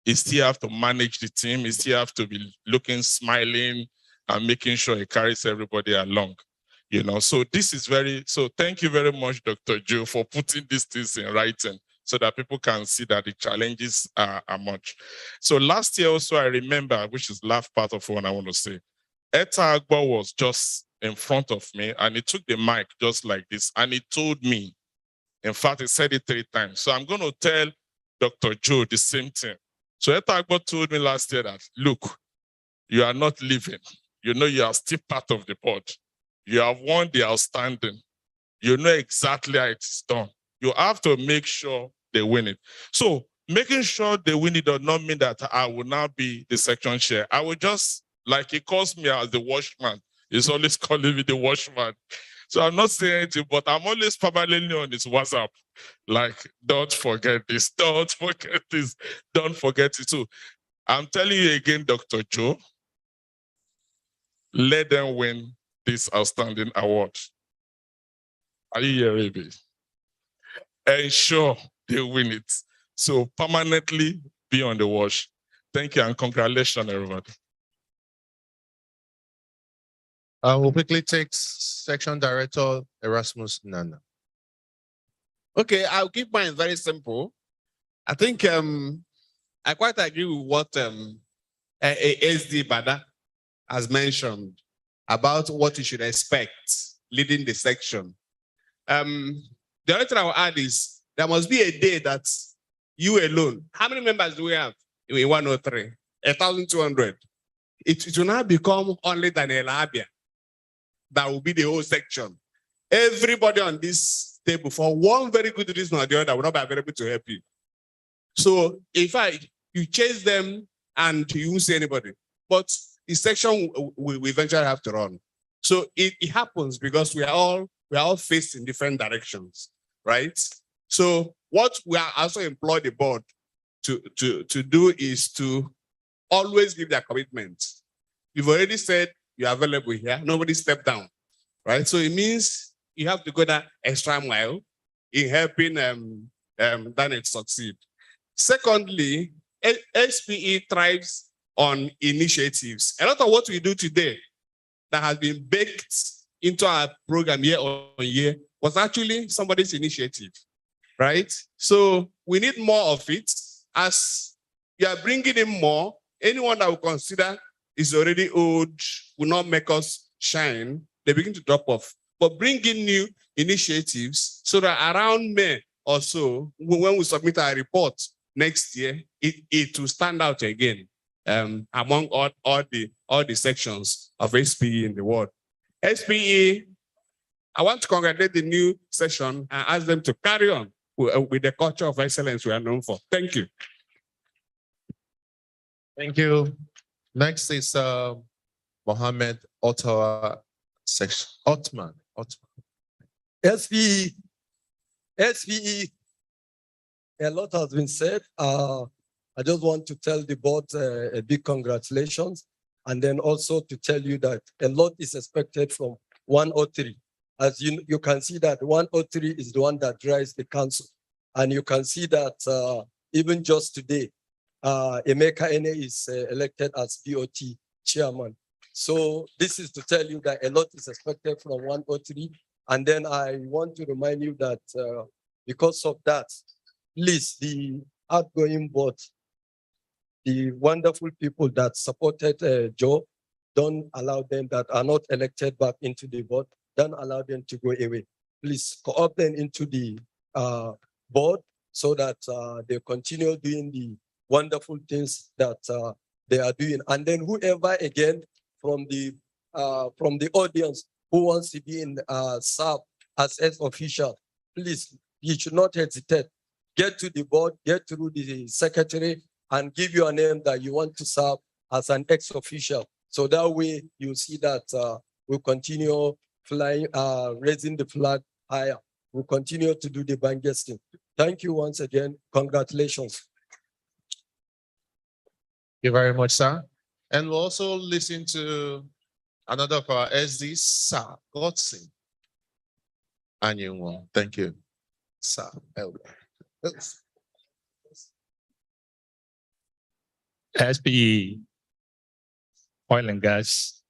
You still have to manage the team. You still have to be looking, smiling, and making sure it carries everybody along. You know, so this is so thank you very much, Dr. Joe, for putting these things in writing so that people can see that the challenges are much. So last year also, I remember, which is the last part of what I want to say, Etta Agbo was just in front of me, and he took the mic just like this, and he told me, in fact, he said it 3 times. So I'm going to tell Dr. Joe the same thing. So Etta Agbo told me last year that, look, you are not leaving. You know you are still part of the board. You have won the outstanding. You know exactly how it's done. You have to make sure they win it. So making sure they win it does not mean that I will now be the section chair. I will just, like he calls me as the watchman. He's always calling me the watchman. So I'm not saying anything, but I'm always permanently on his WhatsApp. Like, don't forget this, don't forget this, don't forget it too. I'm telling you again, Dr. Joe, let them win this outstanding award. Are you here, baby? Ensure they win it. So permanently be on the watch. Thank you and congratulations, everybody. I will quickly take Section Director Erasmus Nana. Okay, I'll keep mine very simple. I think I quite agree with what SD Bada has mentioned about what you should expect leading the section. The other thing I will add is there must be a day that you alone. How many members do we have in 103? 1,200. It will now become only Daniel Abia. That will be the whole section. Everybody on this table, for one very good reason or the other, will not be available to help you. So if you chase them and you won't see anybody, but the section will eventually have to run. So it happens because we are all faced in different directions, right? So what we are also employ the board to do is to always give their commitment. You've already said you're available here. Nobody stepped down, right? So it means you have to go that extra mile in helping Daniel succeed. Secondly, SPE thrives on initiatives. A lot of what we do today that has been baked into our program year on year was actually somebody's initiative, right? So we need more of it. As you are bringing in more, anyone that will consider is already old, will not make us shine, they begin to drop off. But bring in new initiatives so that around May or so, when we submit our report next year, it will stand out again among all the sections of SPE in the world. SPE, I want to congratulate the new session and ask them to carry on with the culture of excellence we are known for. Thank you. Thank you. Next is Mohammed Ottawa section. Otman. SPE, a lot has been said. I just want to tell the board a big congratulations, and then also to tell you that a lot is expected from 103. As you can see that 103 is the one that drives the council. And you can see that even just today, Emeka Ene is elected as BOT chairman. So this is to tell you that a lot is expected from 103. And then I want to remind you that because of that, please, the outgoing board, the wonderful people that supported Joe, don't allow them that are not elected back into the board, don't allow them to go away. Please co-opt them into the board so that they continue doing the wonderful things that they are doing. And then whoever again from the audience who wants to be in serve as ex-official, please, you should not hesitate. Get to the board, get through the secretary, and give your name that you want to serve as an ex-official. So that way you see that we'll continue flying, raising the flag higher. We'll continue to do the bangesting. Thank you once again. Congratulations. Thank you very much, sir. And we'll also listen to another of our SDs, Sir Godson. Anyone. Thank you, Sir Elder. SPE, oil and gas.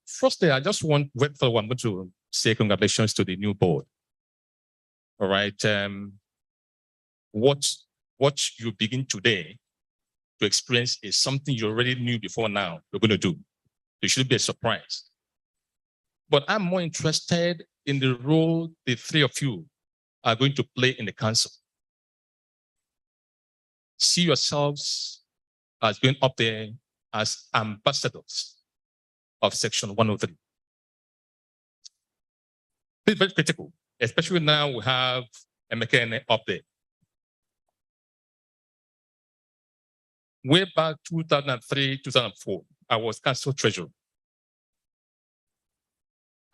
Firstly, I just want to say congratulations to the new board. All right. What you begin today to experience is something you already knew before now you're going to do. It should be a surprise. But I'm more interested in the role the three of you are going to play in the council. See yourselves as going up there as ambassadors of Section 103. It's very critical, especially now we have Emeka Ene up there. Way back 2003, 2004, I was council treasurer.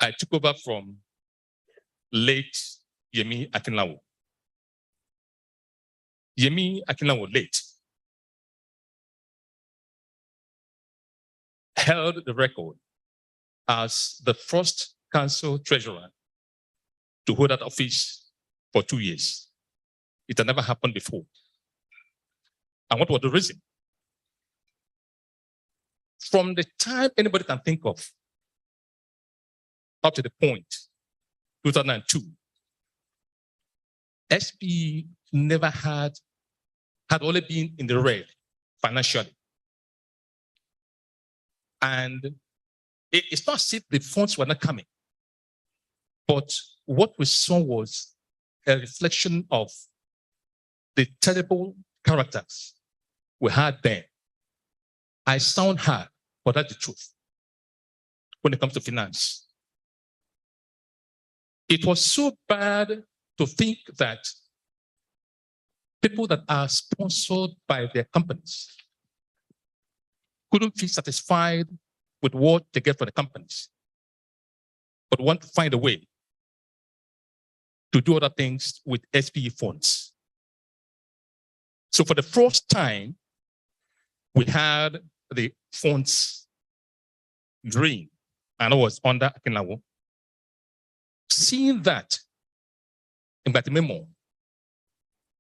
I took over from late Yemi Akinlawo. Yemi Akinlawo late held the record as the first council treasurer to hold that office for 2 years. It had never happened before. And what was the reason? From the time anybody can think of, up to the point, 2002, SPE never had only been in the red financially. And it's not as if the funds were not coming. But what we saw was a reflection of the terrible characters we had then. I sound hard, but that's the truth when it comes to finance. It was so bad to think that people that are sponsored by their companies couldn't feel satisfied with what they get from the companies, but want to find a way to do other things with SPE funds. So for the first time, we had the funds drain, and I was under Akinlawo. Seeing that in that memo,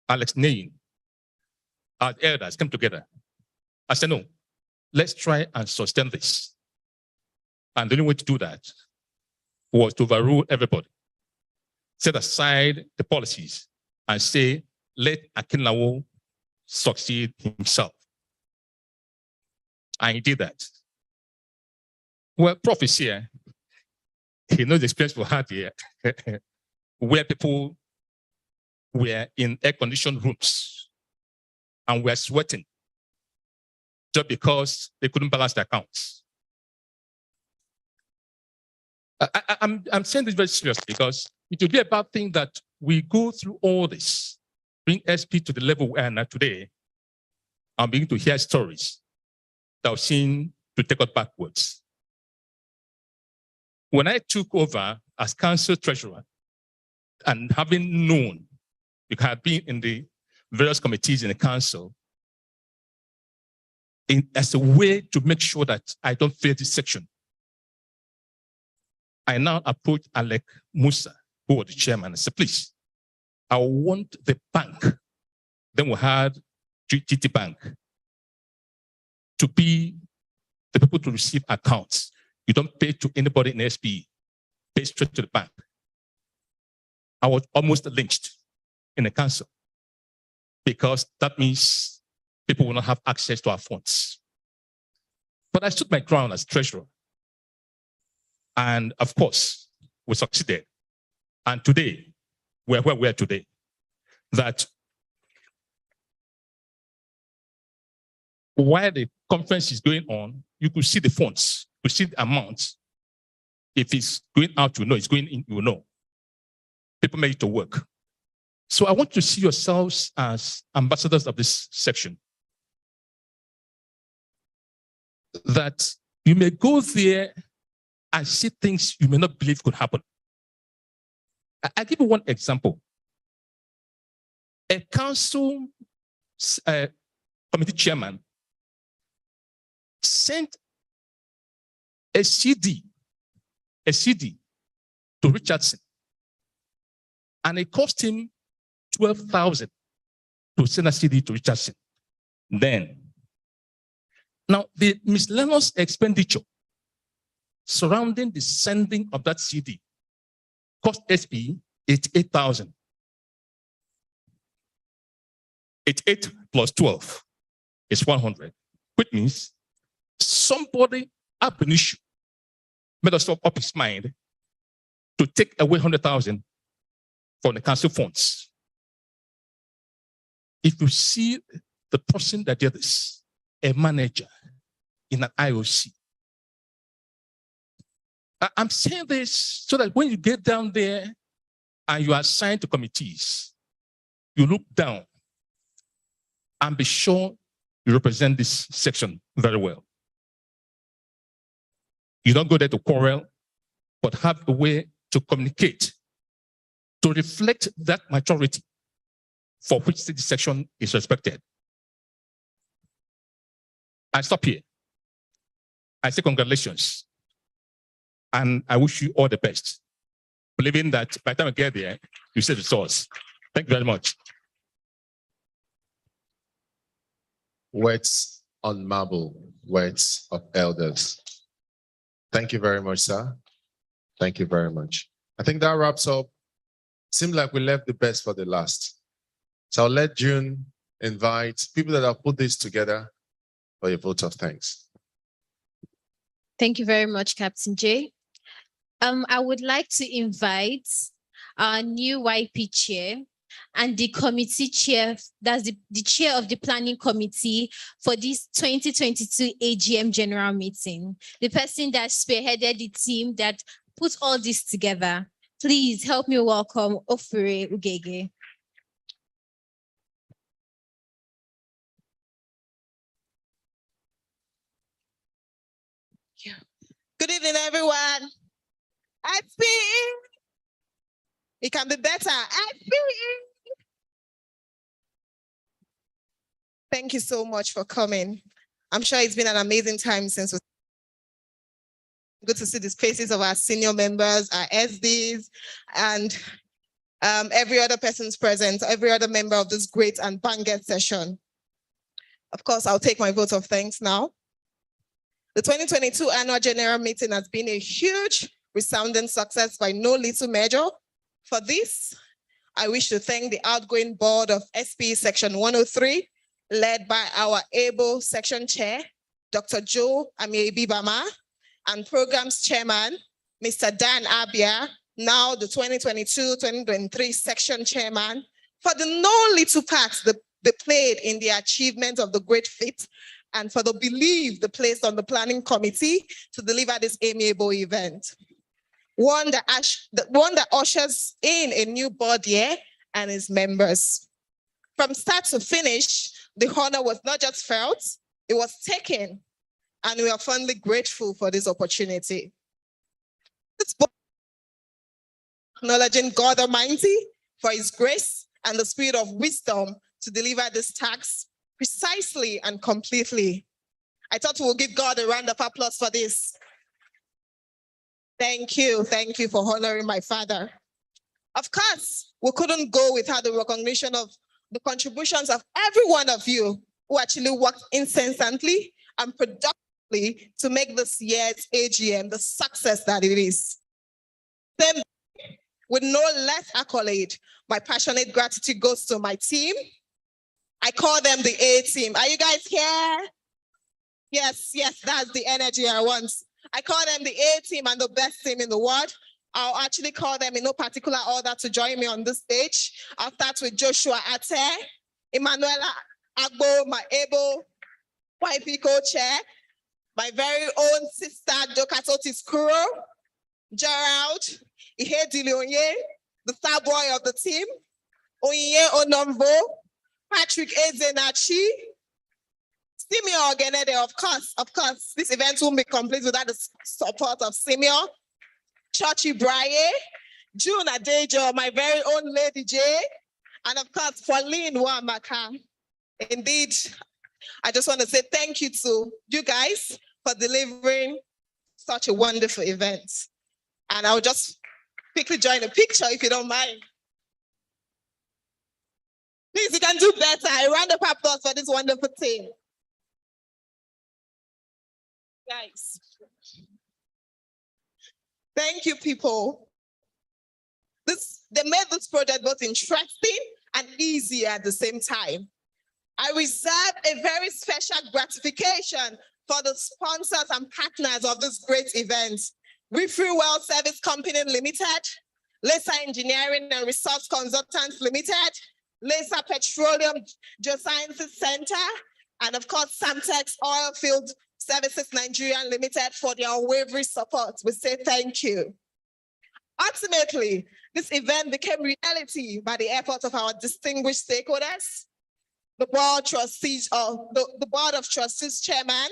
Alex Nain, our elders came together. I said, no, let's try and sustain this. And the only way to do that was to overrule everybody, set aside the policies and say, let Akinlawo succeed himself. And he did that. Well, Prof is here. He knows the experience we had here, where people were in air-conditioned rooms and were sweating just because they couldn't balance their accounts. I'm saying this very seriously because it will be a bad thing that we go through all this, bring SP to the level we are now today, and begin to hear stories that have seemed to take us backwards. When I took over as council treasurer, and having known, because I had been in the various committees in the council, as a way to make sure that I don't fail this section, I now approached Alec Musa, who was the chairman, and said, please, I want the bank, then we had GT Bank, to be the people to receive accounts. You don't pay to anybody in SPE, pay straight to the bank. I was almost lynched in the council because that means people will not have access to our funds. But I stood my ground as treasurer. And of course, we succeeded. And today, we're where we are today. That while the conference is going on, you could see the funds, you see the amounts. If it's going out, you know, it's going in, you know. People make it to work. So I want to see yourselves as ambassadors of this section. That you may go there and see things you may not believe could happen. I'll give you one example. A council committee chairman sent a CD to Richardson, and it cost him 12,000 to send a CD to Richardson. Now the miscellaneous expenditure surrounding the sending of that CD cost SP 88,000. 88 plus 12 is 100, which means somebody ab initio made us up his mind to take away 100,000 from the council funds. If you see the person that did this, a manager in an IOC, I'm saying this so that when you get down there and you are assigned to committees, you look down and be sure you represent this section very well. You don't go there to quarrel, but have a way to communicate, to reflect that maturity for which this section is respected. I stop here. I say congratulations. And I wish you all the best, believing that by the time I get there, you see the source. Thank you very much. Words on marble, words of elders. Thank you very much, sir. Thank you very much. I think that wraps up. Seems like we left the best for the last. So I'll let June invite people that have put this together for a vote of thanks. Thank you very much, Captain J. I would like to invite our new YP chair and the committee chair, that's the chair of the planning committee for this 2022 AGM general meeting, the person that spearheaded the team that put all this together. Please help me welcome Ofure Ugege. Good evening, everyone. SPE. It can be better. SPE. Thank you so much for coming. I'm sure it's been an amazing time since we good to see the faces of our senior members, our SDs, and every other person's present, every other member of this great and banged session. Of course, I'll take my vote of thanks now. The 2022 annual general meeting has been a huge, resounding success by no little measure. For this, I wish to thank the outgoing board of SPE Section 103, led by our able section chair, Dr. Joe Amiebibama, and programs chairman, Mr. Dan Abia, now the 2022-2023 section chairman, for the no little part they played in the achievement of the great feat and for the belief they placed on the planning committee to deliver this amiable event. One that ushers in a new board year and its members. From start to finish, the honor was not just felt, it was taken, and we are fondly grateful for this opportunity. This board acknowledging God Almighty for his grace and the spirit of wisdom to deliver this task precisely and completely. I thought we'll give God a round of applause for this. Thank you for honoring my father. Of course, we couldn't go without the recognition of the contributions of every one of you who actually worked incessantly and productively to make this year's AGM the success that it is. Then, with no less accolade, my passionate gratitude goes to my team. I call them the A team. Are you guys here? Yes, that's the energy I want. I call them the A team and the best team in the world. I'll actually call them in no particular order to join me on this stage. I'll start with Joshua Ate, Emanuela Agbo, my able YP co-chair, my very own sister, Dokatotis Kuro, Gerald, Ihe Dilionye, the star boy of the team, Oye Onombo, Patrick Ezenachi, Simeon Ogenede, of course, this event won't be complete without the support of Simeon, Chachi Braye, June Adejo, my very own Lady J, and of course, Pauline Wamaka. Indeed, I just want to say thank you to you guys for delivering such a wonderful event. And I'll just quickly join a picture if you don't mind. Please, you can do better. A round of applause for this wonderful team. Guys. Thank you, people. They made this project both interesting and easy at the same time. I reserve a very special gratification for the sponsors and partners of this great event. Refree Well Service Company Limited, Lesa Engineering and Resource Consultants Limited, Lesa Petroleum Geosciences Center, and of course, Samtex Oilfield Services Nigeria Limited for their unwavering support. We say thank you. Ultimately, this event became reality by the effort of our distinguished stakeholders, the board trustees, the board of trustees chairman,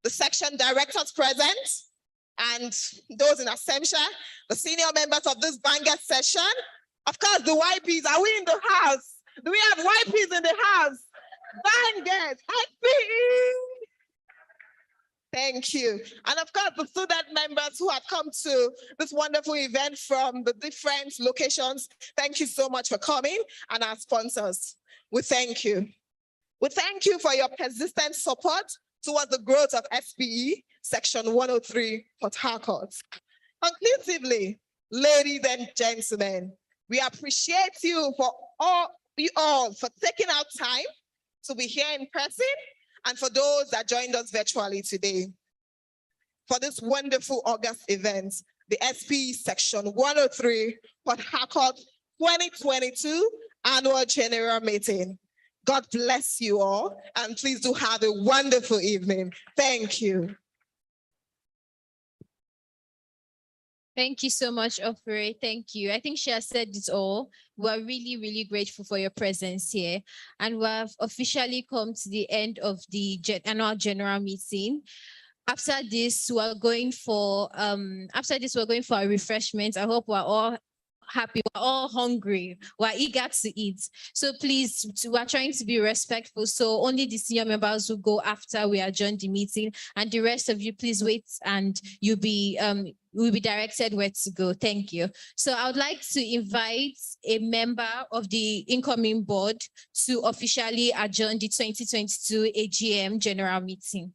the section directors present, and those in absentia, the senior members of this banger session. Of course, the YPs, are we in the house? Do we have YPs in the house? Bangers, SPE. Thank you. And of course, the student members who have come to this wonderful event from the different locations, thank you so much for coming, and our sponsors, we thank you. We thank you for your persistent support towards the growth of SPE Section 103 Port Harcourt. Conclusively, ladies and gentlemen, we appreciate you all for taking out time to be here in person and for those that joined us virtually today. for this wonderful August event, the SP Section 103 Port Harcourt 2022 Annual General Meeting. God bless you all, and please do have a wonderful evening. Thank you. Thank you so much, Ofure. Thank you. I think she has said it all. We're really, really grateful for your presence here. And we have officially come to the end of the annual general meeting. After this, we're going for a refreshment. I hope we're all happy, we're all hungry, we're eager to eat. So please, we're trying to be respectful. So only the senior members will go after we adjourn the meeting, and the rest of you, please wait and will be directed where to go. Thank you. So I would like to invite a member of the incoming board to officially adjourn the 2022 AGM general meeting.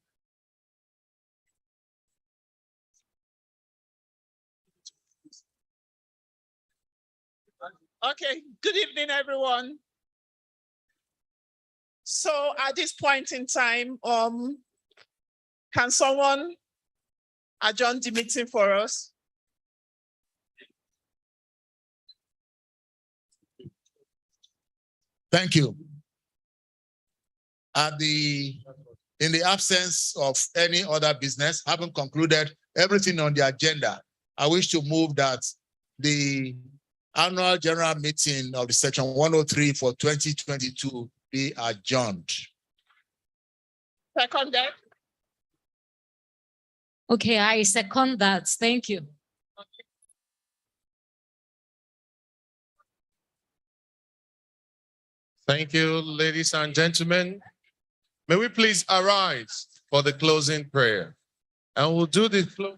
Okay, good evening, everyone. So at this point in time, can someone adjourn the meeting for us? Thank you. In the absence of any other business, having concluded everything on the agenda, I wish to move that the annual general meeting of the Section 103 for 2022 be adjourned. Seconded. Okay, I second that. Thank you. Thank you, ladies and gentlemen. May we please arise for the closing prayer. And we'll do the flow.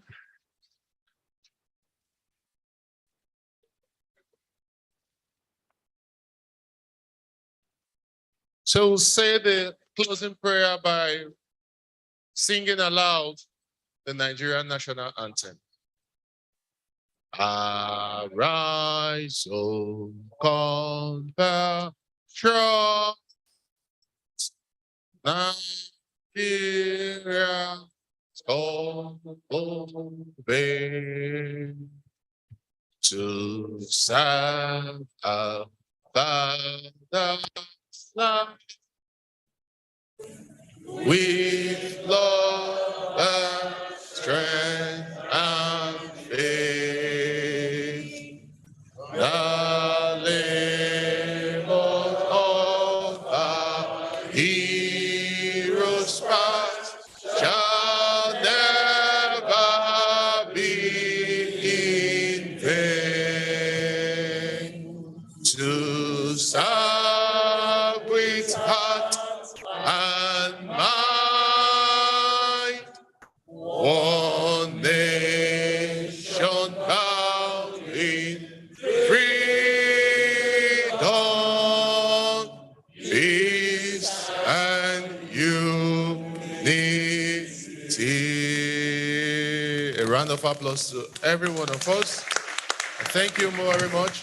So we'll say the closing prayer by singing aloud the Nigerian national anthem. Arise, O compatriot, Nigeria, obey to serve our Father's land with love and strength and faith. The labor of our heroes past shall never be in vain. To serve with heart and mind, one nation bound in freedom, peace, and unity. A round of applause to every one of us. Thank you very much.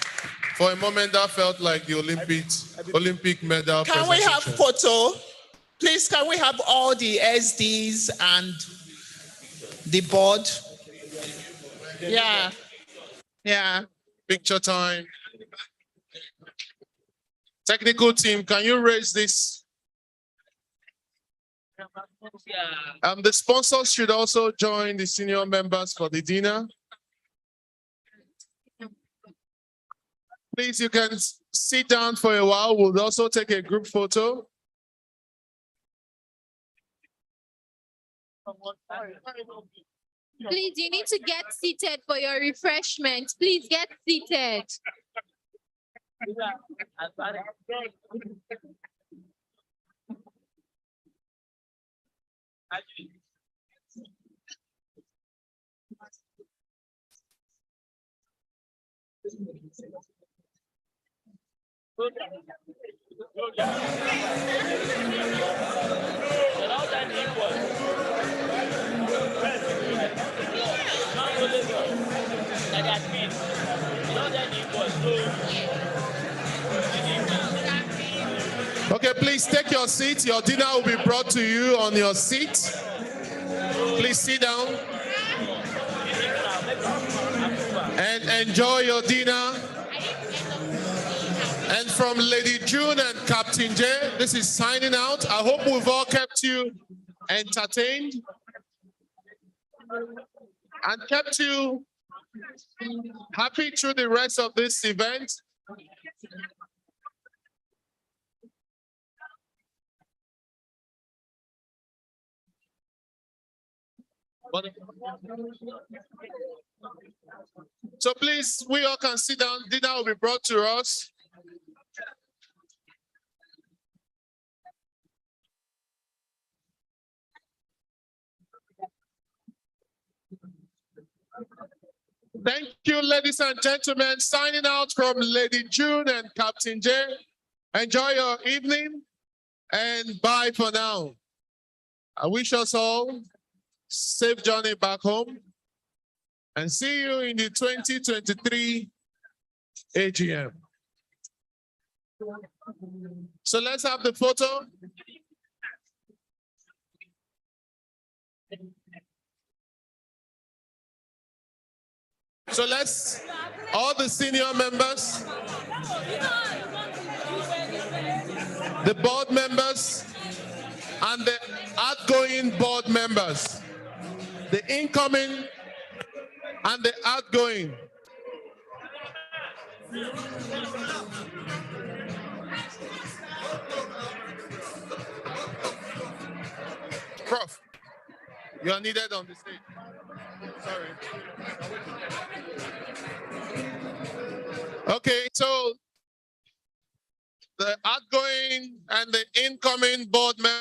For a moment, that felt like the Olympic medal. Can we have photo? Please, can we have all the SDs and the board? Yeah. Yeah. Picture time. Technical team, can you raise this? The sponsors should also join the senior members for the dinner. Please, you can sit down for a while. We'll also take a group photo. Please, you need to get seated for your refreshment. Please get seated. Okay, please take your seat. Your dinner will be brought to you on your seat. Please sit down. and enjoy your dinner. And from Lady June and Captain J, this is signing out. I hope we've all kept you entertained and kept you happy through the rest of this event. So please, we all can sit down. Dinner will be brought to us. Thank you, ladies and gentlemen. Signing out from Lady June and Captain J. Enjoy your evening and bye for now. I wish us all safe journey back home and see you in the 2023 AGM. So let's have the photo. So let's, all the senior members, the board members, and the outgoing board members, the incoming and the outgoing. Prof, you are needed on the stage. Sorry. Okay, so the outgoing and the incoming board members